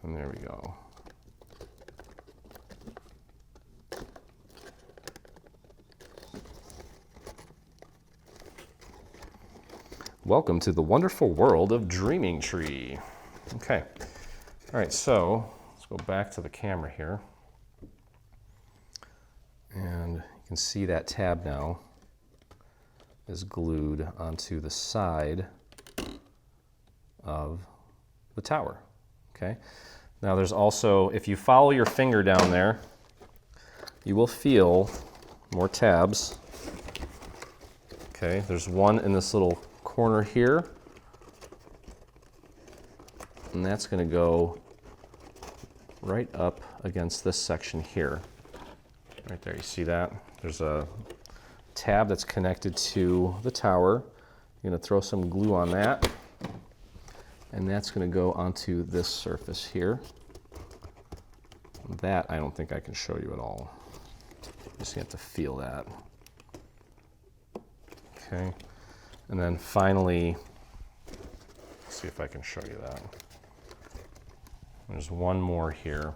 And there we go. Welcome to the wonderful world of Dreaming Tree. Okay, all right, so let's go back to the camera here. And you can see that tab now is glued onto the side of the tower, okay? Now there's also, if you follow your finger down there, you will feel more tabs. Okay, there's one in this little corner here, and that's going to go right up against this section here. Right there, you see that? There's a tab that's connected to the tower. You're going to throw some glue on that, and that's going to go onto this surface here. That I don't think I can show you at all. You just have to feel that. Okay, and then finally, let's see if I can show you that. There's one more here,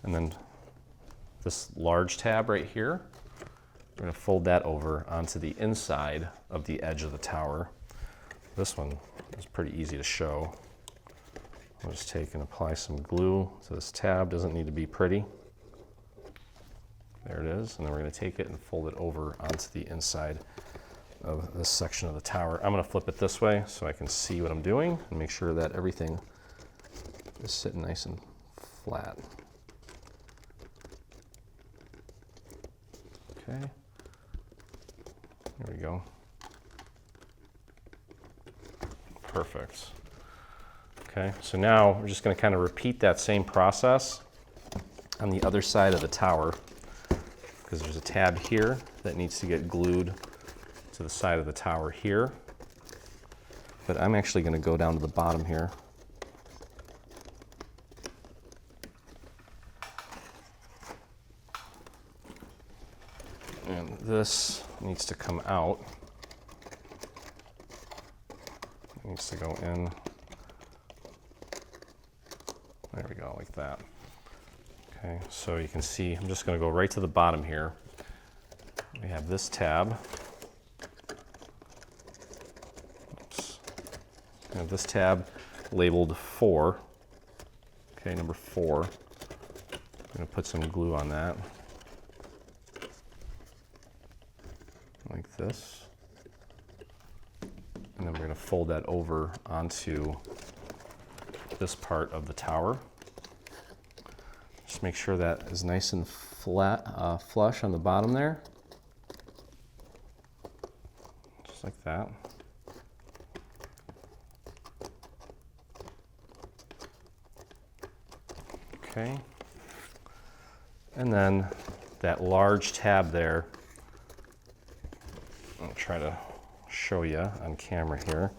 and then this large tab right here, we're going to fold that over onto the inside of the edge of the tower. This one is pretty easy to show. I'll just take and apply some glue to this tab. Doesn't need to be pretty. There it is. And then we're going to take it and fold it over onto the inside of this section of the tower. I'm going to flip it this way so I can see what I'm doing and make sure that everything is sitting nice and flat. Okay. There we go. Perfect. Okay, so now we're just going to kind of repeat that same process on the other side of the tower, because there's a tab here that needs to get glued to the side of the tower here. but I'm actually going to go down to the bottom here. And this needs to come out. It needs to go in. There we go, like that. Okay, so you can see, I'm just going to go right to the bottom here. We have this tab. Oops. We have this tab labeled 4. Okay, number 4. I'm going to put some glue on that. Like this. And then we're going to fold that over onto this part of the tower. Just make sure that is nice and flat, flush on the bottom there. Just like that. Okay. And then that large tab there, I'll try to show you on camera here.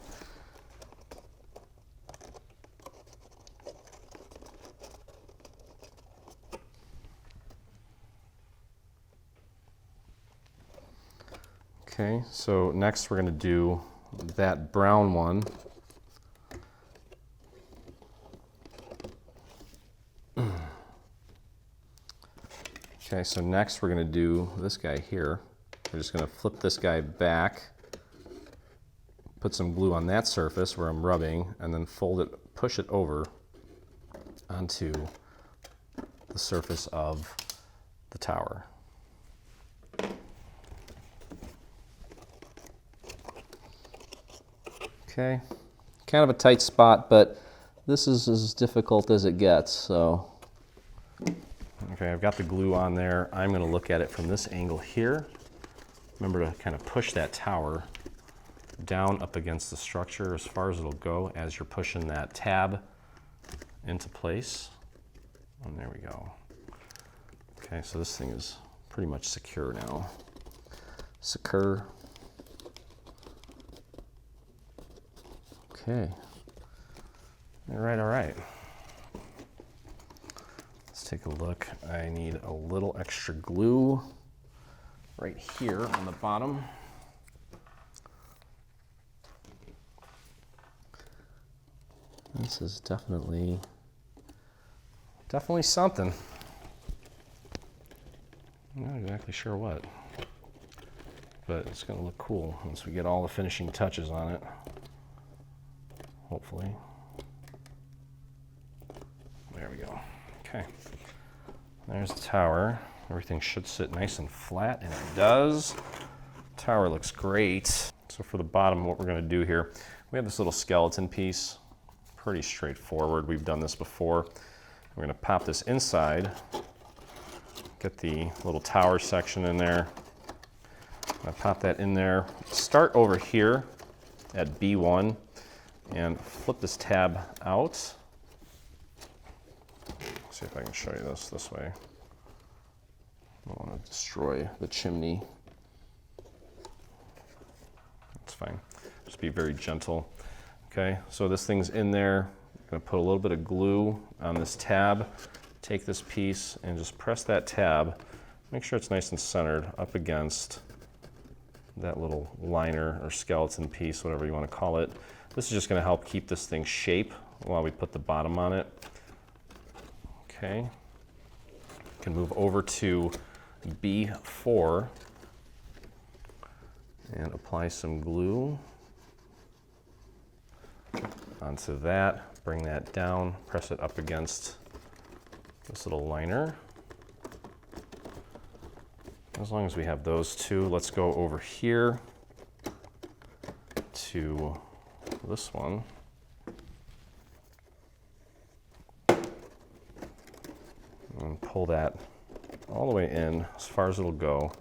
Okay, so next we're going to do that brown one. Okay, so next we're going to do this guy here. We're just going to flip this guy back, put some glue on that surface where I'm rubbing, and then fold it, push it over onto the surface of the tower. Okay, kind of a tight spot, but this is as difficult as it gets, so. Okay, I've got the glue on there. I'm going to look at it from this angle here. Remember to kind of push that tower down up against the structure as far as it'll go as you're pushing that tab into place. And there we go. Okay, so this thing is pretty much secure now. Secure. Okay. All right, all right. Let's take a look. I need a little extra glue right here on the bottom. This is definitely something. I'm not exactly sure what, but it's going to look cool once we get all the finishing touches on it. Hopefully. There we go. Okay. There's the tower. Everything should sit nice and flat, and it does. Tower looks great. So for the bottom, what we're going to do here, we have this little skeleton piece. Pretty straightforward. We've done this before. We're going to pop this inside, get the little tower section in there. I pop that in there. Start over here at B1 and flip this tab out. See if I can show you this way. I don't want to destroy the chimney. That's fine. Just be very gentle. Okay, so this thing's in there. I'm going to put a little bit of glue on this tab. Take this piece and just press that tab. Make sure it's nice and centered up against that little liner or skeleton piece, whatever you want to call it. This is just going to help keep this thing shape while we put the bottom on it. Okay. You can move over to B4 and apply some glue onto that. Bring that down, press it up against this little liner. As long as we have those two, let's go over here to this one. And pull that all the way in as far as it'll go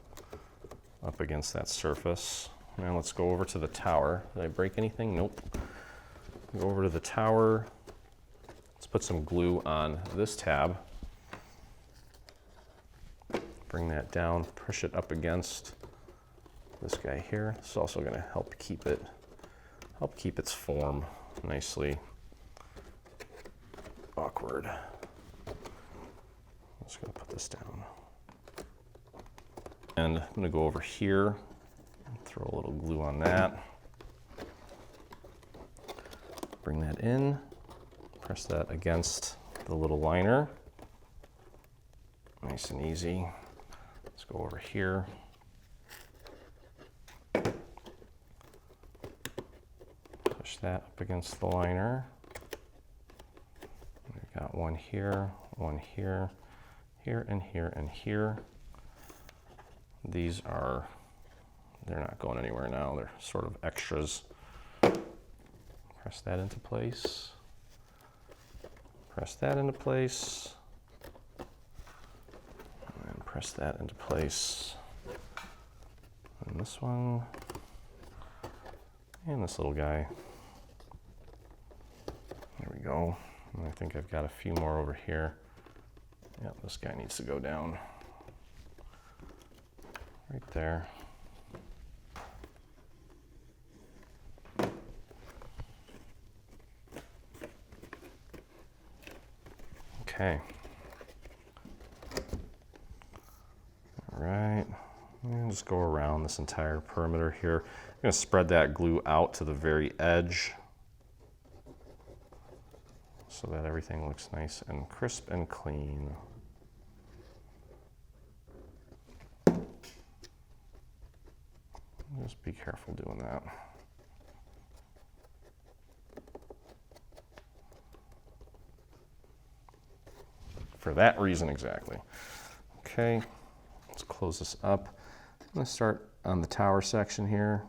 up against that surface. Now let's go over to the tower. Did I break anything? Nope. Go over to the tower. Let's put some glue on this tab. Bring that down, push it up against this guy here. It's also going to help keep it help keep its form nicely awkward. I'm just going to put this down. And I'm going to go over here and throw a little glue on that. Bring that in, press that against the little liner. Nice and easy. Let's go over here. Push that up against the liner. We've got one here, here, and here, and here. These are, they're not going anywhere now. They're sort of extras. Press that into place. Press that into place. And press that into place. And this one. And this little guy. There we go. And I think I've got a few more over here. Yep, this guy needs to go down. Right there. Okay. All right. And just go around this entire perimeter here. I'm going to spread that glue out to the very edge so that everything looks nice and crisp and clean. Just be careful doing that. For that reason exactly. Okay, let's close this up. I'm going to start on the tower section here.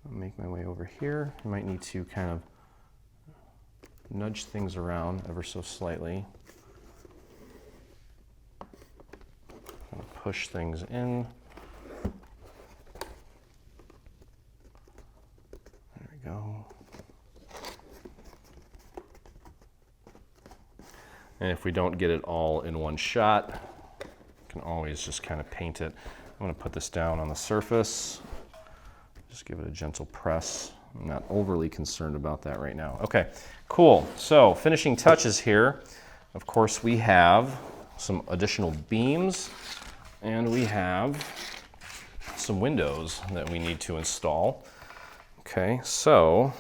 I'll make my way over here. I might need to kind of nudge things around ever so slightly. Kind of push things in. There we go. And if we don't get it all in one shot, you can always just kind of paint it. I'm going to put this down on the surface. Just give it a gentle press. I'm not overly concerned about that right now. Okay, cool. So finishing touches here. Of course, we have some additional beams and we have some windows that we need to install. Okay, so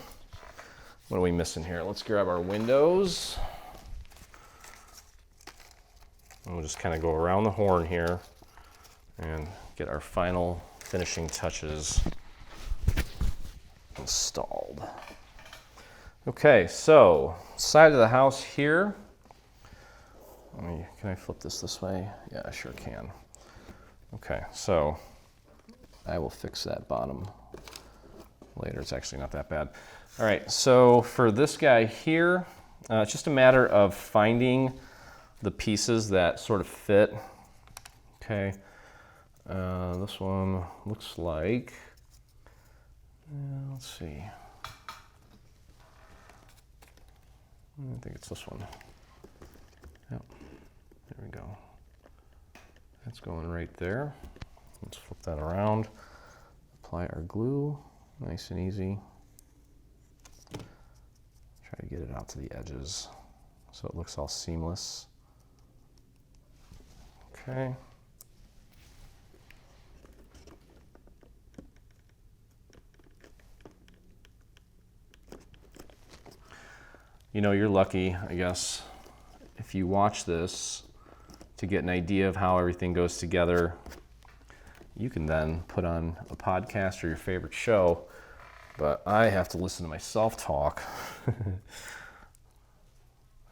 what are we missing here? Let's grab our windows. And we'll just kind of go around the horn here and get our final finishing touches installed. Okay, so side of the house here. Can I flip this way? Yeah, I sure can. Okay, so I will fix that bottom later. It's actually not that bad. All right, so for this guy here, it's just a matter of finding the pieces that sort of fit. Okay, this one looks like, let's see. I think it's this one. Yep, there we go. That's going right there. Let's flip that around. Apply our glue, nice and easy. Try to get it out to the edges so it looks all seamless. Okay. You know, you're lucky, I guess, if you watch this to get an idea of how everything goes together. You can then put on a podcast or your favorite show, but I have to listen to myself talk.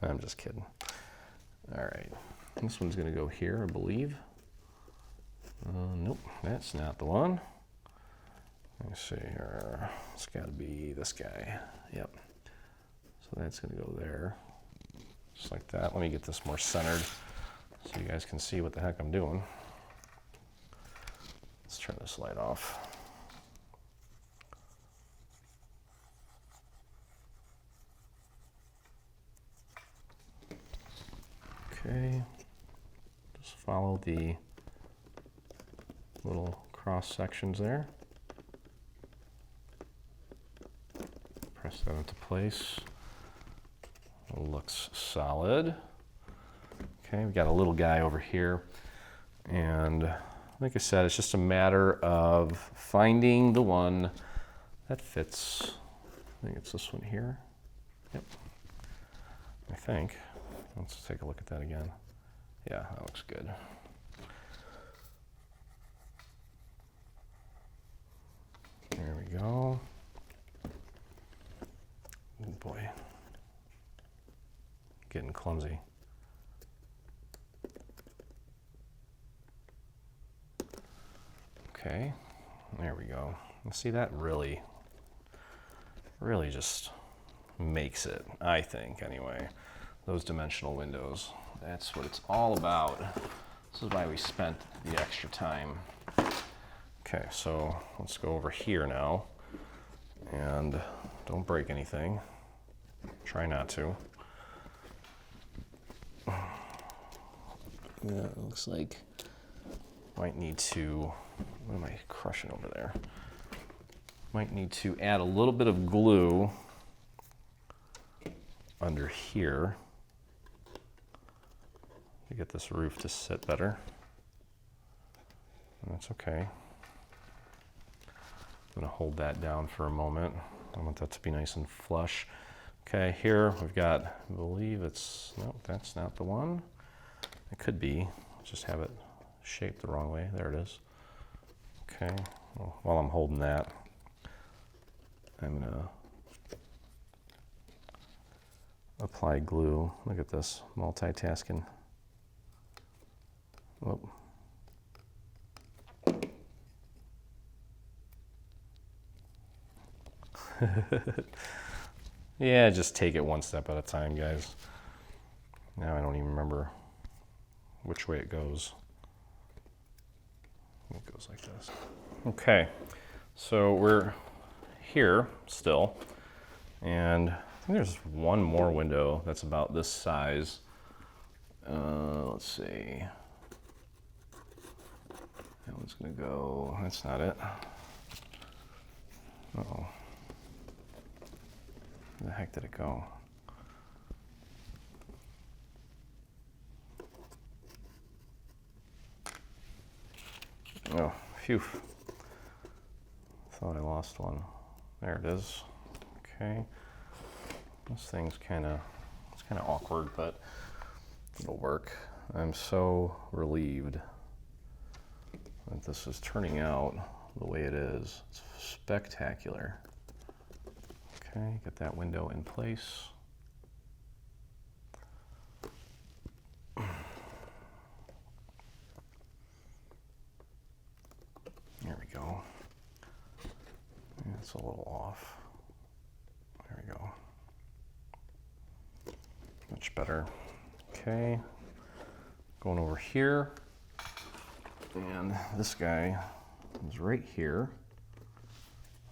I'm just kidding. All right. This one's going to go here, I believe. Nope, that's not the one. Let's see here. It's got to be this guy. Yep. So that's going to go there. Just like that. Let me get this more centered so you guys can see what the heck I'm doing. Let's turn this light off. Okay. Just follow the little cross sections there. Press that into place. Looks solid. Okay, we got a little guy over here. And like I said, it's just a matter of finding the one that fits. I think it's this one here. Yep. I think. Let's take a look at that again. Yeah, that looks good. There we go. Oh boy. Getting clumsy. Okay, there we go. See, that really just makes it, I think, anyway. Those dimensional windows, that's what it's all about. This is why we spent the extra time. Okay, so let's go over here now. And don't break anything. Try not to. Yeah, it looks like might need to, what am I crushing over there? Might need to add a little bit of glue under here to get this roof to sit better. And that's okay. I'm gonna hold that down for a moment. I want that to be nice and flush. Okay, here we've got, I believe it's, no, that's not the one. It could be, just have it shaped the wrong way. There it is. Okay, well, while I'm holding that, I'm gonna apply glue. Look at this, multitasking. Whoop. Yeah, just take it one step at a time, guys. Now I don't even remember which way it goes. It goes like this. Okay, so we're here still, and I think there's one more window that's about this size. Let's see. That one's gonna go, that's not it. Uh-oh. Where the heck did it go? Oh, phew. Thought I lost one. There it is. Okay. This thing's it's kind of awkward, but it'll work. I'm so relieved that this is turning out the way it is. It's spectacular. Okay, get that window in place. There we go. It's a little off. There we go. Much better. Okay, going over here. And this guy is right here.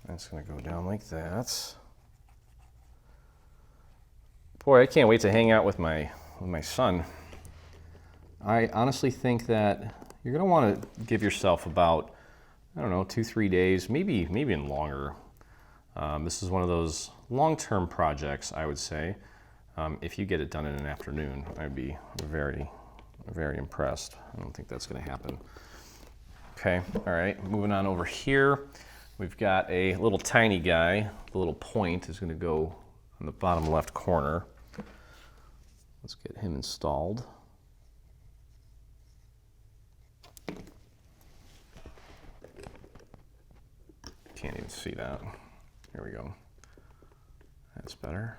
That's gonna go down like that. Boy, I can't wait to hang out with my son. I honestly think that you're gonna wanna give yourself about, I don't know, 2-3 days, maybe even longer. This is one of those long-term projects, I would say. If you get it done in an afternoon, I'd be very, very impressed. I don't think that's gonna happen. Okay, all right, moving on over here. We've got a little tiny guy. The little point is gonna go in the bottom left corner. Let's get him installed. Can't even see that. Here we go. That's better.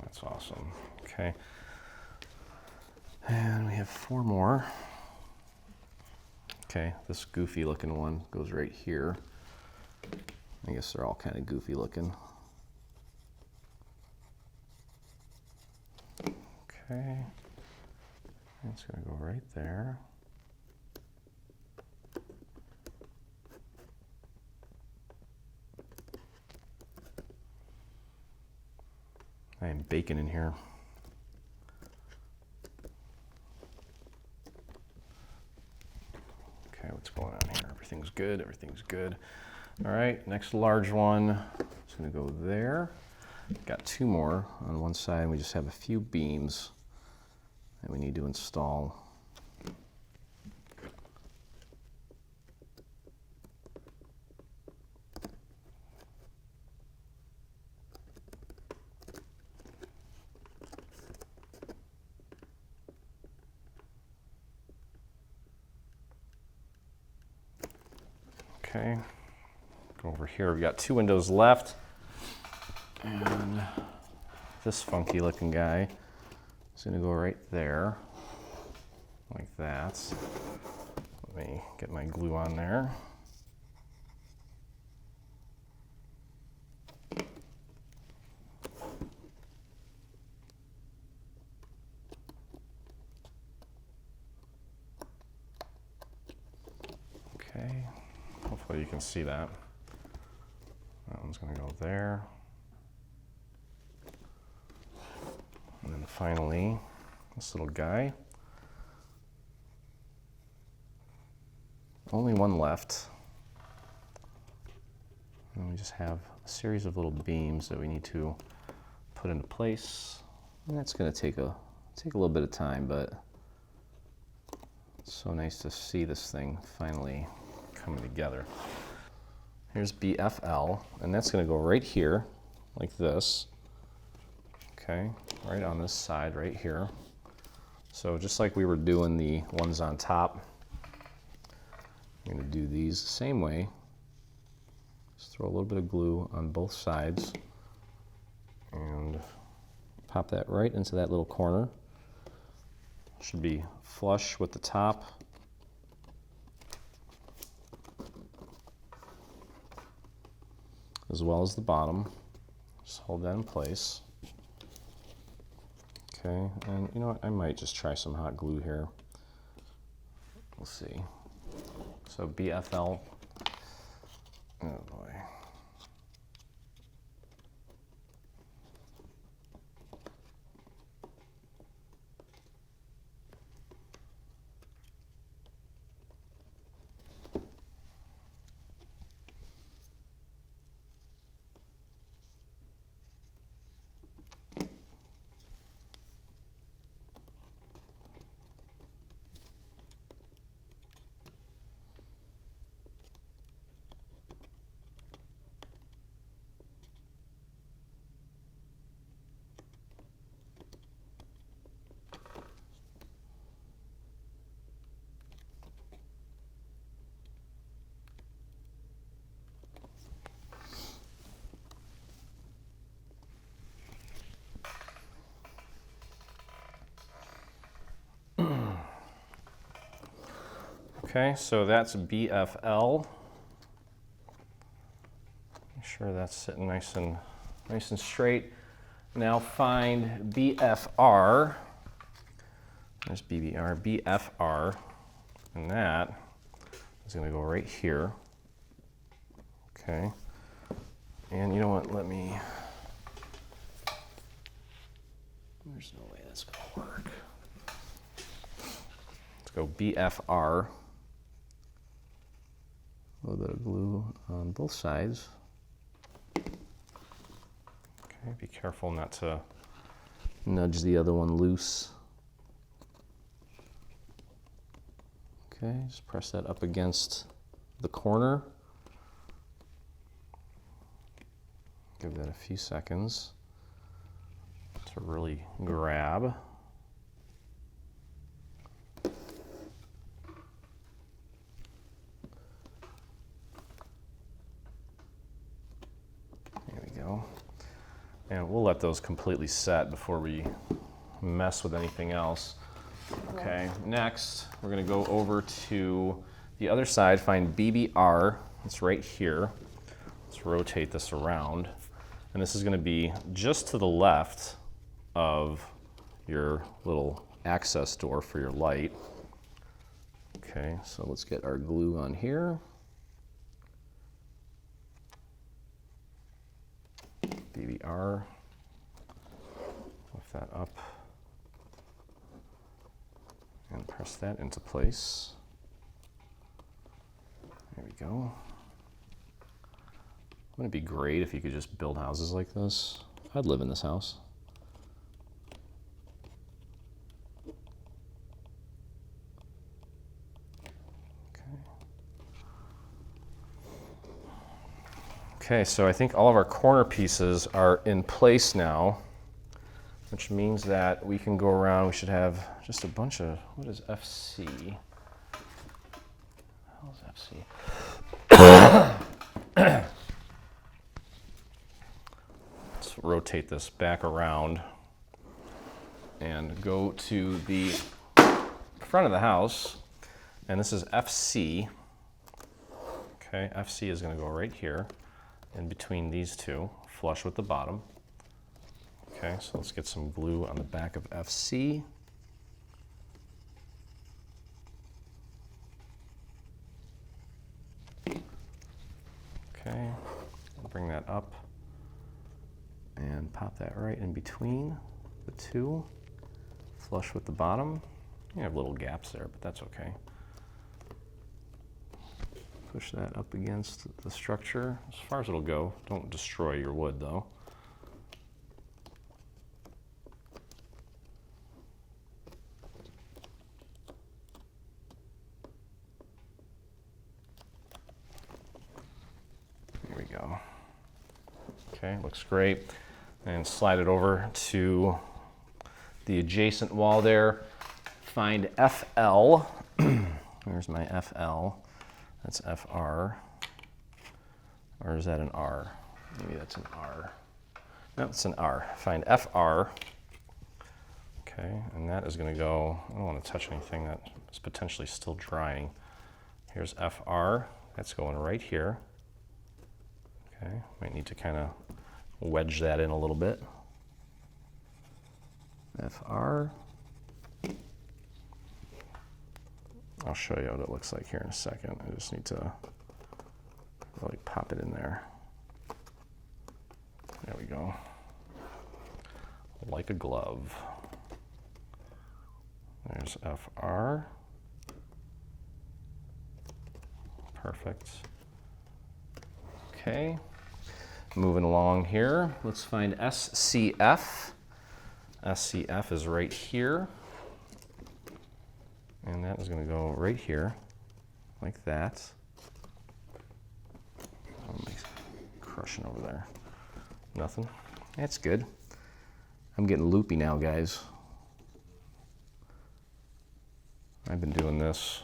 That's awesome. Okay. And we have 4 more. Okay, this goofy looking one goes right here. I guess they're all kind of goofy looking. Okay. It's gonna go right there. I am baking in here. Okay, what's going on here. Everything's good, everything's good. All right, next large one. It's gonna go there. Got two more on one side. We just have a few beams that we need to install. Okay, go over here. We've got two windows left. And this funky looking guy is gonna go right there, like that. Let me get my glue on there. Okay, hopefully you can see that. That one's gonna go there. And then finally, this little guy. Only one left. And we just have a series of little beams that we need to put into place. And that's gonna take a little bit of time, but it's so nice to see this thing finally coming together. Here's BFL, and that's gonna go right here, like this. Okay, right on this side right here. So just like we were doing the ones on top, I'm gonna do these the same way. Just throw a little bit of glue on both sides and pop that right into that little corner. Should be flush with the top. As well as the bottom. Just hold that in place. Okay, and you know what, I might just try some hot glue here. We'll see. So BFL, oh boy. Okay, so that's BFL. Make sure that's sitting nice and straight. Now find BFR. There's BBR, BFR, and that is going to go right here. Okay, and you know what? Let me. There's no way that's going to work. Let's go BFR. A little bit of glue on both sides. Okay, be careful not to nudge the other one loose. Okay, just press that up against the corner. Give that a few seconds to really grab. And we'll let those completely set before we mess with anything else. Okay, next we're gonna go over to the other side, find BBR. It's right here. Let's rotate this around. And this is gonna be just to the left of your little access door for your light. Okay, so let's get our glue on here. BBR, lift that up and press that into place. go. Wouldn't it be great if you could just build houses like this? I'd live in this house. Okay, so I think all of our corner pieces are in place now, which means that we can go around. We should have just a bunch of, what is FC? How's FC? Let's rotate this back around and go to the front of the house. And this is FC. Okay, FC is going to go right here in between these two, flush with the bottom. Okay, so let's get some glue on the back of FC. Okay, I'll bring that up and pop that right in between the two, flush with the bottom. You have little gaps there, but that's okay. Push that up against the structure as far as it'll go. Don't destroy your wood though. Here we go. Okay, looks great. And slide it over to the adjacent wall there. Find FL. Where's my FL? That's FR, or is that an R? Maybe that's an R. No, it's an R. Find FR. Okay, and that is going to go, I don't want to touch anything that is potentially still drying. Here's FR. That's going right here. Okay, might need to kind of wedge that in a little bit. FR. I'll show you what it looks like here in a second. I just need to really pop it in there. There we go. Like a glove. There's FR. Perfect. Okay. Moving along here, let's find SCF. SCF is right here. And that is going to go right here, like that. I'm crushing over there. Nothing. That's good. I'm getting loopy now, guys. I've been doing this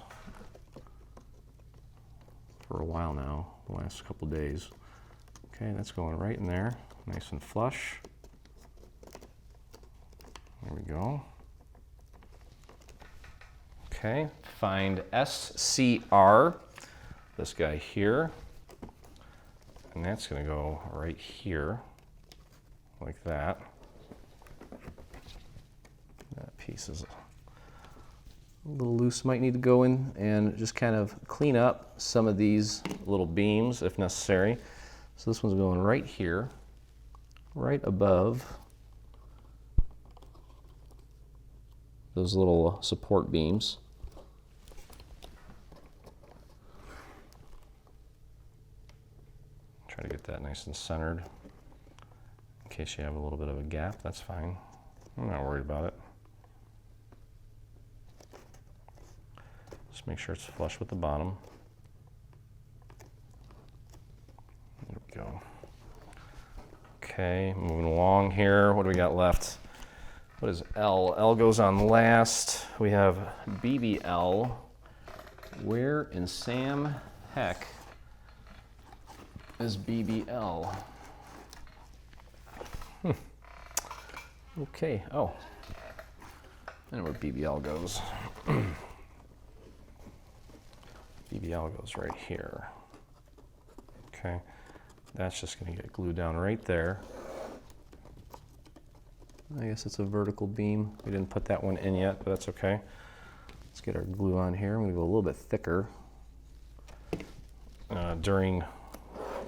for a while now, the last couple days. Okay, that's going right in there, nice and flush. There we go. Okay, find SCR, this guy here, and that's going to go right here, like that. That piece is a little loose, might need to go in and just kind of clean up some of these little beams if necessary. So this one's going right here, right above those little support beams. Try to get that nice and centered. In case you have a little bit of a gap, that's fine. I'm not worried about it. Just make sure it's flush with the bottom. There we go. Okay, moving along here. What do we got left? What is L? L goes on last. We have BBL. Where in Sam heck is BBL? Okay, oh. I know where BBL goes. BBL goes right here. Okay, that's just going to get glued down right there. I guess it's a vertical beam. We didn't put that one in yet, but that's okay. Let's get our glue on here. I'm going to go a little bit thicker. During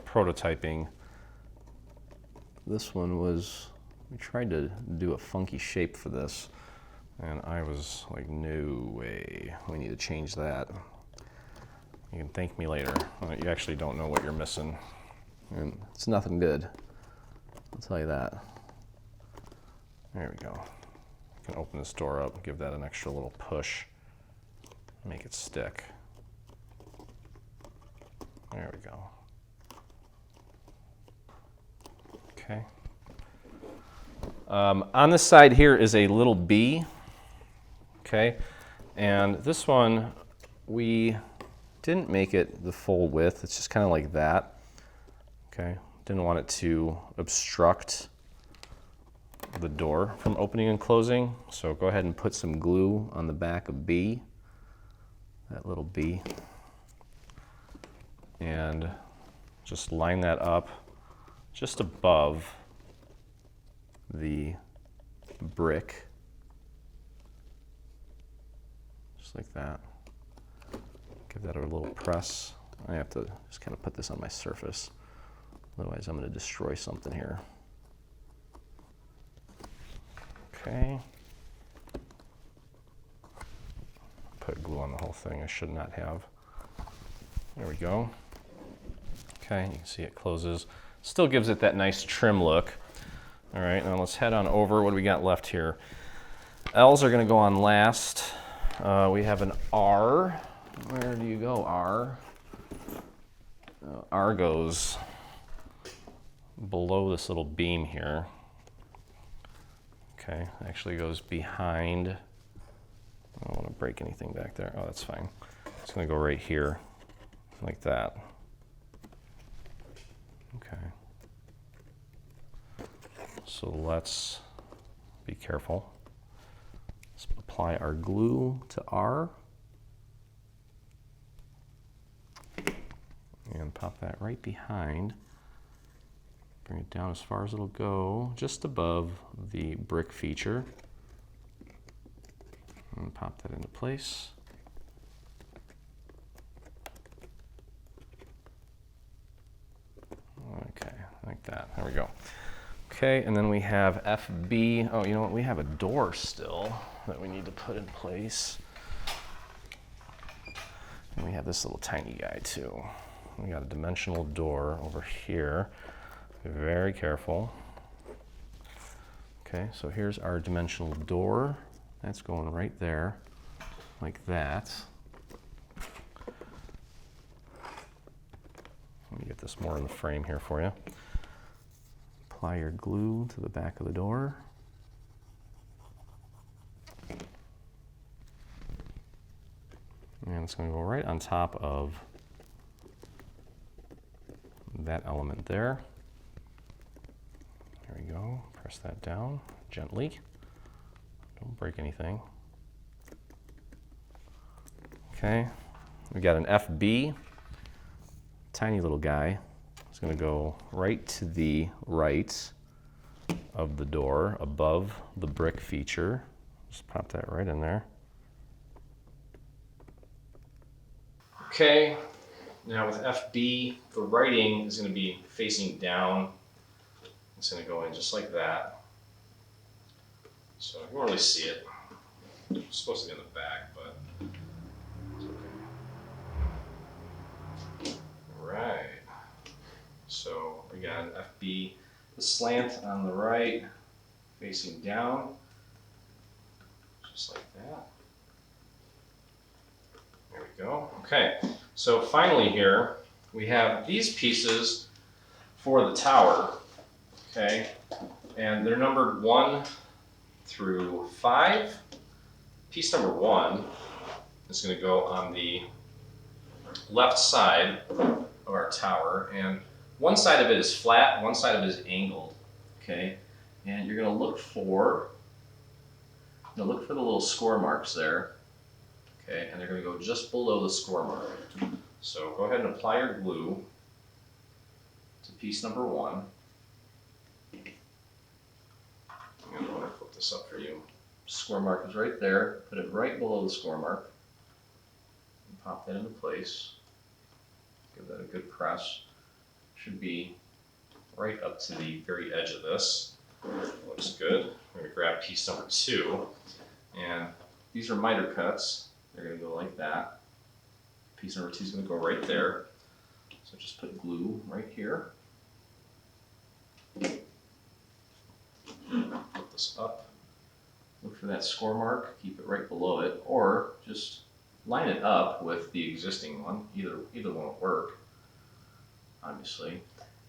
prototyping, this one was, we tried to do a funky shape for this, and I was like, no way, we need to change that. You can thank me later. You actually don't know what you're missing. And it's nothing good. I'll tell you that. There we go. You can open this door up, give that an extra little push, make it stick. There we go. Okay. On this side here is a little B. Okay. And this one, we didn't make it the full width. It's just kind of like that. Okay. Didn't want it to obstruct the door from opening and closing. So go ahead and put some glue on the back of B, that little B. And just line that up just above the brick, just like that. Give that a little press. I have to just kind of put this on my surface, otherwise I'm going to destroy something here. Okay. Put glue on the whole thing. I should not have. There we go. Okay, you can see it closes. Still gives it that nice trim look. All right, now let's head on over. What do we got left here? L's are going to go on last. We have an R. Where do you go, R? R goes below this little beam here. Okay, actually goes behind. I don't want to break anything back there. Oh, that's fine. It's going to go right here, like that. Okay. So let's be careful. Let's apply our glue to R. And pop that right behind. Bring it down as far as it'll go, just above the brick feature. And pop that into place. Okay, like that. There we go. Okay, and then we have FB. Oh, you know what? We have a door still that we need to put in place. And we have this little tiny guy too. We got a dimensional door over here. Be very careful. Okay, so here's our dimensional door. That's going right there, like that. Let me get this more in the frame here for you. Apply your glue to the back of the door. And it's going to go right on top of that element there. There we go. Press that down gently. Don't break anything. Okay, we got an FB, tiny little guy. It's going to go right to the right of the door, above the brick feature. Just pop that right in there. Okay, now with FB, the writing is going to be facing down. It's going to go in just like that. So you won't really see it. It's supposed to be in the back, but it's okay. Right. So we got an FB, the slant on the right, facing down, just like that. There we go. Okay, so finally here, we have these pieces for the tower, okay, and they're numbered 1 through 5. Piece number 1 is going to go on the left side of our tower, and one side of it is flat, one side of it is angled, okay, and you're going to look for the little score marks there. Okay, and they're going to go just below the score mark. So go ahead and apply your glue to piece number 1. I'm going to flip this up for you. Score mark is right there. Put it right below the score mark. And pop that into place. Give that a good press. Should be right up to the very edge of this. Looks good. I'm going to grab piece number 2. And these are miter cuts. They're going to go like that.
Piece number 2 is going to go right there. So just put glue right here. Put this up. Look for that score mark. Keep it right below it, or just line it up with the existing one. Either one will work. Obviously,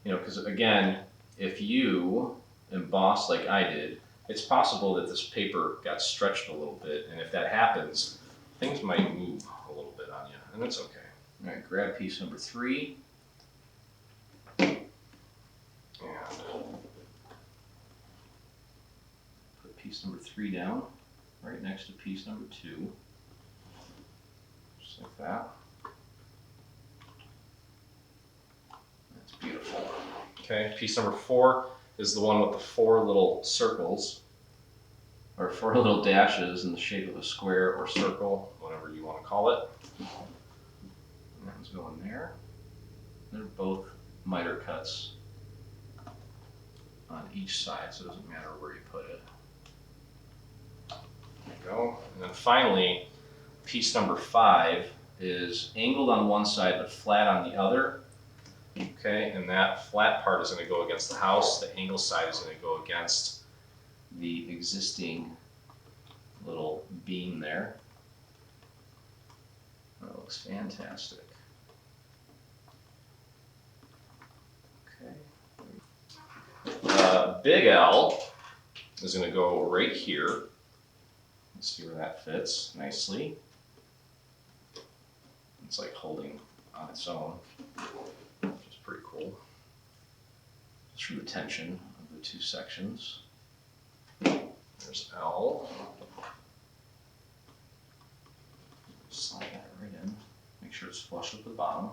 you know, because again, if you emboss like I did, it's possible that this paper got stretched a little bit, and if that happens, things might move a little bit on you, and that's okay. All right, grab piece number 3, and put piece number 3 down right next to piece number 2, just like that. That's beautiful. Okay, piece number 4 is the one with the 4 little circles, or 4 little dashes in the shape of a square or circle, whatever you want to call it. And that one's going there. They're both miter cuts on each side, so it doesn't matter where you put it. There you go. And then finally, piece number 5 is angled on one side but flat on the other. Okay, and that flat part is going to go against the house. The angle side is going to go against the existing little beam there. That looks fantastic. Okay. Big L is going to go right here. Let's see where that fits nicely. It's like holding on its own, which is pretty cool. Just for the tension of the 2 sections. There's L. Slide that right in. Make sure it's flush with the bottom.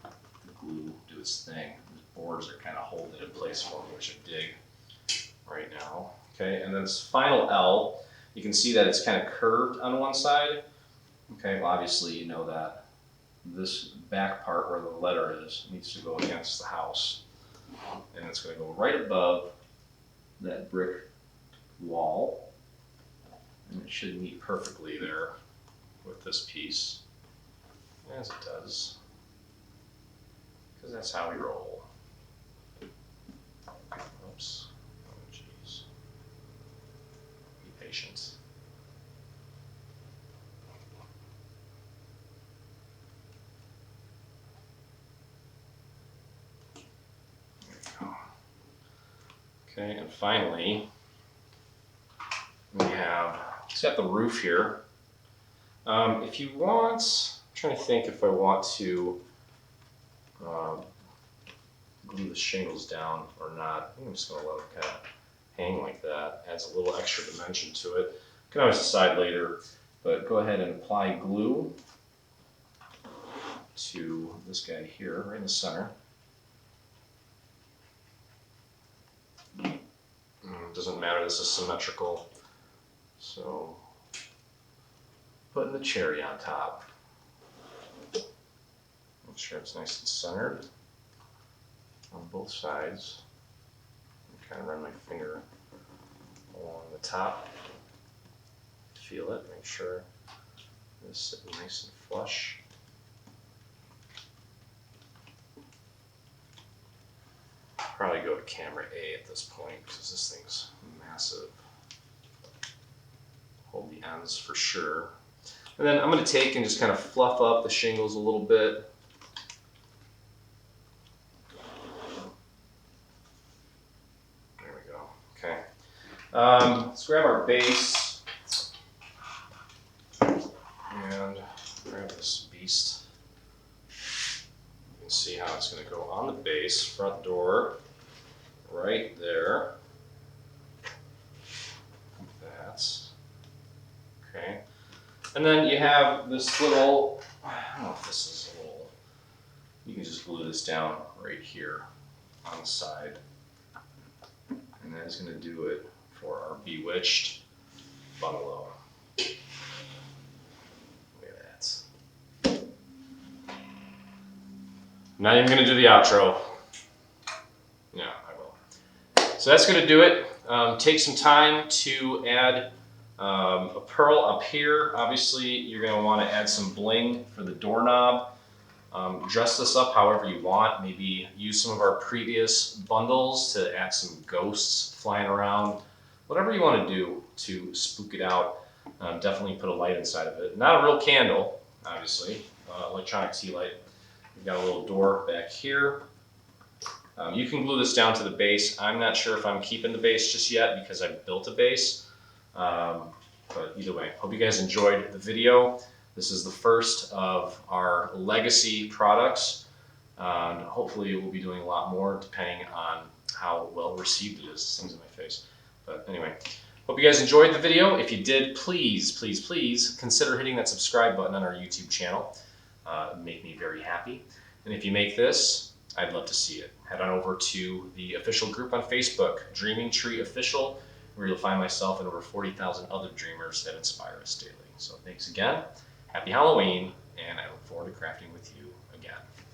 The glue do its thing. These boards are kind of holding it in place for me, which I dig right now. Okay, and then this final L, you can see that it's kind of curved on one side. Okay, well obviously you know that this back part where the letter is needs to go against the house. And it's going to go right above that brick wall. And it should meet perfectly there with this piece, as it does, because that's how we roll. Oops. Oh, jeez. Be patient. There we go. Okay, and finally, we have, it's got the roof here. If you want, I'm trying to think if I want to glue the shingles down or not. I think I'm just going to let them kind of hang like that. Adds a little extra dimension to it. You can always decide later, but go ahead and apply glue to this guy here, right in the center. Doesn't matter, this is symmetrical. So, putting the cherry on top. Make sure it's nice and centered on both sides. Kind of run my finger along the top. Feel it, make sure it's sitting nice and flush. Probably go to camera A at this point because this thing's massive. Hold the ends for sure. And then I'm going to take and just kind of fluff up the shingles a little bit. There we go. Okay. Let's grab our base and grab this beast. You can see how it's going to go on the base, front door, right there. Like that. Okay. And then you have this little, I don't know if this is a little, you can just glue this down right here on the side. And that is going to do it for our Bewitched bungalow. Look at that. I'm not even going to do the outro. No, I will. So that's going to do it. Take some time to add A pearl up here. Obviously, you're going to want to add some bling for the doorknob. Dress this up however you want. Maybe use some of our previous bundles to add some ghosts flying around. Whatever you want to do to spook it out. Definitely put a light inside of it. Not a real candle, obviously. Electronic tea light. We've got a little door back here. You can glue this down to the base. I'm not sure if I'm keeping the base just yet because I've built a base. But either way, hope you guys enjoyed the video. This is the first of our legacy products. Hopefully we'll be doing a lot more depending on how well received it is. This thing's in my face. But anyway, hope you guys enjoyed the video. If you did, please, please, please consider hitting that subscribe button on our YouTube channel. It'd make me very happy. And if you make this, I'd love to see it. Head on over to the official group on Facebook, Dreaming Tree Official, where you'll find myself and over 40,000 other dreamers that inspire us daily. So thanks again. Happy Halloween, and I look forward to crafting with you again.